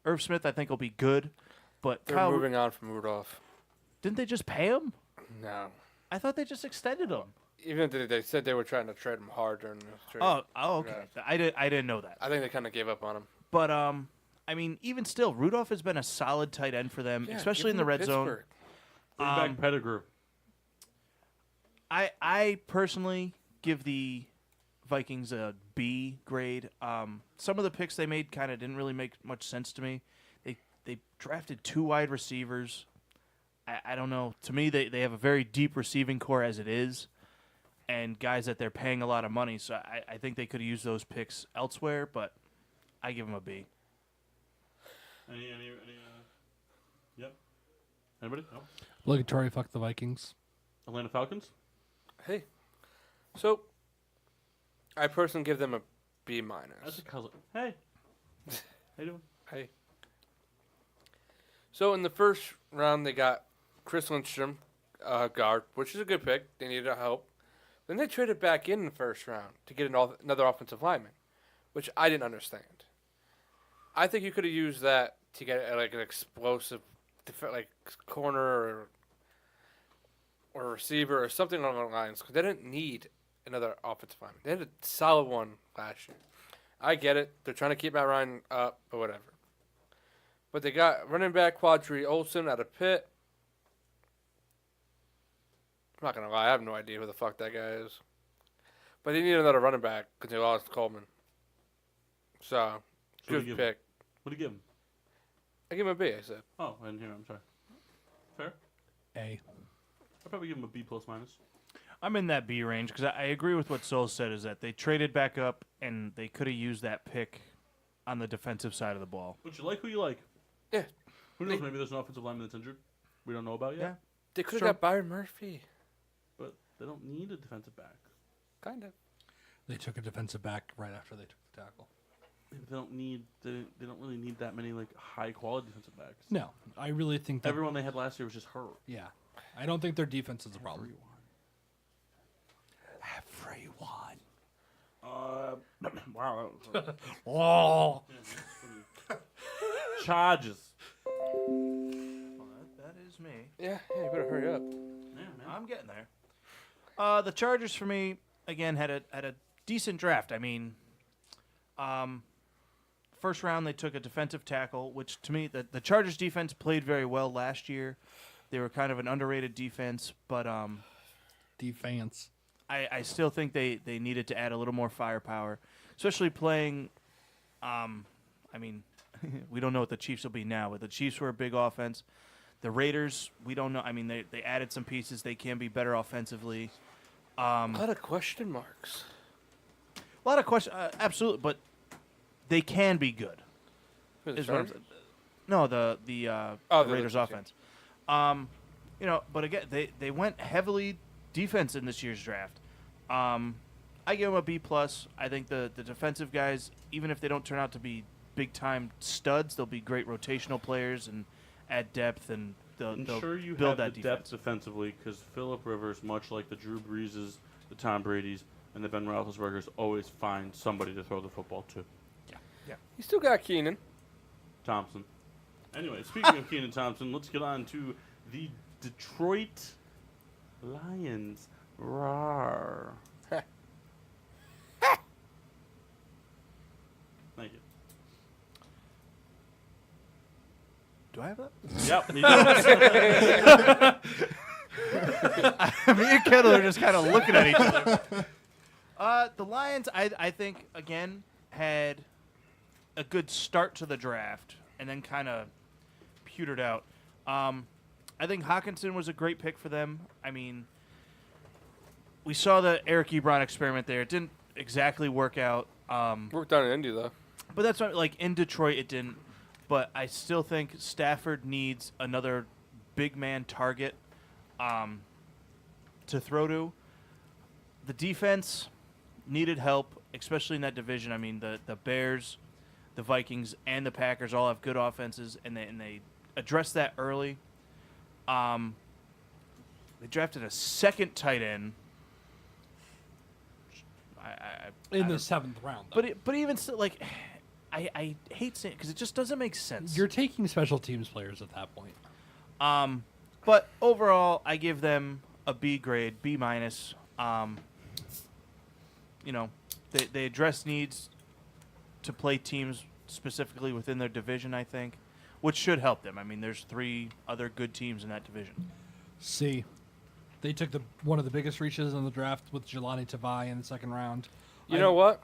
Irv Smith, I think, will be good. But They're moving on from Rudolph. didn't they just pay him? No. I thought they just extended him. Even though they said they were trying to trade him hard during the trade. Oh, okay. Yeah. I didn't know that. I think they kind of gave up on him. But I mean, even still, Rudolph has been a solid tight end for them, Yeah, especially give in the him to red zone. Pittsburgh. Bring back Pettigrew. I personally give the Vikings a B grade. Some of the picks they made kind of didn't really make much sense to me. They drafted 2 wide receivers. I don't know. To me, they have a very deep receiving core as it is, and guys that they're paying a lot of money. So I think they could have used those picks elsewhere, but I give them a B. Yep. Anybody? No? Obligatory fuck the Vikings. Atlanta Falcons? Hey. So, I personally give them a B minus. That's a cousin. Hey. How you doing? Hey. So in the first round, they got Chris Lindstrom, guard, which is a good pick. They needed help. Then they traded back in the first round to get another offensive lineman, which I didn't understand. I think you could have used that to get like an explosive, like corner or receiver or something along the lines, because they didn't need another offensive lineman. They had a solid one last year. I get it. They're trying to keep Matt Ryan up or whatever. But they got running back Quadri Olson out of Pitt. I'm not going to lie. I have no idea who the fuck that guy is. But they need another running back because they lost Coleman. So, good pick. What do you give him? I give him a B, I said. Oh, I didn't hear him. I'm sorry. Fair? A. I'd probably give him a B plus minus. I'm in that B range because I agree with what Sol said, is that they traded back up and they could have used that pick on the defensive side of the ball. But you like who you like. Yeah. Who knows? Maybe there's an offensive lineman that's injured. We don't know about yet. Yeah. They could have Sure. got Byron Murphy. But they don't need a defensive back. Kind of. They took a defensive back right after they took the tackle. They don't need. They don't really need that many like high quality defensive backs. No, I really think that. Everyone they had last year was just hurt. Yeah. I don't think their defense is a problem. Wow. That was Oh. Charges. Well, that is me. Yeah, you better hurry up. Yeah, man. I'm getting there. The Chargers for me again had a decent draft. I mean, first round they took a defensive tackle, which to me the Chargers defense played very well last year. They were kind of an underrated defense, but Defense. I still think they needed to add a little more firepower, especially playing. I mean, we don't know what the Chiefs will be now, but the Chiefs were a big offense. The Raiders, we don't know. I mean, they added some pieces. They can be better offensively. A lot of question marks. A lot of questions, absolutely, but they can be good. Who, the is what I'm- Chargers? No, the the Raiders Chiefs, yeah. offense. But again, they went heavily defense in this year's draft. I give them a B plus. I think the defensive guys, even if they don't turn out to be big time studs, they'll be great rotational players and add depth, and they'll Ensure you build have that the defense. depth defensively, because Phillip Rivers, much like the Drew Breeses, the Tom Brady's, and the Ben Roethlisbergers, always find somebody to throw the football to. You still got Keenan. Thompson. Anyway, speaking of Keenan Thompson, let's get on to the Detroit Lions. Rawr. Thank you. Do I have that? Yep. Me and Kendall are just kind of looking at each other. The Lions, I think, again, had a good start to the draft and then kind of petered out. I think Hawkinson was a great pick for them. I mean, we saw the Eric Ebron experiment there. It didn't exactly work out. Worked out in Indy, though. But that's not, like, in Detroit it didn't. But I still think Stafford needs another big man target to throw to. The defense needed help, especially in that division. I mean, the Bears, the Vikings, and the Packers all have good offenses, and they addressed that early. They drafted a second tight end. In the 7th round, though. But even still, like, I hate saying it because it just doesn't make sense. You're taking special teams players at that point. But overall, I give them a B grade, B minus. You know, they address needs to play teams specifically within their division, I think, which should help them. I mean, there's 3 other good teams in that division. C. They took one of the biggest reaches in the draft with Jelani Tavai in the 2nd round. You know what?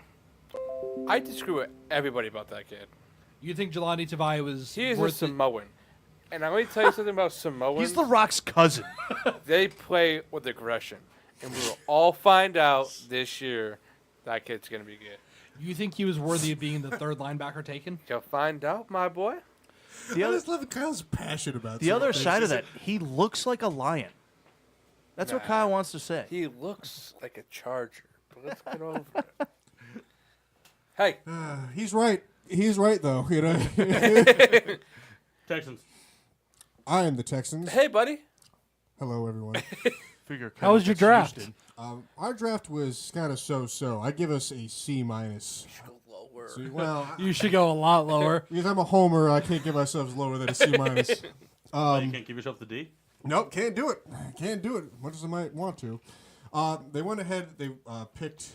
I disagree with everybody about that kid. You think Jelani Tavai was He is a worth it? Samoan. And I'm going to tell you something about Samoans. He's The Rock's cousin. They play with aggression. And we will all find out this year that kid's going to be good. You think he was worthy of being the 3rd linebacker taken? You'll find out, my boy. I just love Kyle's passion about The certain other things. side of that, he looks like a lion. That's what Nah. Kyle wants to say. He looks like a charger. But let's get over it. Hey. He's right. He's right, though. You know. Texans. I am the Texans. Hey, buddy. Hello, everyone. Figure How was your draft? Our draft was kind of so-so. I give us a C minus. Go lower. So, well, You should go a lot lower. because I'm a homer, I can't give myself lower than a C minus. You can't give yourself the D? Nope, can't do it. Can't do it, much as I might want to. They went ahead. They picked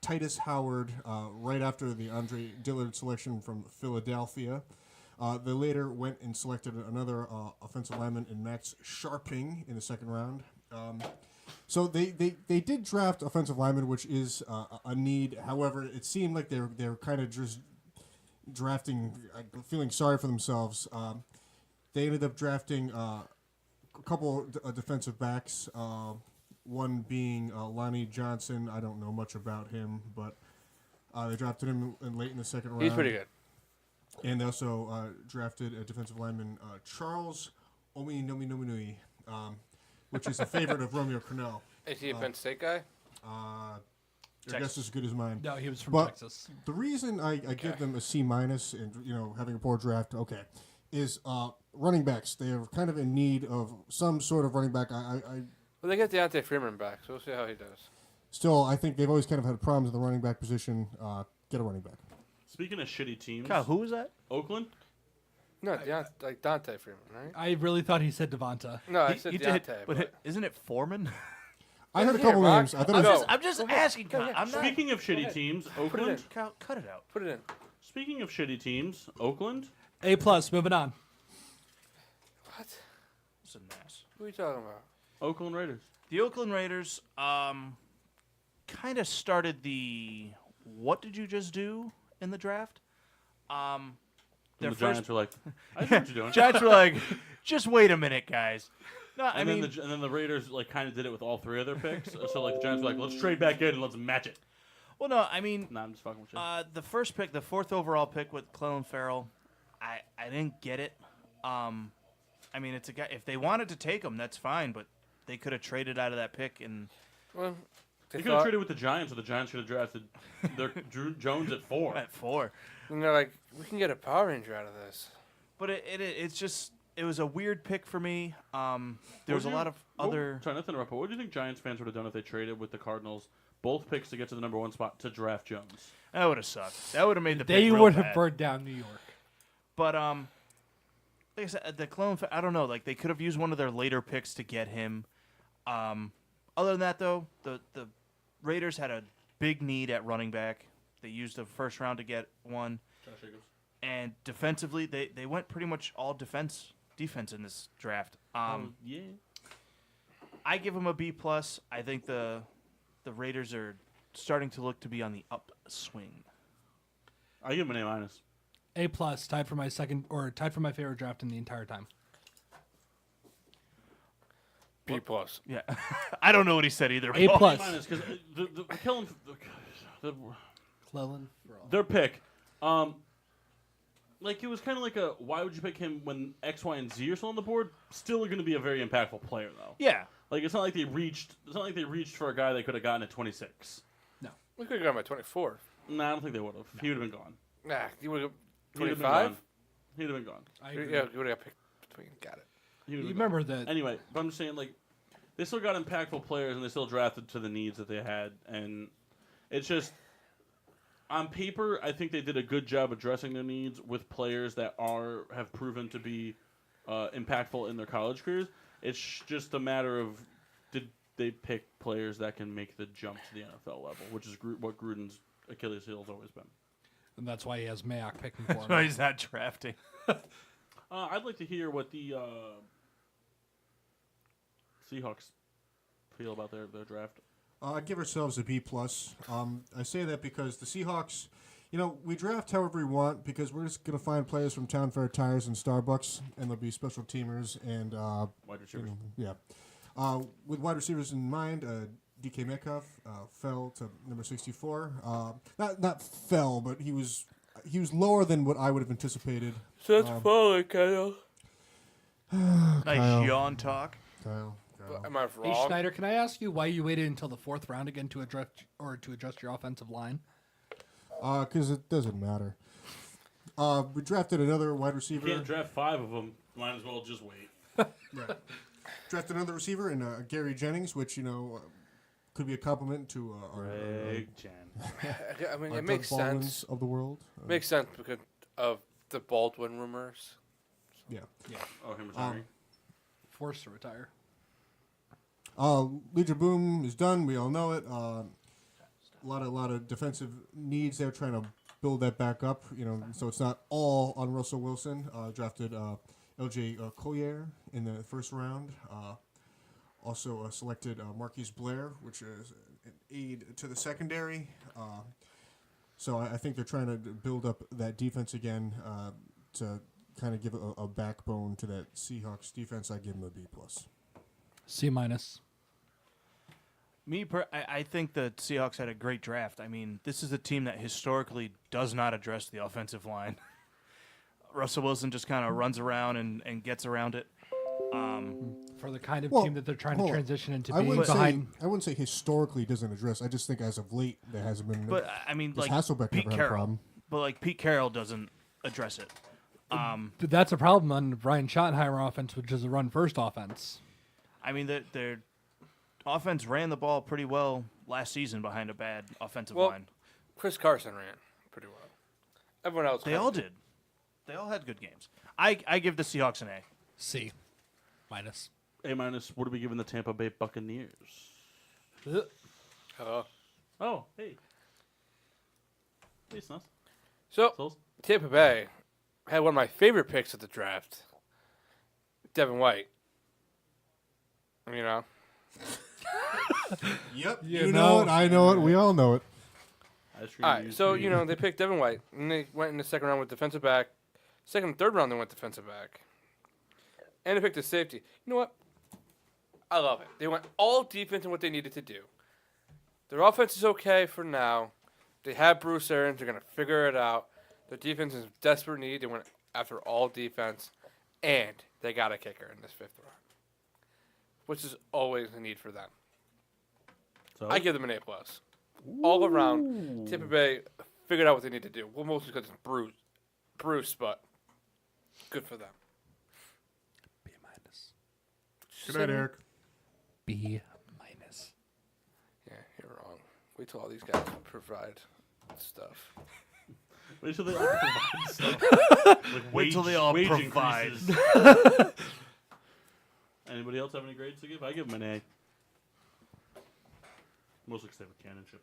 Titus Howard right after the Andre Dillard selection from Philadelphia. They later went and selected another offensive lineman in Max Sharping in the 2nd round. So they did draft offensive lineman, which is a need. However, it seemed like they're kind of just drafting, feeling sorry for themselves. They ended up drafting a couple defensive backs. One being Lonnie Johnson. I don't know much about him, but they drafted him late in the 2nd round. He's pretty good. And they also drafted a defensive lineman, Charles Ominominui, which is a favorite of Romeo Crennel. Is he a Penn State guy? Your guess is as good as mine. No, he was from But Texas. the reason I give them a C minus and having a poor draft, is running backs. They are kind of in need of some sort of running back. Well, they get Deontay Freeman back, so we'll see how he does. Still, I think they've always kind of had problems in the running back position. Get a running back. Speaking of shitty teams, Kyle, who was that? Oakland? No, like Dante Freeman, right? I really thought he said Devonta. No, I said He Deontay. did, but isn't it Foreman? I heard a Here, couple Rock. names. I thought it was I'm just asking, Kyle. I'm not. Speaking of shitty teams, Put it in. Oakland. Kyle, cut it out. Put it in. Speaking of shitty teams, Oakland. A plus. Moving on. What? It's a mess. Who are you talking about? Oakland Raiders. The Oakland Raiders kind of started the what did you just do in the draft? And Their the first Giants were like, I see what you're doing. Giants were like, just wait a minute, guys. No, I And mean, then the Raiders like kind of did it with all 3 of their picks. So like the Giants were like, let's trade back in and let's match it. well, no, I mean, Nah, I'm just fucking with you. the first pick, the 4th overall pick with Clellan Ferrell, I didn't get it. I mean, it's a guy. If they wanted to take him, that's fine, but they could have traded out of that pick and. Well, They could have traded with the Giants, so the Giants should have drafted their Drew Jones at 4. At 4. and they're like, we can get a Power Ranger out of this. But it's just it was a weird pick for me. There was a lot of other. Sorry, not to interrupt, but what do you think Giants fans would have done if they traded with the Cardinals both picks to get to the number 1 spot to draft Jones? That would have sucked. That would have made the They pick real would bad. have burned down New York. But like I said, the clone. I don't know. Like they could have used one of their later picks to get him. Other than that, though, the Raiders had a big need at running back. They used the 1st round to get one. Josh Jacobs. And defensively, they went pretty much all defense in this draft. Yeah. I give him a B+. I think the Raiders are starting to look to be on the upswing. I give him an A-. A+, tied for my favorite draft in the entire time. B+. Yeah. I don't know what he said either. A+. A- because the Kellen, Cleveland. their pick, like it was kind of like a why would you pick him when X, Y, and Z are still on the board? Still going to be a very impactful player though. Yeah. Like it's not like they reached. It's not like they reached for a guy they could have gotten at 26. We could have got him at 24. Nah, I don't think they would have. He would have been gone. Nah, he would have He'd have been 25. gone. He'd have been gone. I Yeah, agree. he would have got picked between. Got it. He would've You been gone. remember that? Anyway, but I'm just saying, like, they still got impactful players, and they still drafted to the needs that they had, and it's just on paper, I think they did a good job addressing their needs with players that have proven to be impactful in their college careers. It's just a matter of did they pick players that can make the jump to the NFL level, which is what Gruden's Achilles heel has always been. And that's why he has Mayock picking for him. Why he's not drafting. I'd like to hear what the Seahawks feel about their draft. I'd give ourselves a B+. I say that because the Seahawks, we draft however we want because we're just going to find players from Town Fair Tires and Starbucks, and there'll be special teamers and Wide receivers. yeah. With wide receivers in mind, DK Metcalf fell to number 64. Not fell, but he was lower than what I would have anticipated. So that's falling, Kyle. Nice yawn talk. Kyle. Am I Hey wrong? Schneider, can I ask you why you waited until the 4th round again to adjust your offensive line? Because it doesn't matter. We drafted another wide receiver. You can't draft 5 of them. Might as well just wait. Right. Drafted another receiver in Gary Jennings, which could be a compliment to our Big Jen. I mean, our it makes Doug Baldwins sense. of the world. Makes sense because of the Baldwin rumors. Yeah. Oh, him retiring. Forced to retire. Legion Boom is done. We all know it. A lot of defensive needs. They're trying to build that back up. So it's not all on Russell Wilson. Drafted L.J. Collier in the first round. Also selected Marquise Blair, which is an aid to the secondary. So I think they're trying to build up that defense again to kind of give a backbone to that Seahawks defense. I give them a B+. C-. I think the Seahawks had a great draft. I mean, this is a team that historically does not address the offensive line. Russell Wilson just kind of runs around and gets around it. For the kind of Well, team that they're trying to hold on. transition into I being wouldn't behind. say historically doesn't address. I just think as of late there hasn't been. But I mean, Because like Hasselbeck Pete never had a Carroll. problem. But like Pete Carroll doesn't address it. But that's a problem on Ryan Schottenheimer offense, which is a run-first offense. I mean, their offense ran the ball pretty well last season behind a bad offensive line. Chris Carson ran pretty well. Everyone else. They all did. They all had good games. I give the Seahawks an A. C-. A-. What are we giving the Tampa Bay Buccaneers? Hello. Oh, hey. Hey, Snuss. So Souls? Tampa Bay had one of my favorite picks of the draft, Devin White. Yep. You You know know it. I know it. We all know it. All All right, so they picked Devin White, and they went in the second round with defensive back. Second and third round, they went defensive back, and they picked a safety. You know what? I love it. They went all defense in what they needed to do. Their offense is okay for now. They have Bruce Arians. They're gonna figure it out. Their defense is in desperate need. They went after all defense, and they got a kicker in this 5th round, which is always a need for them. So? I give them an A+. All around, Tampa Bay figured out what they need to do. Well, mostly because it's Bruce, but good for them. B-. Good night, Eric. B-. Yeah, you're wrong. Wait till all these guys provide stuff. Wait till they all provide stuff. Like Wait till they all wage provide. increases. Anybody else have any grades to give? I give them an A. Mostly because they have a canonship.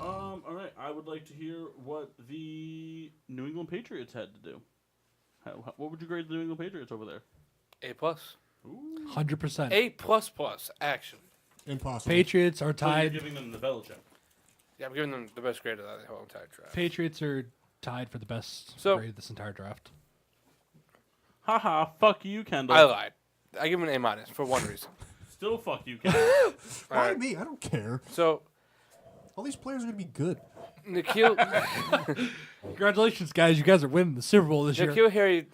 All right. I would like to hear what the New England Patriots had to do. What would you grade the New England Patriots over there? A+. 100%. A++, actually. Impossible. Patriots are So you're tied. giving them the Belichick. Yeah, I'm giving them the best grade of that whole entire draft. Patriots are tied for the best So- grade of this entire draft. Haha, fuck you, Kendall. I lied. I give him an A- for one reason. Still fuck you, Kendall. Why Alright. me? I don't care. So, All these players are going to be good. Nikhil, Congratulations, guys! You guys are winning the Super Bowl this year. Nikhil Harry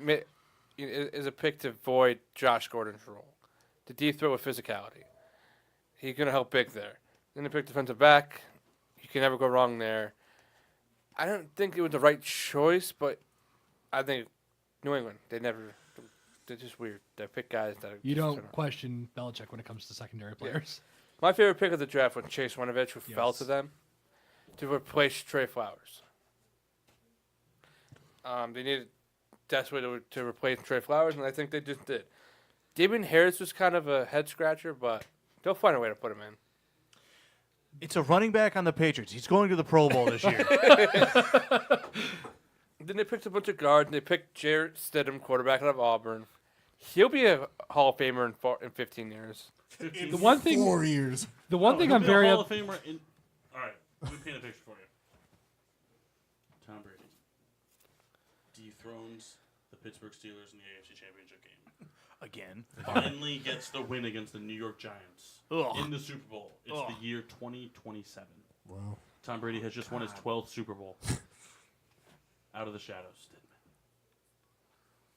is a pick to void Josh Gordon's role, to deep throw with physicality. He's going to help big there. Then they pick defensive back. You can never go wrong there. I don't think it was the right choice, but I think New England, they're just weird. They pick guys that You don't question Belichick when it comes to secondary players. My favorite pick of the draft was Chase Winovich, who fell Yes. to them to replace Trey Flowers. They needed desperately to replace Trey Flowers, and I think they just did. Damon Harris was kind of a head scratcher, but they'll find a way to put him in. It's a running back on the Patriots. He's going to the Pro Bowl this year. Then they picked a bunch of guards, and they picked Jarrett Stidham, quarterback out of Auburn. He'll be a Hall of Famer in 15 years. The one thing, 4 years. the one thing he'll I'm be a very Hall up, of Famer in. All right, let me paint a picture for you. Tom Brady dethrones the Pittsburgh Steelers in the AFC Championship game. Again. Finally gets the win against the New York Giants Ugh. in the Super Bowl. It's Ugh. the year 2027. Wow. Tom Brady has just won his 12th Super Bowl. Out of the shadows.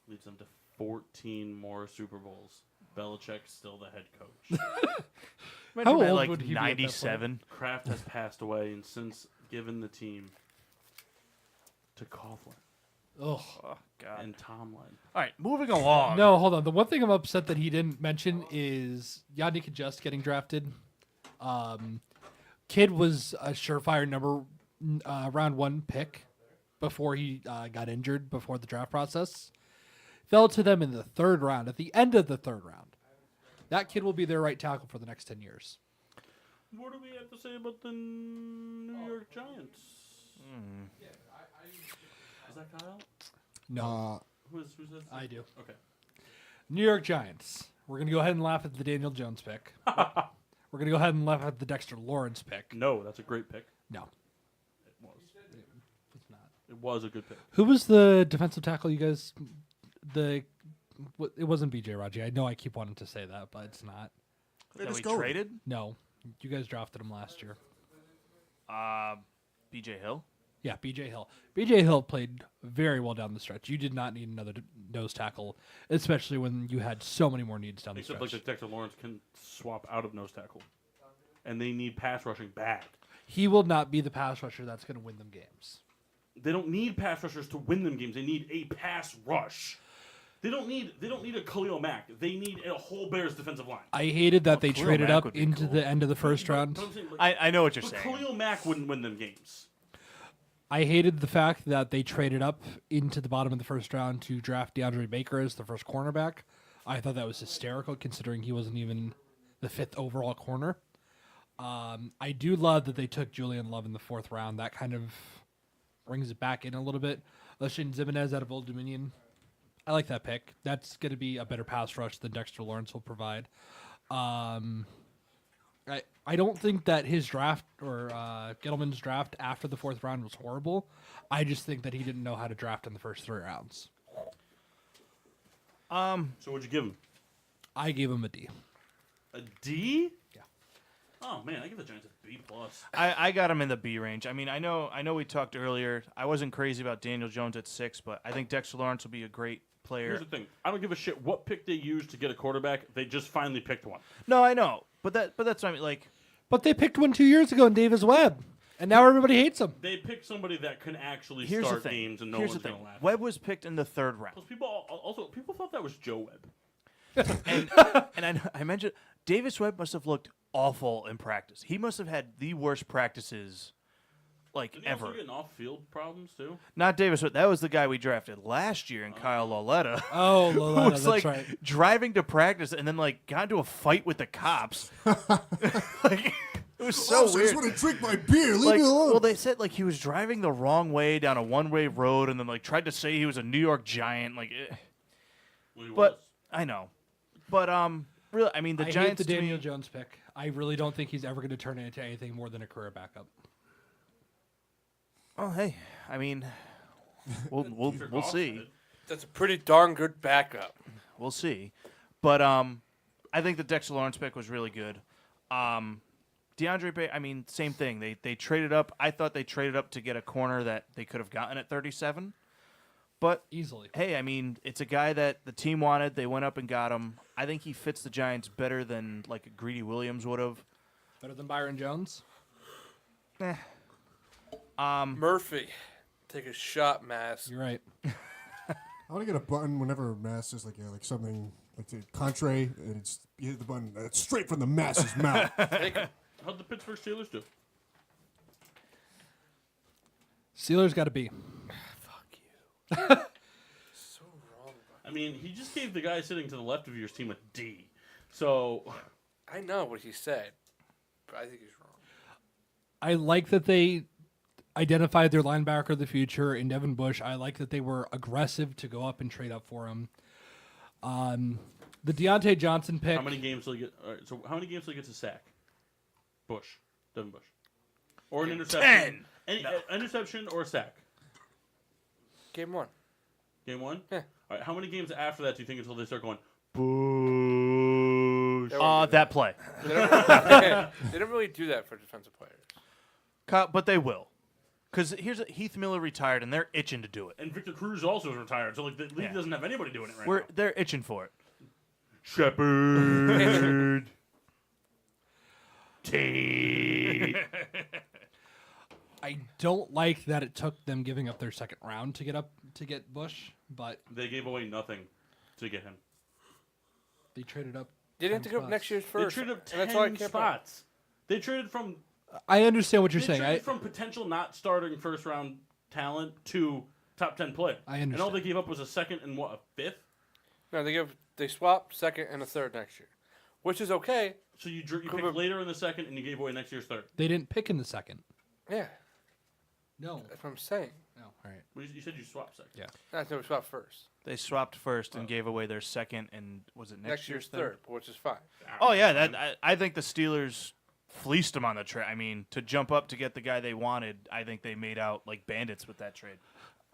Leads them to 14 more Super Bowls. Belichick's still the head coach. Imagine How by, old like would he be at that point? 97. Kraft has passed away and since given the team to Coughlin ugh. Oh, God. and Tomlin. All right, moving along. No, hold on. The one thing I'm upset that he didn't mention is Yannick Just getting drafted. Kid was a surefire round 1 pick before he got injured before the draft process. Fell to them in the 3rd round, at the end of the 3rd round. That kid will be their right tackle for the next 10 years. What do we have to say about the New York Giants? Is that Kyle? No, Who's that? I do. Okay. New York Giants. We're going to go ahead and laugh at the Daniel Jones pick. We're going to go ahead and laugh at the Dexter Lawrence pick. No, that's a great pick. No, It was. it's not. It was a good pick. Who was the defensive tackle you guys... It wasn't B.J. Raji. I know I keep wanting to say that, but it's not. That just we go with it. traded? No, you guys drafted him last year. B.J. Hill? Yeah, B.J. Hill. B.J. Hill played very well down the stretch. You did not need another nose tackle, especially when you had so many more needs down the Except stretch. like Dexter Lawrence can swap out of nose tackle. And they need pass rushing bad. He will not be the pass rusher that's going to win them games. They don't need pass rushers to win them games. They need a pass rush. They don't need a Khalil Mack. They need a whole Bears defensive line. I hated that they Khalil traded Mack up would be into cool. the end of the first round. But I'm saying, like, I know what you're but saying. Khalil Mack wouldn't win them games. I hated the fact that they traded up into the bottom of the first round to draft DeAndre Baker as the first cornerback. I thought that was hysterical considering he wasn't even the 5th overall corner. I do love that they took Julian Love in the 4th round. That kind of brings it back in a little bit. Lashin Zimenez out of Old Dominion. I like that pick. That's going to be a better pass rush than Dexter Lawrence will provide. I don't think that his draft or Gettleman's draft after the 4th round was horrible. I just think that he didn't know how to draft in the first 3 rounds. So what'd you give him? I gave him a D. A D? Yeah. Oh man, I give the Giants a B plus. I got him in the B range. I mean, I know we talked earlier. I wasn't crazy about Daniel Jones at 6, but I think Dexter Lawrence will be a great player. Here's the thing. I don't give a shit what pick they used to get a quarterback. They just finally picked one. No, I know, but that's what I mean. Like, But they picked one 2 years ago in Davis Webb, and now everybody hates him. They picked somebody that can actually here's start the thing. games and no here's one's the gonna thing. laugh. Webb was picked in the 3rd round, Plus, people thought that was Joe Webb. and I mentioned Davis Webb must have looked awful in practice. He must have had the worst practices, like Didn't he ever. also get off-field problems too? Not Davis Webb. That was the guy we drafted last year in Kyle Loletta. Oh, Who Loletta, was that's like right. driving to practice and then like got into a fight with the cops. Like, it was so I just weird. want to drink my beer. Leave Like, me alone. well, they said like he was driving the wrong way down a one-way road, and then like tried to say he was a New York Giant. Like, Well, he but was. I know. But really, I mean, the I hate Giants. the to Daniel me- Jones pick. I really don't think he's ever going to turn into anything more than a career backup. Oh, hey, I mean, we'll see. That's a pretty darn good backup. We'll see. But I think the Dexter Lawrence pick was really good. DeAndre Bay, I mean, same thing. They traded up. I thought they traded up to get a corner that they could have gotten at 37. But Easily. hey, I mean, it's a guy that the team wanted. They went up and got him. I think he fits the Giants better than like a Greedy Williams would have. Better than Byron Jones? Murphy, take a shot, Mass. You're right. I want to get a button whenever Mass is like something like the contrary, and it's you hit the button straight from the Mass's mouth. How'd the Pittsburgh Steelers do? Steelers got to be. So wrong. I mean, he just gave the guy sitting to the left of yours team a D. So I know what he said, but I think he's wrong. I like that they identified their linebacker of the future in Devin Bush. I like that they were aggressive to go up and trade up for him. The Deontay Johnson pick. how many games will he get? All right, so how many games will he get to sack? Devin Bush, or an interception? 10. Interception or a sack? Game 1. Game 1. Yeah. All right. How many games after that do you think until they start going? Bush. That play. They don't really do that for defensive players. But they will. Because Heath Miller retired, and they're itching to do it. And Victor Cruz also is retired, so like the league doesn't have anybody doing it right now. They're itching for it. Shepard. Tate. I don't like that it took them giving up their second round to get Bush, but They gave away nothing to get him. they traded up. They didn't have to 10 go spots. next year's They first. traded up and that's why I 10 can't spots. They traded from I understand what you're they saying. traded from potential not starting first round talent to top 10 player. I And all understand. they gave up was a second and a fifth. No, they swapped second and a third next year, which is okay. So you picked later in the second and you gave away next year's third. They didn't pick in the second. Yeah, No. that's what I'm saying. No. All right. Well, you said you swapped second. Yeah. That's no, we swapped first. They swapped first and gave away their second, and was it Next year's third, which is fine. Oh, yeah. I think the Steelers fleeced them on the trade. I mean, to jump up to get the guy they wanted, I think they made out like bandits with that trade.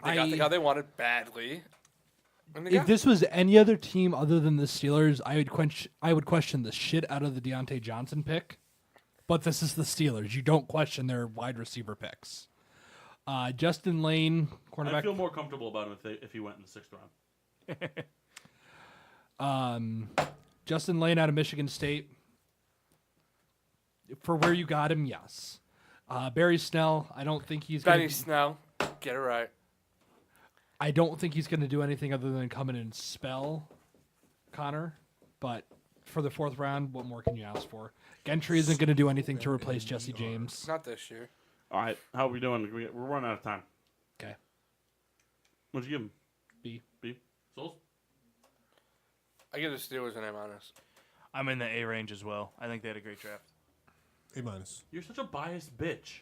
They got the guy they wanted badly. And they If got this was any other team other than the Steelers, I would question the shit out of the Deontay Johnson pick. But this is the Steelers. You don't question their wide receiver picks. Justin Lane, I cornerback. feel more comfortable about him if he went in the sixth round. Justin Lane out of Michigan State. For where you got him, yes. Barry Snell, I don't think he's Benny going to Snell. Get it right. I don't think he's going to do anything other than come in and spell Connor. But for the fourth round, what more can you ask for? Gentry isn't going to do anything to replace Jesse James. Not this year. All right, how are we doing? We're running out of time. Okay. What'd you give him? B. Souls? I give the Steelers an A-. I'm in the A range as well. I think they had a great draft. A-. You're such a biased bitch.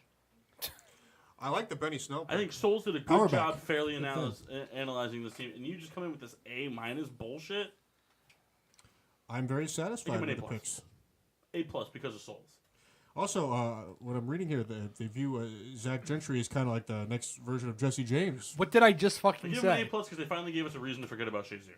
I like the Benny Snell. I think Souls did a good Power job back. fairly analyzing this team, and you just come in with this A- bullshit. I'm very satisfied Give him with an the A+. picks. A+ because of Souls. Also, what I'm reading here, they view Zach Gentry as kind of like the next version of Jesse James. What did I just I fucking give him an say? A+ because they finally gave us a reason to forget about Shazier.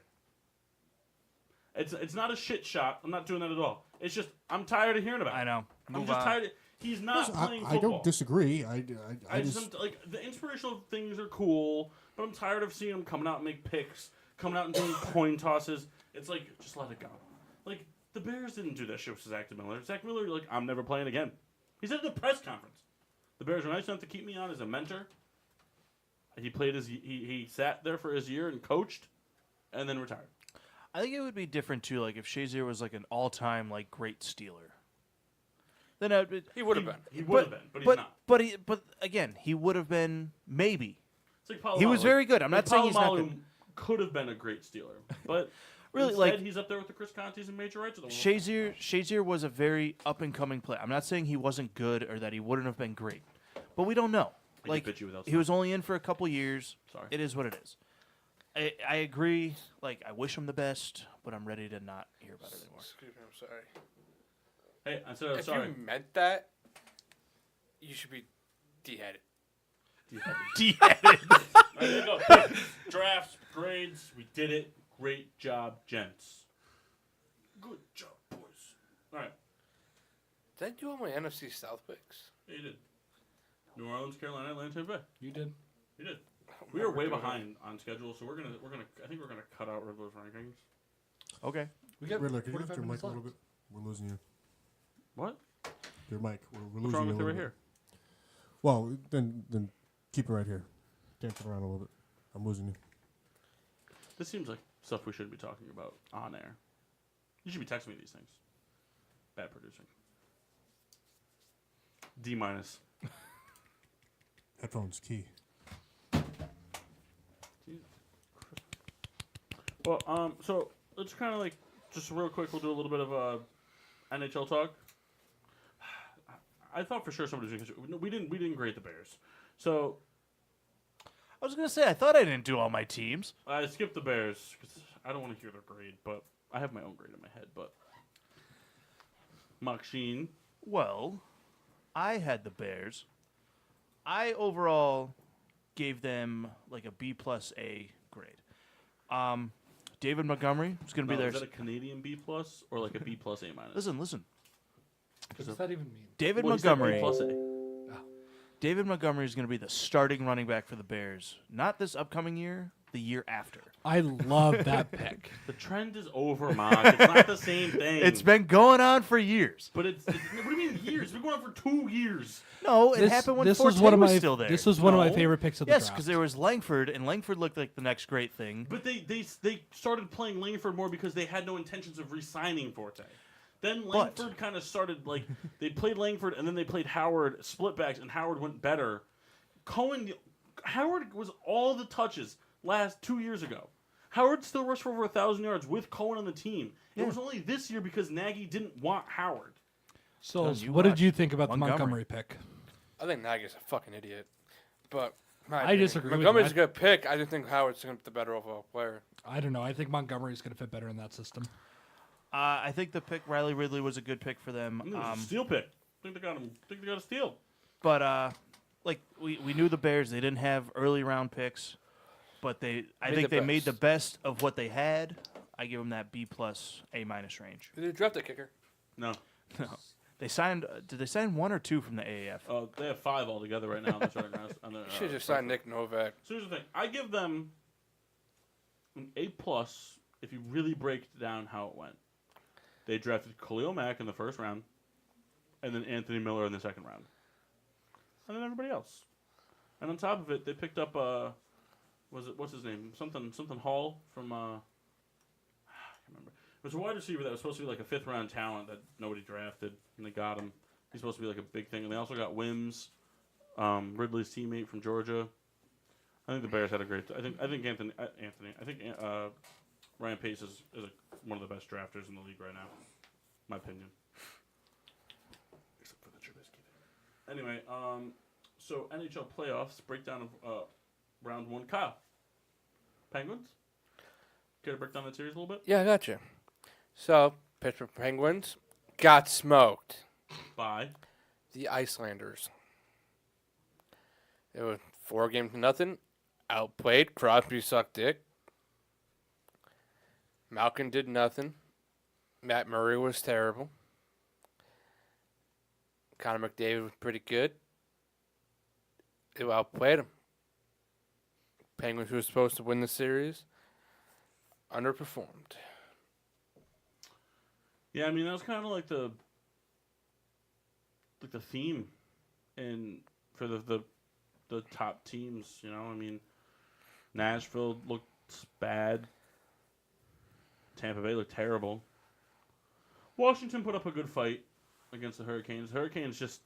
It's not a shit shot. I'm not doing that at all. It's just I'm tired of hearing about it. I know. I'm Move just on. tired. He's not playing I football. don't disagree. I just like the inspirational things are cool, but I'm tired of seeing him coming out and make picks, coming out and doing coin tosses. It's like just let it go. Like the Bears didn't do that shit with Zach Miller. Zach Miller, like I'm never playing again. He said at the press conference. The Bears were nice enough to keep me on as a mentor. He played he sat there for his year and coached, and then retired. I think it would be different too. Like if Shazier was like an all-time like great Steeler, then He would have been. He would have been, but he's not. But again, he would have been maybe. It's like Palomalu. He was very good. I'm not saying he's not Palomalu good. could have been a great Steeler, but Really, instead, like- he's up there with the Chris Contes and major rights of the world. Shazier was a very up-and-coming player. I'm not saying he wasn't good or that he wouldn't have been great, but we don't know. I Like can pitch you without he was only in for a couple years. Sorry. It is what it is. I agree. Like, I wish him the best, but I'm ready to not hear about it anymore. Excuse me, I'm sorry. Hey, I said I'm If sorry. you meant that, you should be deheaded. Deheaded. There you go. Drafts, grades, we did it. Great job, gents. Good job, boys. All right. Did I do all my NFC South picks? Yeah, you did. New Orleans, Carolina, Atlanta, Tampa Bay. You did. You did. We are way behind on schedule, so I think we're gonna cut out Riddler's rankings. Okay. We got Riddler, can you lift 45 your mic minutes a little left. bit? We're losing you. What? Your mic. We're What's losing wrong you with a it right little here? bit. Well, then keep it right here. Dance it around a little bit. I'm losing you. This seems like stuff we shouldn't be talking about on air. You should be texting me these things. Bad producing. D-. Headphones, key. Well, so let's kind of like just real quick. We'll do a little bit of NHL talk. I thought for sure somebody was going to. We didn't grade the Bears, so I was gonna say I thought I didn't do all my teams. I skipped the Bears because I don't want to hear their grade. But I have my own grade in my head. But Maxine, Well, I had the Bears. I overall gave them like a B plus A grade. David Montgomery is going to be there. Is that a Canadian B plus or like a B plus A minus? Listen. What does that even mean? David Well, he said Montgomery. B plus A. David Montgomery is going to be the starting running back for the Bears. Not this upcoming year, the year after. I love that pick. The trend is over, Mock. It's not the same thing. It's been going on for years. But it's what do you mean years? It's been going on for 2 years. No, it happened when Forte was still there. This was one of my No. favorite picks of the Yes, draft. because there was Langford, and Langford looked like the next great thing. But they started playing Langford more because they had no intentions of re-signing Forte. Then Langford kind of started like they played Langford and then they played Howard splitbacks and Howard went better. Howard was all the touches last 2 years ago. Howard still rushed for over 1,000 yards with Cohen on the team. It was only this year because Nagy didn't want Howard. So, Because you what did watched you think about the Montgomery. Montgomery pick? I think Nagy's a fucking idiot. But I disagree with you. Montgomery's a good pick. I just think Howard's the better overall player. I don't know. I think Montgomery's going to fit better in that system. I think the pick Riley Ridley was a good pick for them. It was a steal pick. I think they got him. I think they got a steal. But like we knew the Bears, they didn't have early round picks, but I think they made the best of what they had. I give them that B plus A minus range. Did they draft a kicker? No. No. They signed. Did they sign 1 or 2 from the AAF? They have 5 altogether right now on the starting roster. Should just signed Nick Novak. So here's the thing. I give them an A plus if you really break down how it went. They drafted Khalil Mack in the first round, and then Anthony Miller in the second round, and then everybody else. And on top of it, they picked up what's his name? Something Hall from I can't remember. It was a wide receiver that was supposed to be like a 5th round talent that nobody drafted, and they got him. He's supposed to be like a big thing. And they also got Wims, Ridley's teammate from Georgia. I think the Bears had a great. I think Ryan Pace is one of the best drafters in the league right now, my opinion. Except for the Trubisky thing. Anyway, so NHL playoffs breakdown of round 1. Kyle, Penguins. Care to break down that series a little bit? Yeah, I got you. So, Pittsburgh Penguins got smoked. By The Icelanders. It was 4-0. Outplayed. Crosby sucked dick. Malkin did nothing. Matt Murray was terrible. Connor McDavid was pretty good. They outplayed him. Penguins, who were supposed to win the series, underperformed. yeah, I mean that was kind of like the theme, and for the top teams, you know. I mean, Nashville looked bad. Tampa Bay looked terrible. Washington put up a good fight against the Hurricanes. Hurricanes just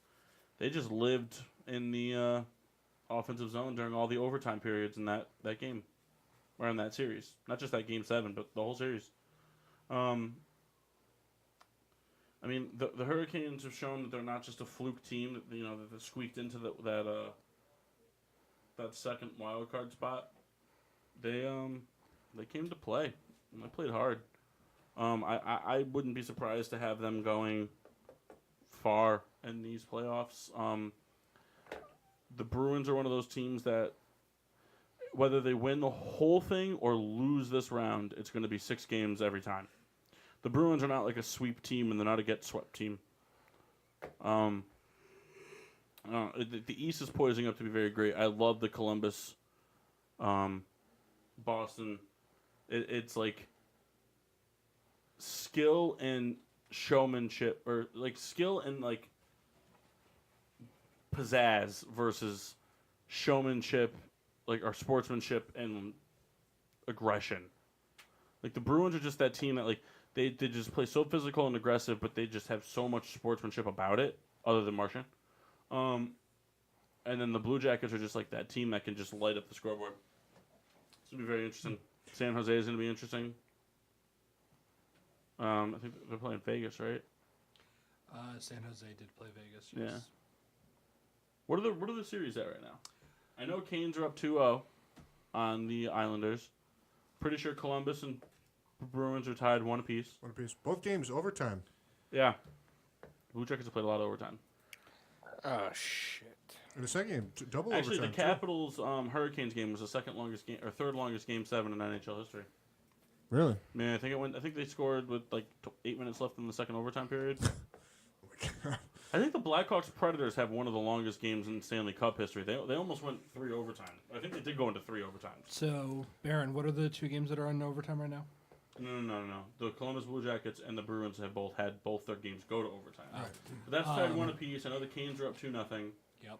lived in the offensive zone during all the overtime periods in that game, or in that series. Not just that Game 7, but the whole series. I mean, the Hurricanes have shown that they're not just a fluke team. That that they squeaked into that second wild card spot. They they came to play. And they played hard. I wouldn't be surprised to have them going far in these playoffs. The Bruins are one of those teams that whether they win the whole thing or lose this round, it's going to be 6 games every time. The Bruins are not like a sweep team, and they're not a get-swept team. The East is poising up to be very great. I love the Columbus, Boston. It's like skill and showmanship, or like skill and like pizzazz versus showmanship, like or sportsmanship and aggression. Like the Bruins are just that team that like they just play so physical and aggressive, but they just have so much sportsmanship about it, other than Martian. And then the Blue Jackets are just like that team that can just light up the scoreboard. It's gonna be very interesting. San Jose is gonna be interesting. I think they're playing Vegas, right? San Jose did play Vegas. Yeah. Yes. What are the series at right now? I know Canes are up 2-0 on the Islanders. Pretty sure Columbus and Bruins are tied 1 apiece. 1 apiece. Both games overtime. Yeah. Blue Jackets have played a lot of overtime. Oh shit! In the second game, double Actually, overtime. the Capitals Hurricanes game was the second longest game or third longest game 7 in NHL history. Really? Man, I think they scored with like 8 minutes left in the second overtime period. Oh my God. I think the Blackhawks Predators have one of the longest games in Stanley Cup history. They almost went 3 overtime. I think they did go into 3 overtimes. So, Baron, what are the 2 games that are in overtime right now? No. The Columbus Blue Jackets and the Bruins have both had both their games go to overtime. Oh. But that's tied 1 apiece. I know the Canes are up 2-0. Yep.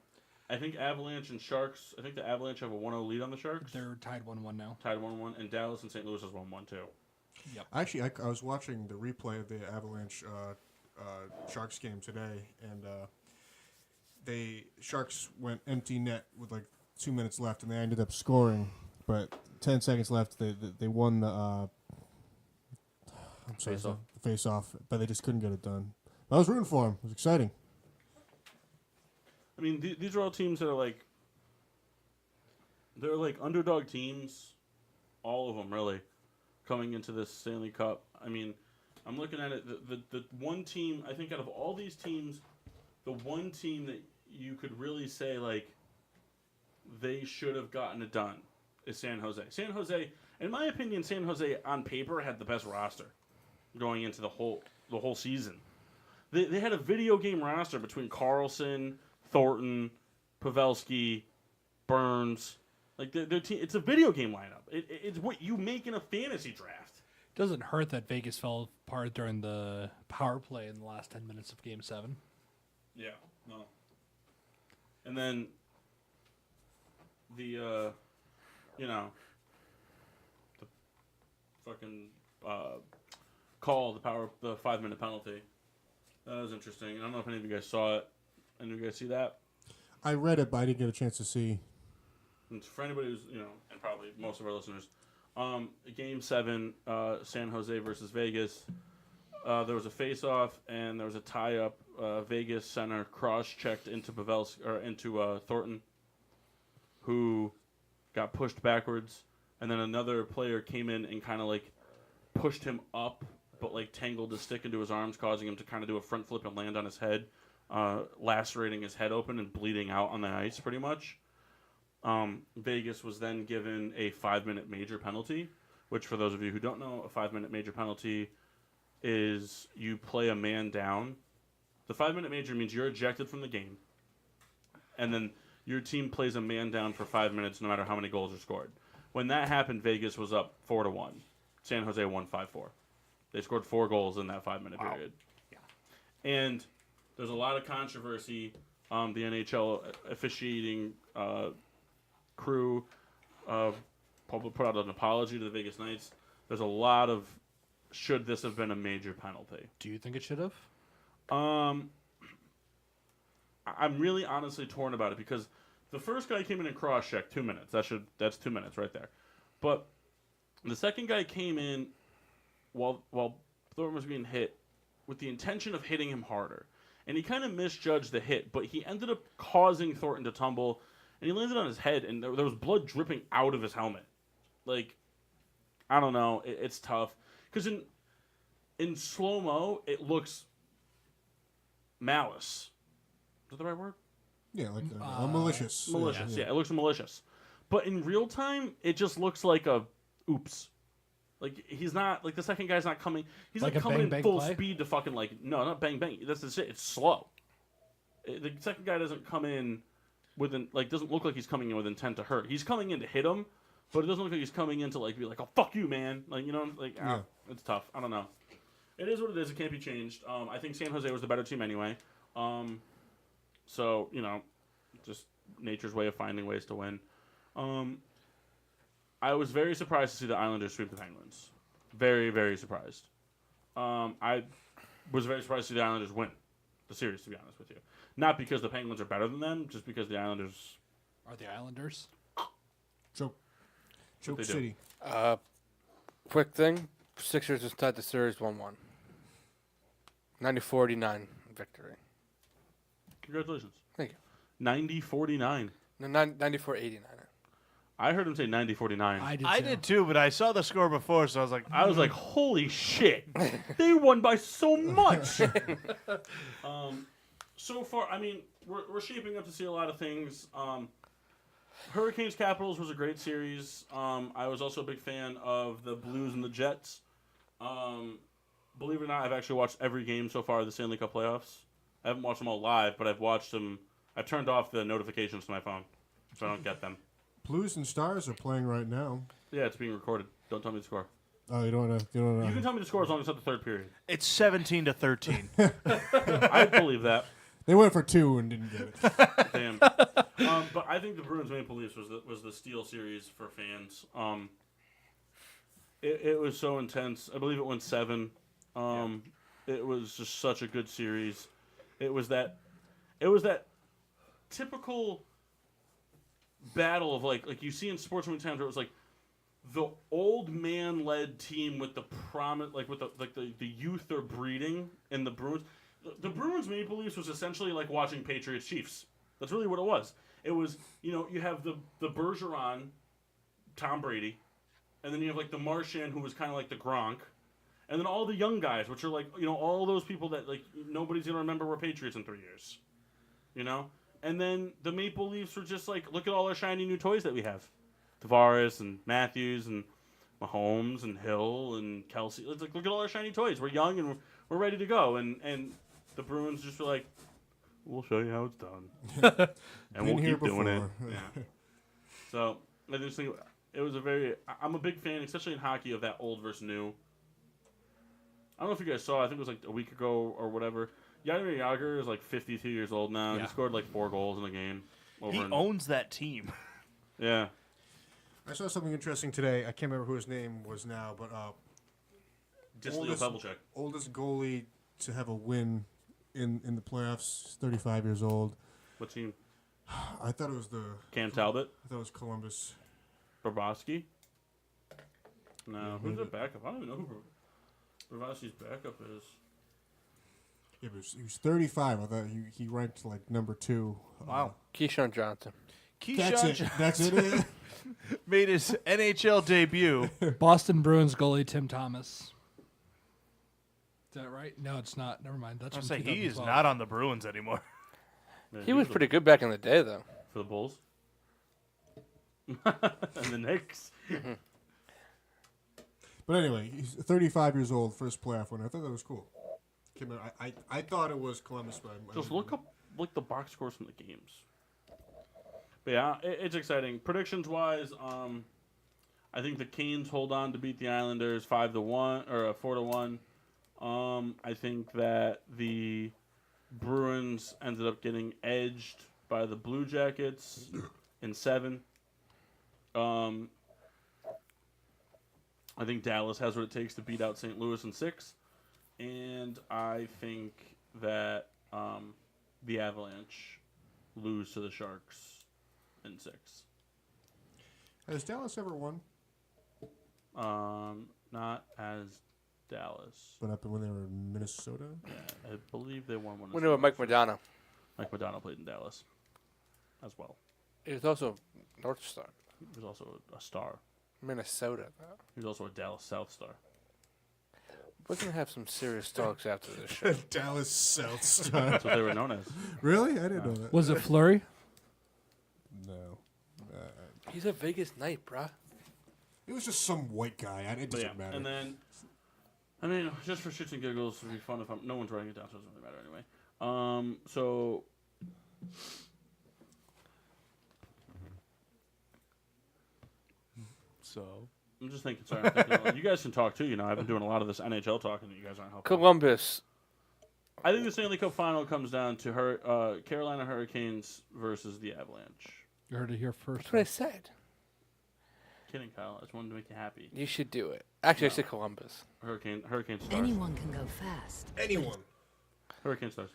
I think Avalanche and Sharks. I think the Avalanche have a 1-0 lead on the Sharks. They're tied 1-1 now. Tied 1-1, and Dallas and St. Louis has 1-1 too. Yep. Actually, I was watching the replay of the Avalanche Sharks game today, and Sharks went empty net with like 2 minutes left, and they ended up scoring. But 10 seconds left, they won the Face-off. the face-off, but they just couldn't get it done. I was rooting for them. It was exciting. I mean, these are all teams that are like, they're like underdog teams, all of them really, coming into this Stanley Cup. I mean, I'm looking at it, the one team, I think out of all these teams, the one team that you could really say, like, they should have gotten it done is San Jose. San Jose, in my opinion, San Jose on paper had the best roster going into the whole season. They had a video game roster between Carlson, Thornton, Pavelski, Burns. Like their team, it's a video game lineup. It's what you make in a fantasy draft. Doesn't hurt that Vegas fell apart during the power play in the last 10 minutes of Game 7. Yeah, no. And then the fucking call, the 5-minute penalty. That was interesting. I don't know if any of you guys saw it. Any of you guys see that? I read it, but I didn't get a chance to see. And for anybody who's, and probably most of our listeners, Game 7, San Jose versus Vegas. There was a face-off and there was a tie-up. Vegas center cross-checked into Thornton, who got pushed backwards, and then another player came in and kind of like pushed him up, but like tangled his stick into his arms, causing him to kind of do a front flip and land on his head, lacerating his head open and bleeding out on the ice pretty much. Vegas was then given a 5-minute major penalty, which for those of you who don't know, a 5-minute major penalty is you play a man down. The 5-minute major means you're ejected from the game, and then your team plays a man down for 5 minutes no matter how many goals are scored. When that happened, Vegas was up 4-1. San Jose won 5-4. They scored 4 goals in that 5-minute period. Yeah. And there's a lot of controversy. The NHL officiating crew probably put out an apology to the Vegas Knights. There's a lot of should this have been a major penalty. Do you think it should have? I'm really honestly torn about it because the first guy came in and cross-checked 2 minutes. That's 2 minutes right there. But the second guy came in while Thornton was being hit with the intention of hitting him harder. And he kind of misjudged the hit, but he ended up causing Thornton to tumble, and he landed on his head, and there was blood dripping out of his helmet. Like, I don't know. It's tough because in slow mo it looks malice. Is that the right word? Yeah, like malicious. Malicious. Yeah, it looks malicious. But in real time, it just looks like a oops. Like he's not like the second guy's not coming. He's Like not a coming in bang, full play? speed to fucking like no, not bang bang. That's the shit. It's slow. The second guy doesn't come in within like doesn't look like he's coming in with intent to hurt. He's coming in to hit him, but it doesn't look like he's coming in to like be like, oh fuck you, man. Like it's tough. I don't know. It is what it is. It can't be changed. I think San Jose was the better team anyway. So just nature's way of finding ways to win. I was very surprised to see the Islanders sweep the Penguins. Very, very surprised. I was very surprised to see the Islanders win the series, to be honest with you. Not because the Penguins are better than them, just because the Islanders... Are the Islanders? Choke they do. City. Quick thing. Sixers just tied the series 1-1. 90-49 victory. Congratulations. Thank you. 90-49. No, 94-89. I heard him say 90-49. I did too, but I saw the score before, so I was like, I was like, holy shit. They won by so much. So far, I mean, we're shaping up to see a lot of things. Hurricanes Capitals was a great series. I was also a big fan of the Blues and the Jets. Believe it or not, I've actually watched every game so far of the Stanley Cup playoffs. I haven't watched them all live, but I've watched them. I've turned off the notifications to my phone, so I don't get them. Blues and Stars are playing right now. Yeah, it's being recorded. Don't tell me the score. Oh, you don't know. You can tell me the score as long as it's not the third period. it's 17-13. I believe that. They went for 2 and didn't get it. Damn. But I think the Bruins Maple Leafs was the steal series for fans. It was so intense. I believe it went 7. It was just such a good series. It was that typical battle of like you see in sports many times where it was like the old man led team with the the youth they're breeding in the Bruins. The Bruins Maple Leafs was essentially like watching Patriots Chiefs. That's really what it was. It was you have the Bergeron, Tom Brady, and then you have like the Marchand who was kind of like the Gronk, and then all the young guys, which are like all those people that like nobody's gonna remember were Patriots in 3 years, And then the Maple Leafs were just like, look at all our shiny new toys that we have. Tavares and Matthews and Mahomes and Hill and Kelsey. It's like, look at all our shiny toys. We're young and we're ready to go. And the Bruins just were like, we'll show you how it's done. And we'll keep doing it. Yeah. So I just think it was I'm a big fan, especially in hockey, of that old versus new. I don't know if you guys saw, I think it was like a week ago or whatever. Jaromir Jagr is like 52 years old now. Yeah. He scored like 4 goals in a game. He owns that team. Yeah. I saw something interesting today. I can't remember who his name was now, but oldest goalie to have a win in the playoffs, 35 years old. What team? I thought it was Cam Talbot? I thought it was Columbus. Bobrovsky? No. Who's their backup? I don't even know who Bobrovsky's backup is. Yeah, but he was 35. I thought he ranked like number 2. Wow. Keyshawn Johnson. That's it. Made his NHL debut. Boston Bruins goalie Tim Thomas. Is that right? No, it's not. Never mind. That's I from say he is 2012. not on the Bruins anymore. Yeah, He was pretty good back in the day, though. For the Bulls? And the Knicks? But anyway, he's 35 years old, first playoff winner. I thought that was cool. I thought it was Columbus, but Just look up the box scores from the games. But yeah, it's exciting. Predictions wise, I think the Canes hold on to beat the Islanders 5-1 or 4-1. I think that the Bruins ended up getting edged by the Blue Jackets in 7. I think Dallas has what it takes to beat out St. Louis in 6. And I think that the Avalanche lose to the Sharks in 6. Has Dallas ever won? Not as Dallas. But up when they were in Minnesota? Yeah, I believe they won one. When they were Mike Madonna. Mike Madonna played in Dallas as well. He was also North Star. He was also a star. Minnesota, though. He's also a Dallas South Star. We're going to have some serious talks after this show. Dallas South Star. That's what they were known as. Really? I didn't know that. Was it Flurry? No. He's a Vegas Knight, bruh. It was just some white guy. It But doesn't matter. and then, I mean, just for shits and giggles, it would be fun if no one's writing it down, so it doesn't really matter anyway. So. I'm just thinking. Sorry, I'm thinking, you guys can talk too. I've been doing a lot of this NHL talking that you guys aren't helping. Columbus. I think the Stanley Cup final comes down to Carolina Hurricanes versus the Avalanche. You heard it here first. That's what I said. Kidding, Kyle. I just wanted to make you happy. You should do it. Actually, I said Columbus. Hurricane Stars. Anyone can go fast. Anyone. Hurricane Stars.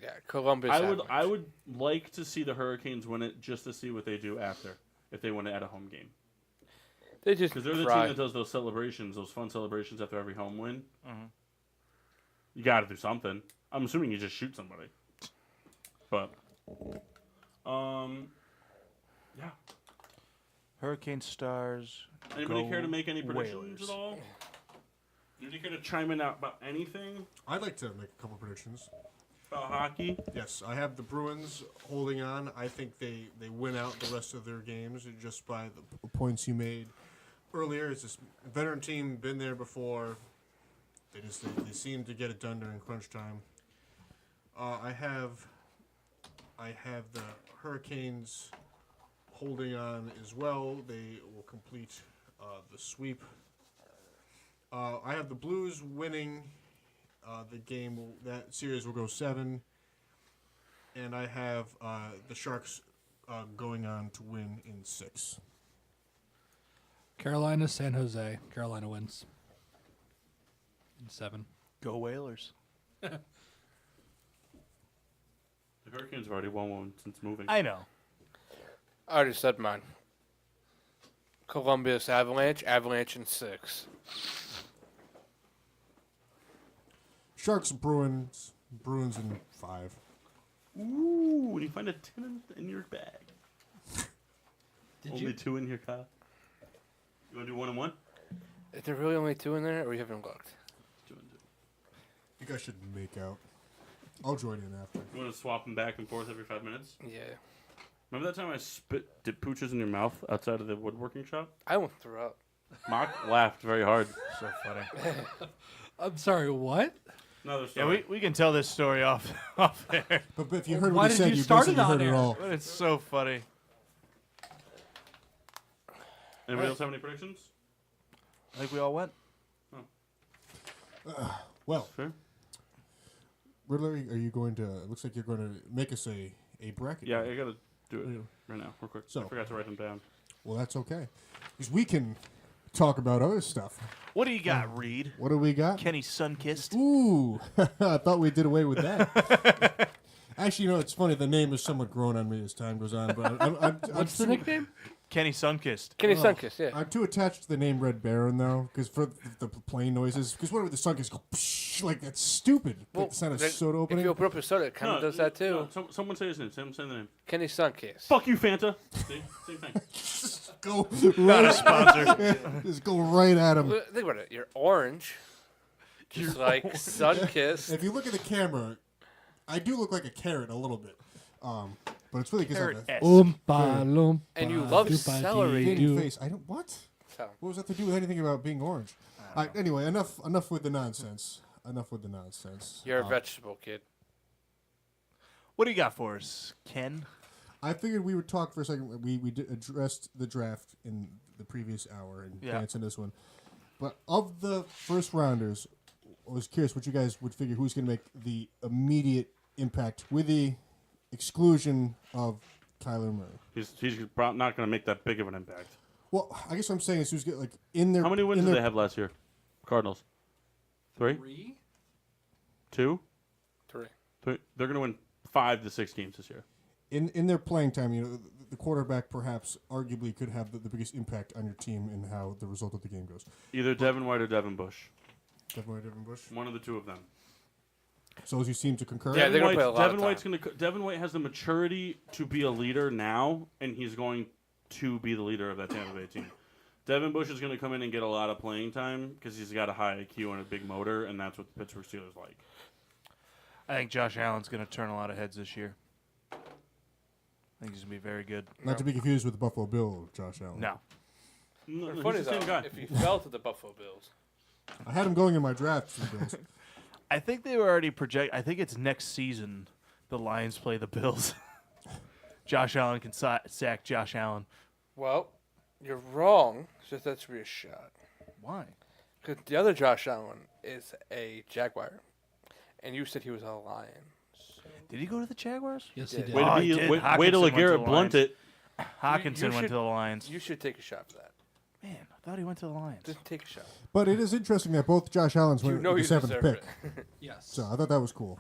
Yeah, Columbus. I would like to see the Hurricanes win it just to see what they do after if they win it at a home game. They just because they're the team that does those celebrations, those fun celebrations after every home win. Mm-hmm. You got to do something. I'm assuming you just shoot somebody. But, yeah. Hurricane Stars. Anybody care to make any predictions Whalers. at all? Anybody care to chime in about anything? I'd like to make a couple predictions. About hockey? Yes, I have the Bruins holding on. I think they win out the rest of their games just by the points you made earlier. It's this veteran team, been there before. They seem to get it done during crunch time. I have the Hurricanes holding on as well. They will complete the sweep. I have the Blues winning the game. That series will go 7. And I have the Sharks going on to win in 6. Carolina, San Jose. Carolina wins. In 7. Go Whalers. The Hurricanes have already won one since moving. I know. I already said mine. Columbus Avalanche in 6. Sharks, Bruins in 5. Ooh, when you find a 10 in your bag. Only 2 in here, Kyle. You want to do 1 and 1? Is there really only 2 in there, or we haven't looked? 2 and 2. You guys should make out. I'll join in after. You want to swap them back and forth every 5 minutes? Yeah. Remember that time I dip pooches in your mouth outside of the woodworking shop? I won't throw up. Mock laughed very hard. So funny. I'm sorry, what? Another Yeah, story. we can tell this story off air. But if you heard Why what he did said, you you start basically it on heard it air? all. But it's so funny. Anybody else have any predictions? I think we all went. Well, Sure. Riddler, are you going to? It looks like you're going to make us a bracket. Yeah, I gotta do it right now, real quick. So- I forgot to write them down. Well, that's okay, because we can talk about other stuff. What do you got, Reed? What do we got? Kenny Sunkissed. Ooh, I thought we did away with that. Actually, it's funny. The name is somewhat grown on me as time goes on. But What's the nickname? Kenny Sunkissed. Kenny Sunkist, yeah. I'm too attached to the name Red Baron, though, because for the plane noises. Because whatever the Sunkist go, psh, like that's stupid. Like the sound of then soda If opening. you open up a soda, it kind of does that too. No, someone say his name. Say the name. Kenny Sunkist. Fuck you, Fanta. See? Same thing. Go Not a right, sponsor. just go right at him. Think about it. You're orange. Just like Sunkist. If you look at the camera, I do look like a carrot a little bit. But it's really because I have Carrot a S. Oompa loompa. And you love doompa celery. dee thin doo. face. I don't what? So, What does that have to do with anything about being orange? Anyway, enough with the nonsense. Enough with the nonsense. you're a vegetable kid. What do you got for us, Ken? I figured we would talk for a second. We addressed the draft in the previous hour and dance in this one. But of the first rounders, I was curious what you guys would figure who's going to make the immediate impact with the exclusion of Kyler Murray. He's not going to make that big of an impact. Well, I guess what I'm saying is who's get like in their. How many wins in did their- they have last year? Cardinals. 3? 3? 2? 3. 3? They're going to win 5 to 6 games this year. In their playing time, the quarterback perhaps arguably could have the biggest impact on your team in how the result of the game goes. Either Devin White or Devin Bush. Devin Bush. One of the two of them. So as you seem to concur. Yeah, they're gonna play a lot of Devin White has the maturity to be a leader now, and he's going to be the leader of that Tampa Bay team. Devin Bush is going to come in and get a lot of playing time because he's got a high IQ and a big motor, and that's what the Pittsburgh Steelers like. I think Josh Allen's going to turn a lot of heads this year. I think he's going to be very good. Not to be confused with the Buffalo Bill, Josh Allen. No. No, It's he's funny the same though, guy. if he fell to the Buffalo Bills. I had him going in my draft for the Bills. I think they were already I think it's next season the Lions play the Bills. Josh Allen can sack Josh Allen. Well, you're wrong. Just that should be a shot. Why? Because the other Josh Allen is a Jaguar, and you said he was a Lion. Did he go to the Jaguars? Yes, he did. did. Wait Oh, to he did. wait Hawkinson till went to LeGarrette the Blunt Lions. it. Hawkinson went should- to the Lions. You should take a shot for that. Man, I thought he went to the Lions. Just take a shot. But it is interesting that both Josh Allens You went know with the you 7th deserve pick. it. Yes. So I thought that was cool.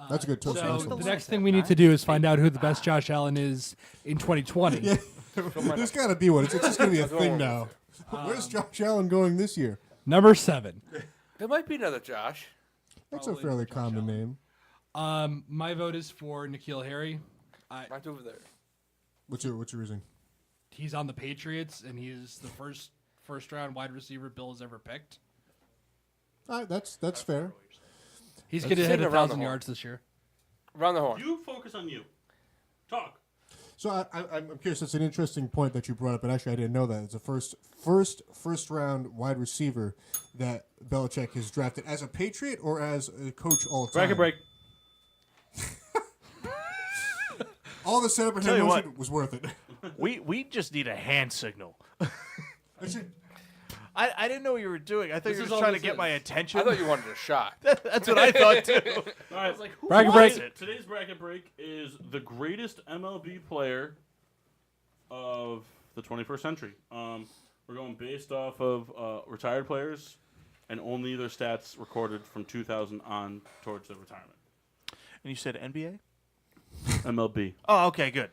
That's a good toast. So Russell. the Lions next have thing we need to do is find out who the best Josh Allen is in 2020. Yeah. There's got to be one. It's just going to be a That's what thing I'm now. Where's Josh Allen going this year? Number 7. There might be another Josh. That's a Probably fairly Josh common Allen. name. My vote is for N'Keal Harry. Mine's over there. What's your reason? He's on the Patriots, and he's the first round wide receiver Bill has ever picked. All right, that's fair. He's going to Let's hit take it around the 1,000 horn. yards this year. Around the horn. You focus on you. Talk. So I'm curious. That's an interesting point that you brought up, and actually I didn't know that. It's the first round wide receiver that Belichick has drafted as a Patriot or as a coach all time. Bracket break. All the setup and Tell head you motion was worth it. We just need a hand signal. I should. I didn't know what you were doing. I thought This you were is just all trying to this get is. my attention. I thought you wanted a shot. That's what I thought too. All right. Bracket wants break. it? Today's bracket break is the greatest MLB player of the 21st century. We're going based off of retired players and only their stats recorded from 2000 on towards their retirement. And you said NBA? MLB. Oh, okay, good.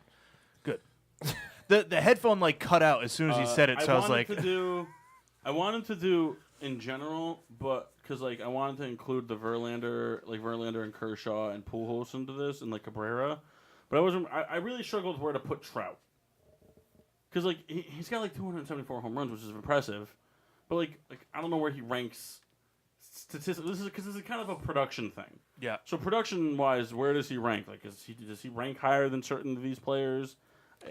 The headphone cut out as soon as you said it, so I was like, I wanted to do in general, but because I wanted to include the Verlander and Kershaw and Pujols into this and Cabrera, but I wasn't. I really struggled with where to put Trout because he's got 274 home runs, which is impressive, but I don't know where he ranks statistically. This is kind of a production thing. yeah. So production wise, where does he rank? Does he rank higher than certain of these players?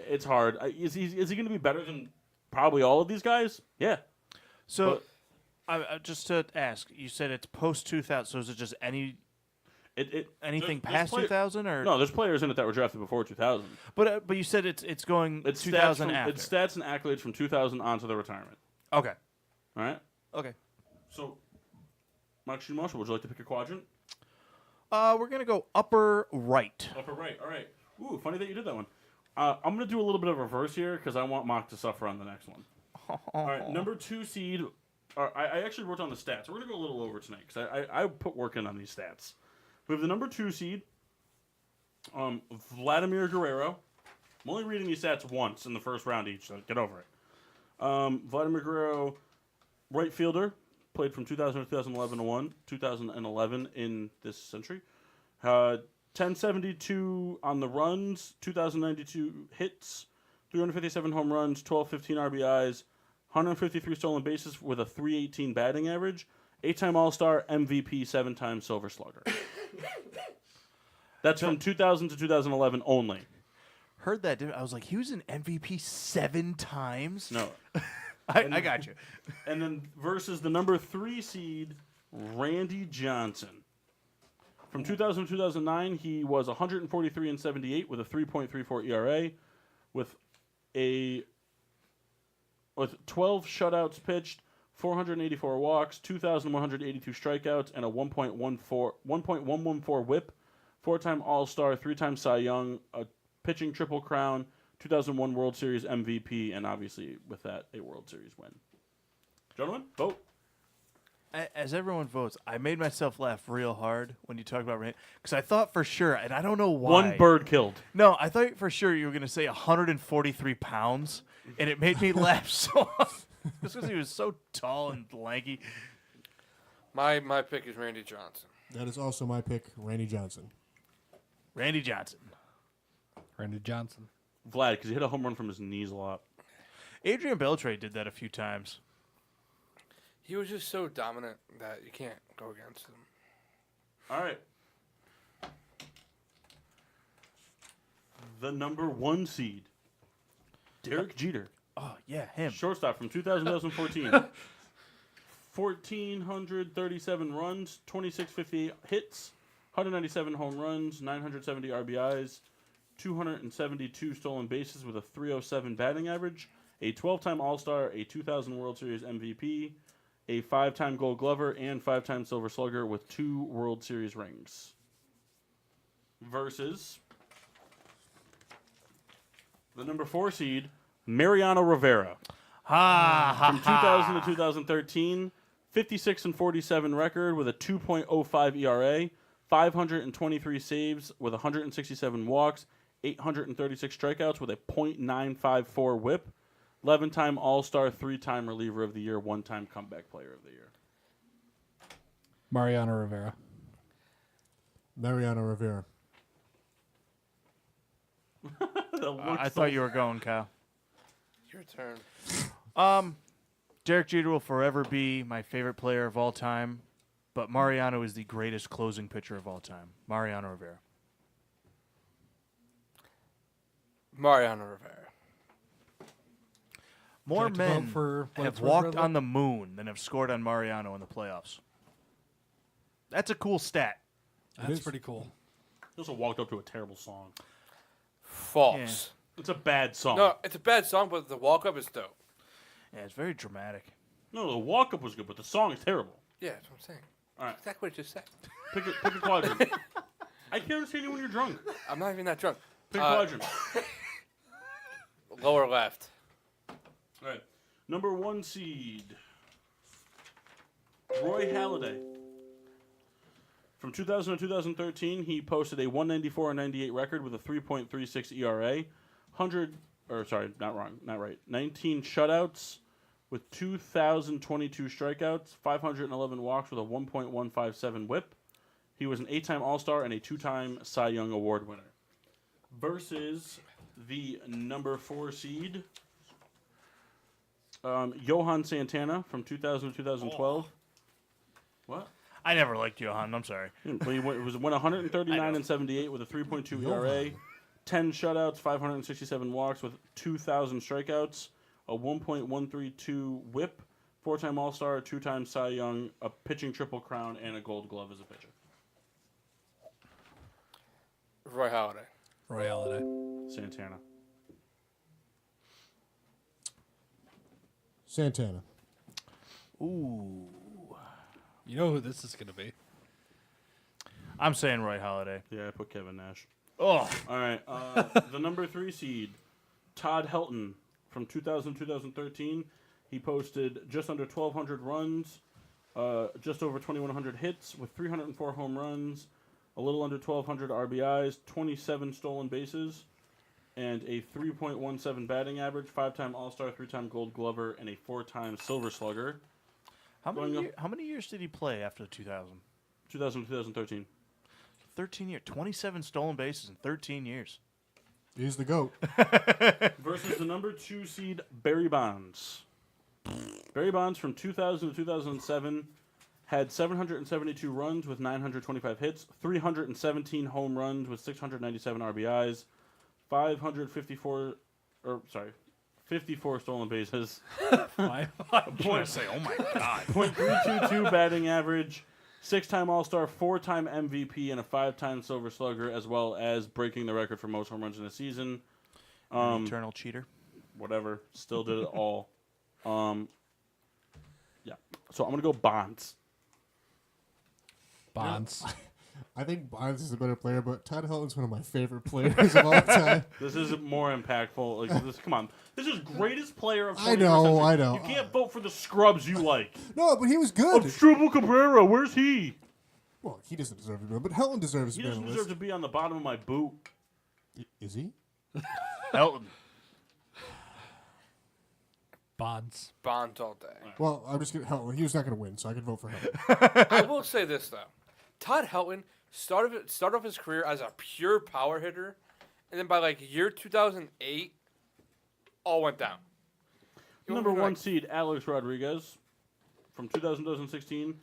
It's hard. Is he going to be better than probably all of these guys? Yeah. So, just to ask, you said it's post 2000. So is it just anything there's past 2000 or no? There's players in it that were drafted before 2000. But you said it's going It's 2000 stats after. It's stats and accolades from 2000 on to the retirement. Okay. All right. Okay. So, Marshall, would you like to pick a quadrant? We're gonna go upper right. Upper right. All right. Ooh, funny that you did that one. I'm going to do a little bit of reverse here because I want Mock to suffer on the next one. All right, number 2 seed. I actually wrote down the stats. We're going to go a little over tonight because I put work in on these stats. We have the number 2 seed, Vladimir Guerrero. I'm only reading these stats once in the first round each, so get over it. Vladimir Guerrero, right fielder, played from 2000 to 2011 2011 in this century. 1072 on the runs, 2,092 hits, 357 home runs, 1215 RBIs, 153 stolen bases with a 318 batting average, 8-time All-Star, MVP, 7-time Silver Slugger. That's from 2000 to 2011 only. Heard that? I was like, he was an MVP 7 times. No. I got you. And then versus the number 3 seed, Randy Johnson. From 2000 to 2009, he was 143 and 78 with a 3.34 ERA, with 12 shutouts pitched, 484 walks, 2,182 strikeouts, and a 1.114 WHIP. 4-time All-Star, 3-time Cy Young, a pitching triple crown, 2001 World Series MVP, and obviously with that, a World Series win. Gentlemen, vote. As everyone votes, I made myself laugh real hard when you talk about Randy, because I thought for sure, and I don't know why. One bird killed. No, I thought for sure you were going to say 143 pounds, and it made me laugh so hard. Just because he was so tall and lanky. My pick is Randy Johnson. That is also my pick, Randy Johnson. Randy Johnson. Randy Johnson. Vlad, because he hit a home run from his knees a lot. Adrian Beltre did that a few times. He was just so dominant that you can't go against him. All right. The number 1 seed, Derek Jeter. Oh, yeah, him. Shortstop from 2014. 1,437 runs, 2,658 hits, 197 home runs, 970 RBIs, 272 stolen bases with a 307 batting average, a 12-time All-Star, a 2000 World Series MVP, a 5-time Gold Glover, and 5-time Silver Slugger with 2 World Series rings. Versus the number 4 seed, Mariano Rivera. From 2000 to 2013, 56-47 record with a 2.05 ERA, 523 saves with 167 walks, 836 strikeouts with a .954 WHIP, 11-time All-Star, 3-time Reliever of the Year, 1-time Comeback Player of the Year. Mariano Rivera. Mariano Rivera. I thought you were going, Kyle. Your turn. Derek Jeter will forever be my favorite player of all time, but Mariano is the greatest closing pitcher of all time. Mariano Rivera. Mariano Rivera. More Would you like to vote men for what have it's worth, walked Ridley? on the moon than have scored on Mariano in the playoffs. That's a cool stat. That's is. pretty cool. He also walked up to a terrible song. False. It's a bad song. No, it's a bad song, but the walk-up is dope. Yeah, it's very dramatic. No, the walk-up was good, but the song is terrible. Yeah, that's what I'm saying. All right. Exactly what you just said. Pick a quadrant. I can't understand you when you're drunk. I'm not even that drunk. Pick a quadrant. Lower left. All right. Number 1 seed, Roy Halladay. From 2000 to 2013, he posted a 194-98 record with a 3.36 ERA, 19 shutouts with 2,022 strikeouts, 511 walks with a 1.157 WHIP. He was an 8-time All-Star and a 2-time Cy Young Award winner. Versus the number 4 seed, Johan Santana from 2000 to 2012. What? I never liked Johan. I'm sorry. But he went 139 and 78 with a 3.2 ERA, 10 shutouts, 567 walks with 2,000 strikeouts, a 1.132 WHIP, 4-time All-Star, a 2-time Cy Young, a pitching triple crown, and a Gold Glove as a pitcher. Roy Halladay. Roy Halladay. Santana. Santana. Ooh. You know who this is going to be. I'm saying Roy Halladay. Yeah, I put Kevin Nash. Oh. All right. The number 3 seed, Todd Helton from 2000 to 2013. He posted just under 1,200 runs, just over 2,100 hits with 304 home runs, a little under 1,200 RBIs, 27 stolen bases, and a 3.17 batting average, 5-time All-Star, 3-time Gold Glover, and a 4-time Silver Slugger. How many years did he play after 2000? 2000 to 2013. 13 years. 27 stolen bases in 13 years. He's the GOAT. Versus the number 2 seed, Barry Bonds. Barry Bonds from 2000 to 2007 had 772 runs with 925 hits, 317 home runs with 697 RBIs, 54 stolen bases. I'm going to say, oh my God. .322 batting average, 6-time All-Star, 4-time MVP, and a 5-time Silver Slugger, as well as breaking the record for most home runs in a season. Eternal cheater. Whatever. Still did it all. Yeah. So I'm going to go Bonds. Bonds. I think Bonds is a better player, but Todd Helton's one of my favorite players of all time. This is more impactful. Like this, come on. This is greatest player of 21st I know, century. I know. You can't vote for the scrubs you like. No, but he was good. Strubel Cabrera, where's he? Well, he doesn't deserve to be, but Helton deserves to He be on doesn't the deserve list. to be on the bottom of my boot. Is he? Helton. Bonds. Bonds all day. Well, I'm just going to Helton. He was not going to win, so I could vote for Helton. I will say this, though. Todd Helton started off his career as a pure power hitter, and then by, year 2008, all went down. Number 1 seed, Alex Rodriguez. From 2016,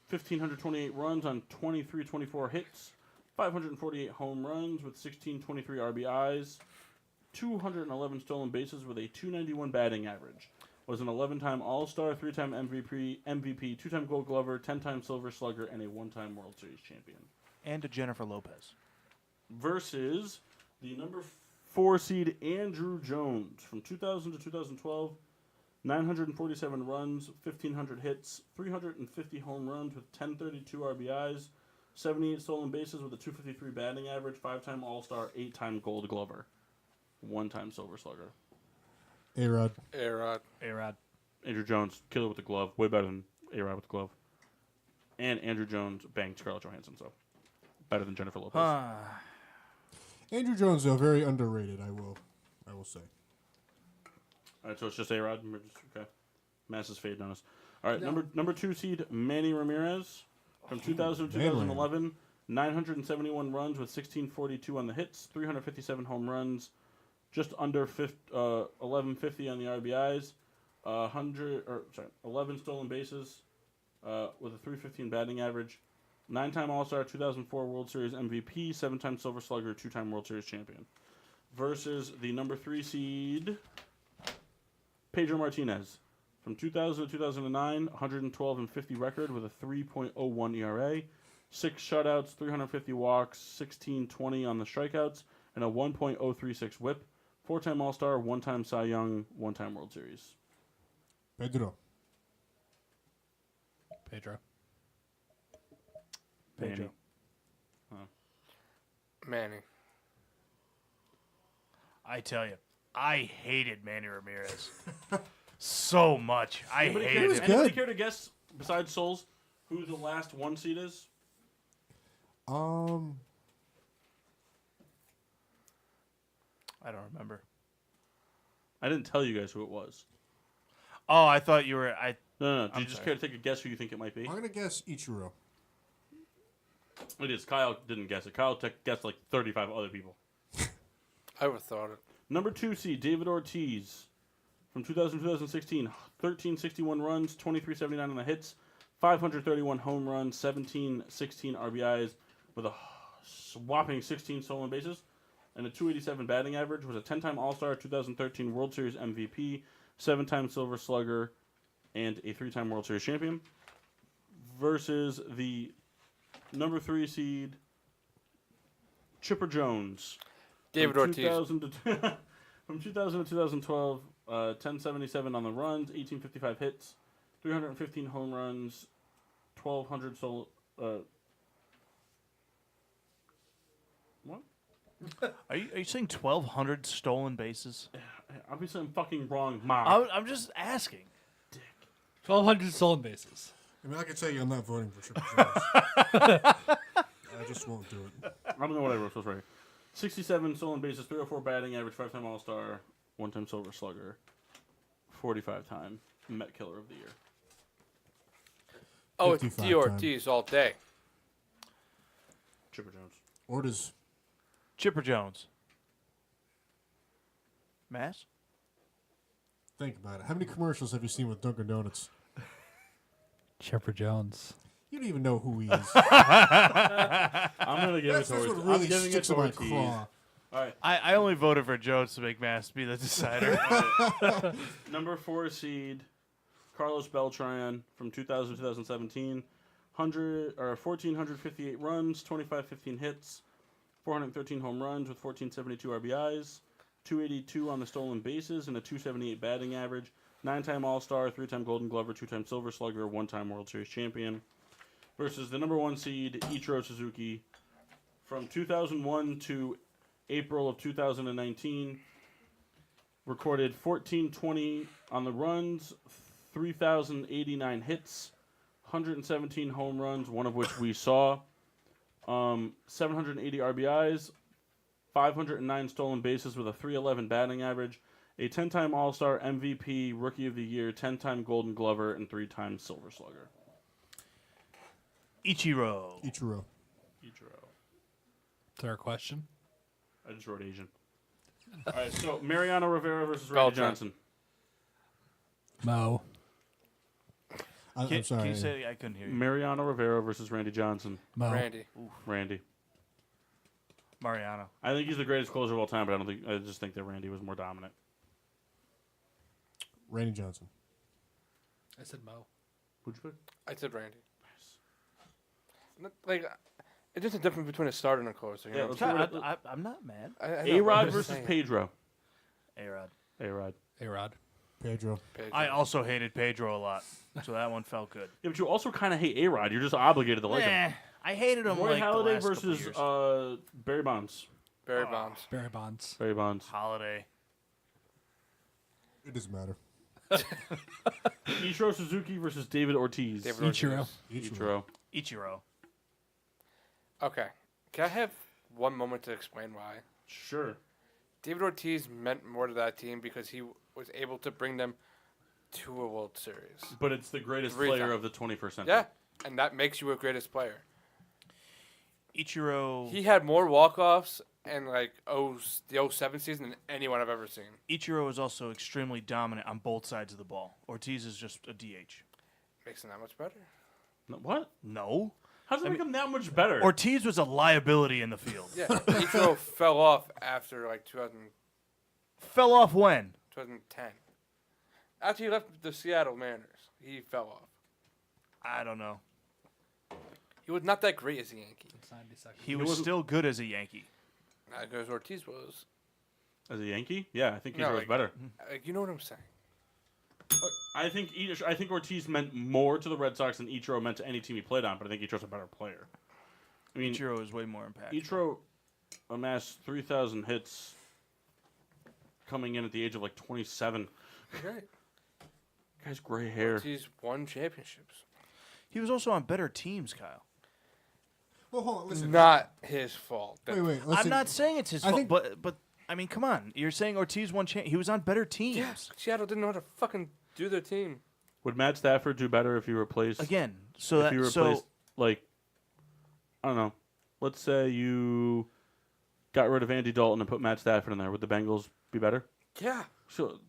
1,528 runs on 23-24 hits, 548 home runs with 1623 RBIs, 211 stolen bases with a 291 batting average. Was an 11-time All-Star, 3-time MVP, 2-time Gold Glover, 10-time Silver Slugger, and a 1-time World Series champion. And to Jennifer Lopez. Versus the number 4 seed, Andrew Jones. From 2000 to 2012, 947 runs, 1,500 hits, 350 home runs with 1032 RBIs, 78 stolen bases with a 253 batting average, 5-time All-Star, 8-time Gold Glover, 1-time Silver Slugger. A-Rod. A-Rod. Andrew Jones, killer with the glove, way better than A-Rod with the glove. And Andrew Jones banged Scarlett Johansson, so better than Jennifer Lopez. Andrew Jones, though, very underrated, I will say. All right, so it's just A-Rod. Okay. Mass is fading on us. All right, number 2 seed, Manny Ramirez. From 2000 to 2011, 971 runs with 1642 on the hits, 357 home runs, just under 1150 on the RBIs, 11 stolen bases with a 315 batting average, 9-time All-Star, 2004 World Series MVP, 7-time Silver Slugger, 2-time World Series champion. Versus the number 3 seed, Pedro Martinez. From 2000 to 2009, 112 and 50 record with a 3.01 ERA, 6 shutouts, 350 walks, 1620 on the strikeouts, and a 1.036 WHIP. 4-time All-Star, 1-time Cy Young, 1-time World Series. Pedro. Manny. Manny. I tell you, I hated Manny Ramirez so much. I hated him. Anybody care to guess, besides Souls, who the last 1 seed is? I don't remember. I didn't tell you guys who it was. Oh, I thought you were. No. Do you just care to take a guess who you think it might be? I'm going to guess Ichiro. It is. Kyle didn't guess it. Kyle guessed like 35 other people. I would have thought it. Number 2 seed, David Ortiz. From 2000 to 2016, 1361 runs, 2379 on the hits, 531 home runs, 1716 RBIs with a whopping 16 stolen bases, and a 287 batting average. Was a 10-time All-Star, 2013 World Series MVP, 7-time Silver Slugger, and a 3-time World Series champion. Versus the number 3 seed, Chipper Jones. David Ortiz. From 2000 to 2012, 1077 on the runs, 1855 hits, 315 home runs, 1,200 what? Are you saying 1,200 stolen bases? Obviously, I'm fucking wrong, Mom. I'm just asking. 1,200 stolen bases. I mean, I can tell you I'm not voting for Triple Jones. I just won't do it. I don't know what I wrote. So it's right here. 67 stolen bases, 304 batting average, 5-time All-Star, 1-time Silver Slugger, 45-time Met Killer of the Year. Oh, it's 55 D. Ortiz all day. Chipper Jones. Orders. Chipper Jones. Mass? Think about it. How many commercials have you seen with Dunkin' Donuts? Chipper Jones. You don't even know who he is. I'm going to give it That's to Ortiz. what really I'm giving it sticks to in my Ortiz. craw. All right. I only voted for Jones to make Mass be the decider. Number 4 seed, Carlos Beltran from 2000 to 2017. 1,458 runs, 2,515 hits, 413 home runs with 1,472 RBIs, 282 on the stolen bases, and a 278 batting average. 9-time All-Star, 3-time Golden Glover, 2-time Silver Slugger, 1-time World Series champion. Versus the number 1 seed, Ichiro Suzuki. From 2001 to April of 2019, recorded 1,420 on the runs, 3,089 hits, 117 home runs, one of which we saw, 780 RBIs, 509 stolen bases with a 311 batting average, a 10-time All-Star, MVP, Rookie of the Year, 10-time Golden Glover, and 3-time Silver Slugger. Ichiro. Ichiro. Is there a question? I just wrote Asian. All right, so Mariano Rivera versus Randy Beltran. Johnson. Mo. I'm Can sorry. you say I couldn't hear you? Mariano Rivera versus Randy Johnson. Mo. Randy. Randy. Mariano. I think he's the greatest closer of all time, but I just think that Randy was more dominant. Randy Johnson. I said Mo. Who'd you pick? I said Randy. Like, it's just a difference between a starter and a closer. You Yeah, know? let's go with I'm not mad. I know, but A-Rod I'm just versus saying. Pedro. A-Rod. A-Rod. A-Rod. Pedro. Pedro. I also hated Pedro a lot, so that one felt good. Yeah, but you also kind of hate A-Rod. You're just obligated to like him. I hated him Roy like Halladay the last couple versus years. Barry Bonds. Barry Bonds. Barry Bonds. Barry Bonds. Holiday. It doesn't matter. Ichiro Suzuki versus David Ortiz. David Ichiro. Ortiz. Ichiro. Ichiro. Okay. Can I have one moment to explain why? Sure. David Ortiz meant more to that team because he was able to bring them to a World Series. But it's the greatest 3 player times. of the 21st century. Yeah, and that makes you a greatest player. Ichiro. He had more walk-offs and the 07 season than anyone I've ever seen. Ichiro is also extremely dominant on both sides of the ball. Ortiz is just a DH. Makes him that much better. No, what? No. How does it make him that much better? Ortiz was a liability in the field. Yeah, Ichiro fell off after 2000, Fell off when? 2010. After he left the Seattle Mariners, he fell off. I don't know. He was not that great as a Yankee. It's 90 seconds. He was still good as a Yankee. Not as good as Ortiz was. As a Yankee? Yeah, I think No, Ichiro's like- better. You know what I'm saying? I think Ortiz meant more to the Red Sox than Ichiro meant to any team he played on, but I think Ichiro's a better player. I mean, Ichiro is way more impactful. Ichiro amassed 3,000 hits coming in at the age of 27. Right. Guy's gray hair. Ortiz won championships. He was also on better teams, Kyle. Well, hold on. Listen. Not his fault. Wait. Listen. I'm not saying it's his I fault, think- but I mean, come on. You're saying Ortiz won he was on better teams. Yeah, Seattle didn't know how to fucking do their team. Would Matt Stafford do better if you replaced Again, so if that you replaced I don't know. Let's say you got rid of Andy Dalton and put Matt Stafford in there. Would the Bengals be better? Yeah, So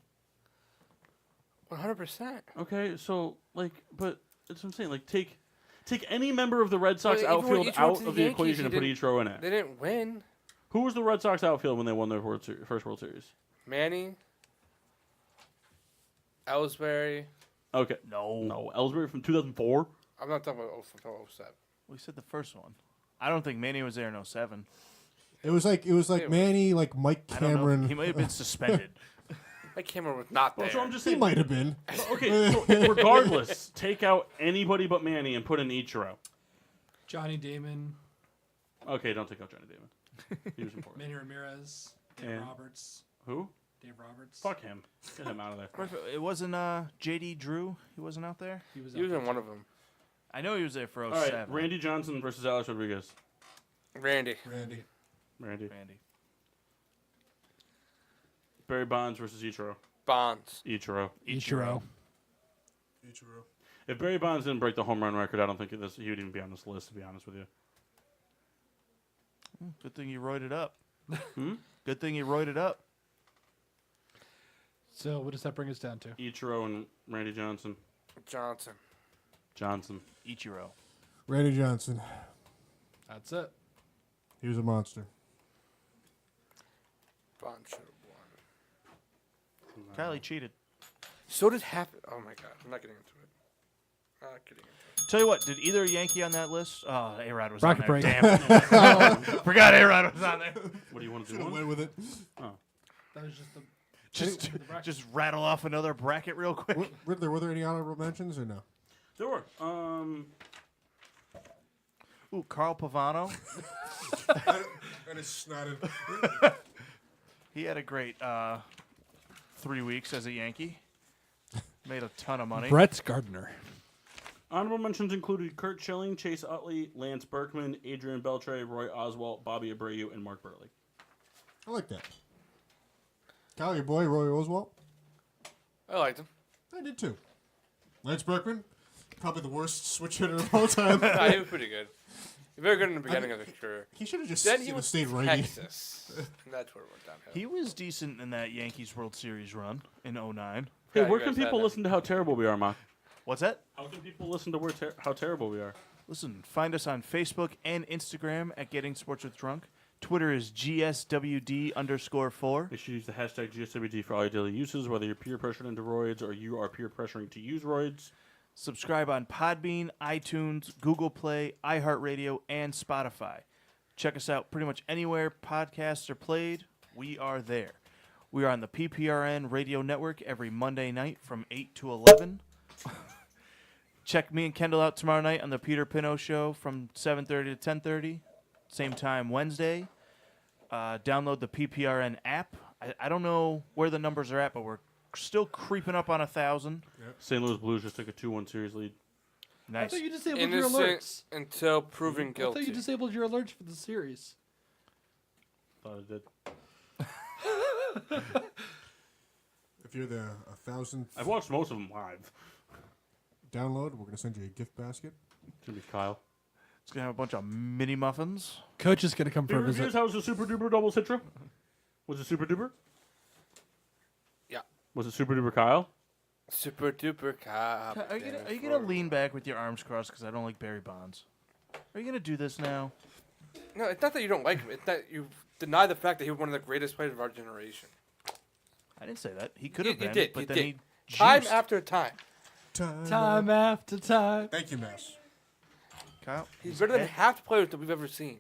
100%. okay, so but that's what I'm saying. Take any member of the Red Sox Well, even when outfield Ichiro went out to of the the Yankees, equation he and put didn't- Ichiro in it. They didn't win. Who was the Red Sox outfield when they won their first World Series? Manny, Ellsbury. Okay, no, Ellsbury from 2004. I'm not talking about 07. we said the first one. I don't think Manny was there in 07. It was like Manny, like Mike I don't know. Cameron. He might have been suspended. Mike Cameron was not there. Well, so I'm just He saying. might have been. Okay, so regardless, take out anybody but Manny and put in Ichiro. Johnny Damon. Okay, don't take out Johnny Damon. He was important. Manny Ramirez. Dave And- Roberts. Who? Dave Roberts. Fuck him. Get him out of there. It wasn't J.D. Drew. He wasn't out there. He was, He was in one of them. I know he was there for All 07. right, Randy Johnson versus Alex Rodriguez. Randy. Randy. Randy. Randy. Barry Bonds versus Ichiro. Bonds. Ichiro. Ichiro. Ichiro. If Barry Bonds didn't break the home run record, I don't think he would even be on this list, to be honest with you. Good thing you wrote it up. Hmm? Good thing you wrote it up. So what does that bring us down to? Ichiro and Randy Johnson. Johnson. Johnson. Ichiro. Randy Johnson. That's it. He was a monster. Bonds should have won. Kylie cheated. So did Happen. Oh my God. I'm not getting into it. Not getting into it. Tell you what, did either Yankee on that list? Oh, A-Rod was Rocket on there. break. Damn. Forgot A-Rod was on there. What do you want to Should do? have One? went with it. That was just the. Just rattle off another bracket real quick. Were there any honorable mentions or no? There were. Ooh, Carl Pavano. And it's snotted. He had a great 3 weeks as a Yankee. Made a ton of money. Brett Gardner. Honorable mentions included Kurt Schilling, Chase Utley, Lance Berkman, Adrian Beltre, Roy Oswalt, Bobby Abreu, and Mark Burley. I like that. Kyle, your boy, Roy Oswalt. I liked him. I did too. Lance Berkman, probably the worst switch hitter of all time. Nah, he was pretty good. He was very good in the beginning of his career. He should have just Then he stayed went righty. to Texas. And that's where it went downhill. He was decent in that Yankees World Series run in 09. Hey, Yeah, where you can guys had people that. listen to how terrible we are, Mark? What's that? How can people listen to how terrible we are? Listen, find us on Facebook and Instagram at Getting Sports with Drunk. Twitter is GSWD_4. Make sure you use the hashtag GSWD for all your daily uses, whether you're peer pressured into roids or you are peer pressuring to use roids. Subscribe on Podbean, iTunes, Google Play, iHeartRadio, and Spotify. Check us out pretty much anywhere podcasts are played. We are there. We are on the PPRN radio network every Monday night from 8 to 11. Check me and Kendall out tomorrow night on the Peter Pino Show from 7:30 to 10:30. Same time Wednesday. Download the PPRN app. I don't know where the numbers are at, but we're still creeping up on 1,000. St. Louis Blues just took a 2-1 series lead. I Nice. thought you disabled your Innocent alerts. until proven I guilty. thought you disabled your alerts for the series. Thought it did. If you're the 1,000th I've watched most of them live. download, we're going to send you a gift basket. It's going to be Kyle. It's going to have a bunch of mini muffins. Coach is going to come for Beer a visit. reviews, how was the Super Duper Double Citra? Was it Super Duper? Yeah. Was it Super Duper Kyle? Super duper cop. Are you gonna lean back with your arms crossed because I don't like Barry Bonds? Are you going to do this now? No, it's not that you don't like him. It's that you deny the fact that he was one of the greatest players of our generation. I didn't say that. He could You- have you been, did, but you then did. he Time juiced. after time. Time after time. Thank you, Mass. Kyle, He's better than half the players that we've ever seen.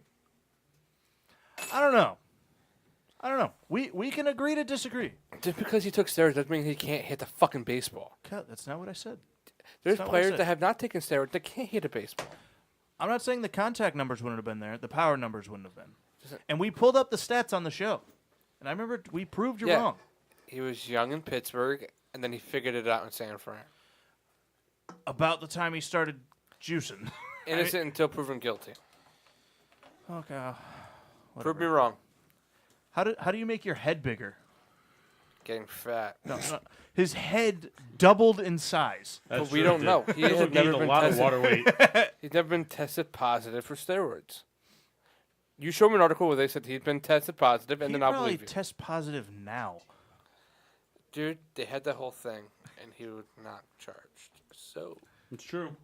I don't know. We can agree to disagree. Just because he took steroids doesn't mean he can't hit the fucking baseball. Kyle, that's not what I said. There's not what I players said. that have not taken steroids that can't hit a baseball. I'm not saying the contact numbers wouldn't have been there. The power numbers wouldn't have been. Doesn't- And we pulled up the stats on the show. And I remember we proved you Yeah. wrong. He was young in Pittsburgh, and then he figured it out in San Fran. About the time he started juicing. Innocent until proven guilty. Okay. Prove me wrong. How do you make your head bigger? Getting fat. No. His head doubled in size. But we don't know. He He had never gained a been lot of tested. water weight. He's never been tested positive for steroids. You showed me an article where they said he'd been tested positive, and He then I'll probably believe you. test positive now. Dude, they had that whole thing, and he was not charged. So, It's true.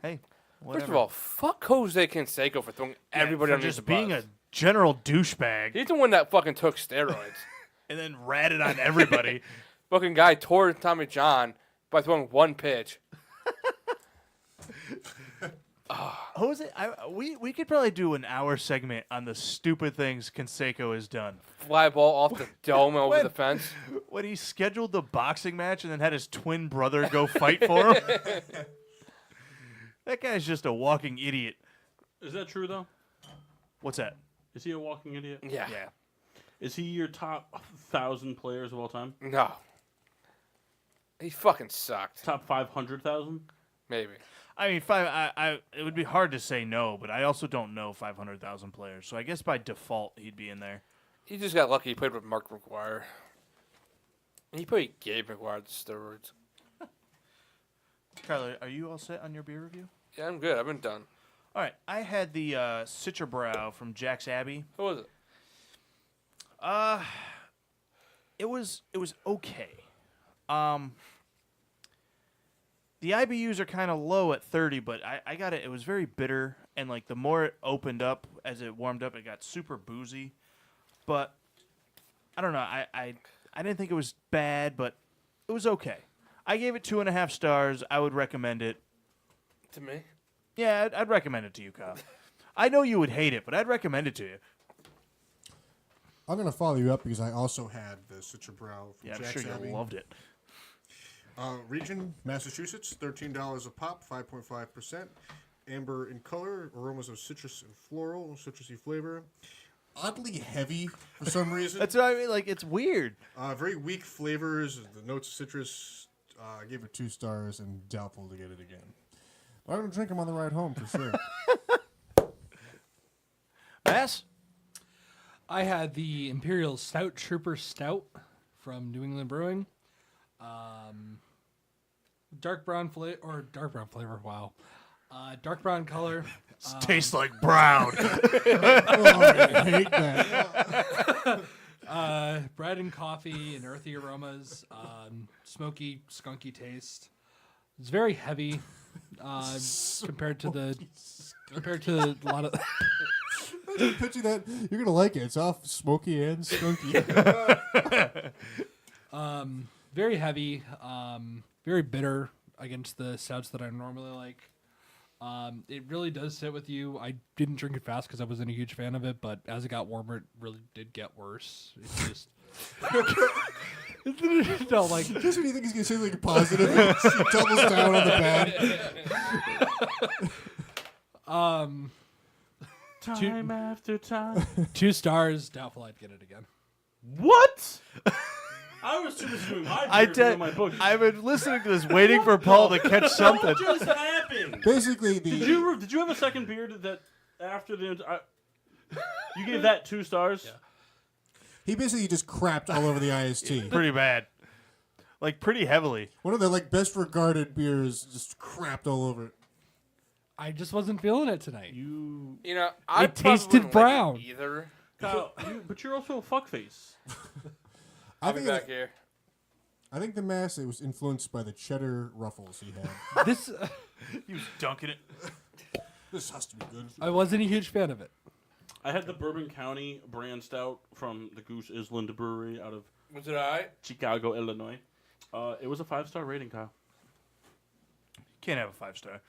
Hey, whatever. first of all, fuck Jose Canseco for throwing everybody for underneath just the being bus. a general douchebag He's the one that fucking took steroids. and then ratted on everybody. Fucking guy tore Tommy John by throwing one pitch. Jose, we could probably do an hour segment on the stupid things Canseco has done. Fly ball off the dome over the fence. When he scheduled the boxing match and then had his twin brother go fight for him. That guy's just a walking idiot. Is that true, though? What's that? Is he a walking idiot? Yeah. Is he your top 1,000 players of all time? No. He fucking sucked. Top 500,000? Maybe. I mean, it would be hard to say no, but I also don't know 500,000 players. So I guess by default he'd be in there. He just got lucky. He played with Mark McGuire. And he probably gave McGuire the steroids. Carly, are you all set on your beer review? Yeah, I'm good. I've been done. All right, I had the Citra Brow from Jack's Abbey. What was it? It was okay. The IBUs are kind of low at 30, but I got it. It was very bitter, and like the more it opened up as it warmed up, it got super boozy. But I don't know. I didn't think it was bad, but it was okay. I gave it 2.5 stars. I would recommend it. To me? Yeah, I'd recommend it to you, Kyle. I know you would hate it, but I'd recommend it to you. I'm going to follow you up because I also had the Citra Brow from Yeah, I'm Jack's sure Abbey. you loved it. Region, Massachusetts, $13 a pop, 5.5%. Amber in color, aromas of citrus and floral, citrusy flavor. Oddly heavy for some reason. That's what I mean. Like, it's weird. Very weak flavors, the notes of citrus. I gave it 2 stars and doubtful to get it again. I'm going to drink them on the ride home for sure. Mass? I had the Imperial Stout Trooper Stout from New England Brewing. Dark brown flavor. Wow. Dark brown color. Tastes like brown. Oh, I hate that. Bread and coffee and earthy aromas, smoky, skunky taste. It's very heavy compared to a lot of. Picture that. You're gonna like it. It's off smoky and skunky. Very heavy, very bitter against the stouts that I normally like. It really does sit with you. I didn't drink it fast because I wasn't a huge fan of it, but as it got warmer, it really did get worse. It's just no, like Just when you think he's gonna say something positive, he doubles down on the bad. Time after time. 2 stars. Doubtful I'd get it again. What? I was too much doing my beer in my book. I've been listening to this, waiting for Paul to catch something. What just happened? Basically, Did you have a second beer that after the you gave that 2 stars? Yeah. he basically just crapped all over the IST. Pretty bad. Like, pretty heavily. One of the best regarded beers just crapped all over it. I just wasn't feeling it tonight. You know, I It probably tasted wouldn't like it brown. either. Kyle, but you're also a fuckface. I'll be back here. I think the mass it was influenced by the cheddar ruffles he had. This He was dunking it. This has to be good. I wasn't a huge fan of it. I had the Bourbon County brand stout from the Goose Island Brewery out of Was it alright? Chicago, Illinois. It was a 5-star rating, Kyle. Can't have a 5-star.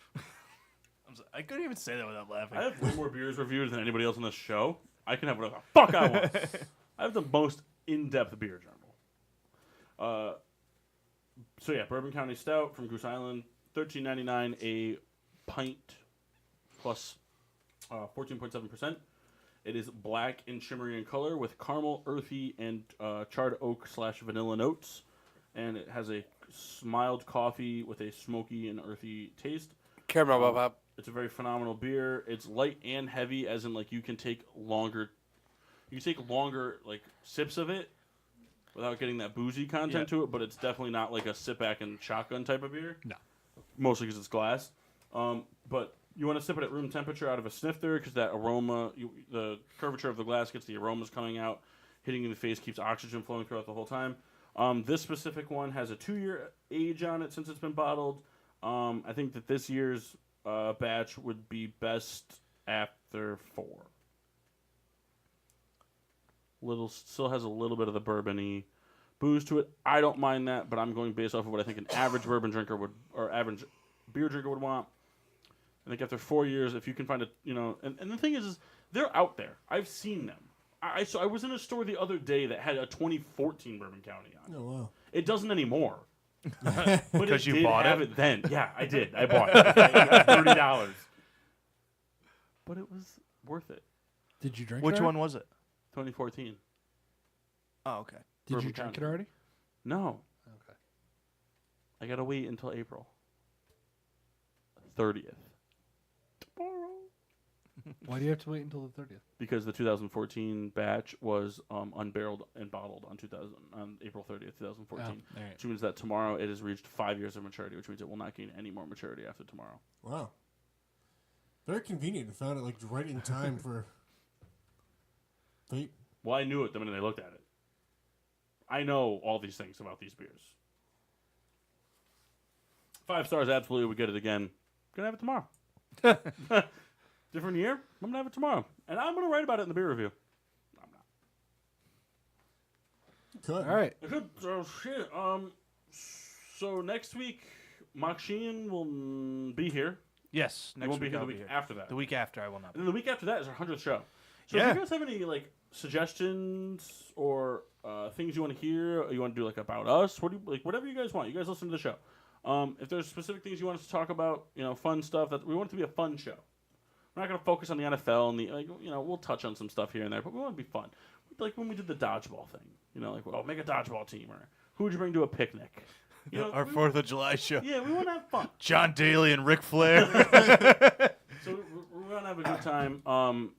I couldn't even say that without laughing. I have way more beers reviewed than anybody else on this show. I can have whatever the fuck I want. I have the most in-depth beer journal. So yeah, Bourbon County Stout from Goose Island, $13.99 a pint plus 14.7%. It is black and shimmery in color with caramel, earthy, and charred oak / vanilla notes. And it has a mild coffee with a smoky and earthy taste. Caramel Bob. It's a very phenomenal beer. It's light and heavy, as in you can take longer like sips of it without getting that boozy content to it. But it's definitely not like a sit back and shotgun type of beer. No, mostly because it's glass. But you want to sip it at room temperature out of a snifter because that aroma, the curvature of the glass gets the aromas coming out, hitting you in the face, keeps oxygen flowing throughout the whole time. This specific one has a 2-year age on it since it's been bottled. I think that this year's batch would be best after 4. Still has a little bit of the bourbon-y booze to it. I don't mind that, but I'm going based off of what I think an average bourbon drinker would, or average beer drinker would want. I think after 4 years, if you can find and the thing is they're out there. I've seen them. I was in a store the other day that had a 2014 Bourbon County on it. Oh wow! It doesn't anymore. But Because you did bought have it? then. Yeah, I did. I bought it. I got $30. But it was worth it. did you drink? Which it one already? was it? 2014. Oh, okay. Did Bourbon you drink County. it already? No, Okay. I gotta wait until April 30th. Tomorrow. Why do you have to wait until the 30th? Because the 2014 batch was unbarreled and bottled on April 30th, 2014. Oh, all right. Which means that tomorrow it has reached 5 years of maturity, which means it will not gain any more maturity after tomorrow. Wow. Very convenient. I found it right in time for fate. Well, I knew it the minute I looked at it. I know all these things about these beers. 5 stars, absolutely. We get it again. Gonna have it tomorrow. Different year. I'm gonna have it tomorrow, and I'm gonna write about it in the beer review. I'm not. Good. All right. Good. Shit. So next week, Mock Sheehan will be here. Yes. He Next won't be week here I'll the be week here. after that. The week after I will not be. And then the week after that is our 100th show. So Yeah. if you guys have any suggestions or things you want to hear, or you want to do about us, whatever you guys want. You guys listen to the show. If there's specific things you want us to talk about, fun stuff, that we want it to be a fun show. We're not going to focus on the NFL and we'll touch on some stuff here and there, but we want to be fun. Like when we did the dodgeball thing, make a dodgeball team, or who would you bring to a picnic? Our 4th of July show. Yeah, we want to have fun. John Daly and Ric Flair. So we're going to have a good time,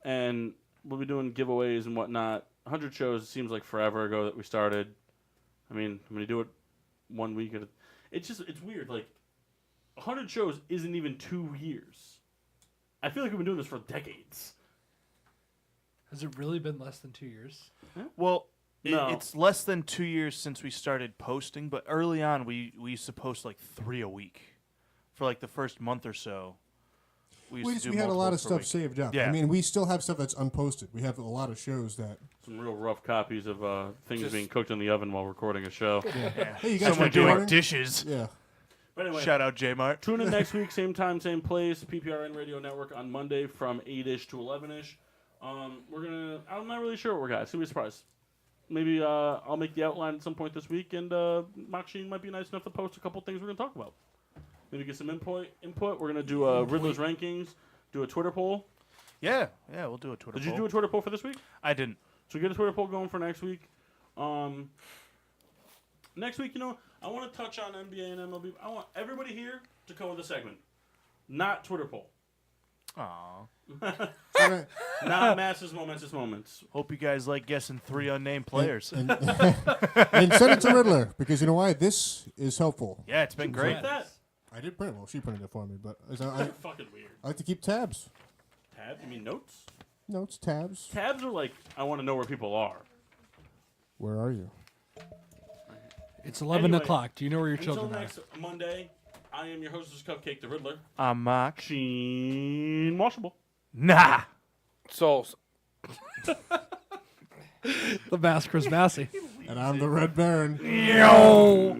and we'll be doing giveaways and whatnot. 100 shows, it seems like forever ago that we started. I mean, when you do it 1 week at a... It's weird. 100 shows isn't even 2 years. I feel like we've been doing this for decades. Has it really been less than 2 years? Well, No. It's less than 2 years since we started posting, but early on we used to post like 3 a week for like the first month or so. We had a lot of stuff saved up. Yeah. I mean, we still have stuff that's unposted. We have a lot of shows that. Some real rough copies of things being cooked in the oven while recording a show. Hey, you guys Someone want doing water? dishes. Yeah. But anyway, Shout out J-Mart. tune in next week, same time, same place, PPRN Radio Network on Monday from 8-ish to 11-ish. I'm not really sure what we're got. It's going to be a surprise. Maybe I'll make the outline at some point this week, and Maksheen might be nice enough to post a couple things we're going to talk about. Maybe get some input. We're going to do Riddler's Rankings, do a Twitter poll. Yeah, we'll do a Twitter poll. Did you do a Twitter poll for this week? I didn't. So get a Twitter poll going for next week. Next week, I want to touch on NBA and MLB. I want everybody here to come with a segment. Not Twitter poll. Aw. Not Masses Momentous Moments. Hope you guys like guessing 3 unnamed players. And send it to Riddler, because you know why? This is helpful. Yeah, it's been great. Like that. I did print it. Well, she printed it for me, but Fucking weird. I like to keep tabs. Tab? You mean notes? Notes, tabs. Tabs are like, I want to know where people are. Where are you? It's 11 Anyway, o'clock. Do you know where your Until children are? next Monday, I am your hostess, Cupcake the Riddler. I'm Mark. Sheen Washable. Nah. Souls. The Mask Chris Massey. And I'm the Red Baron. Yo!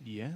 Yeah.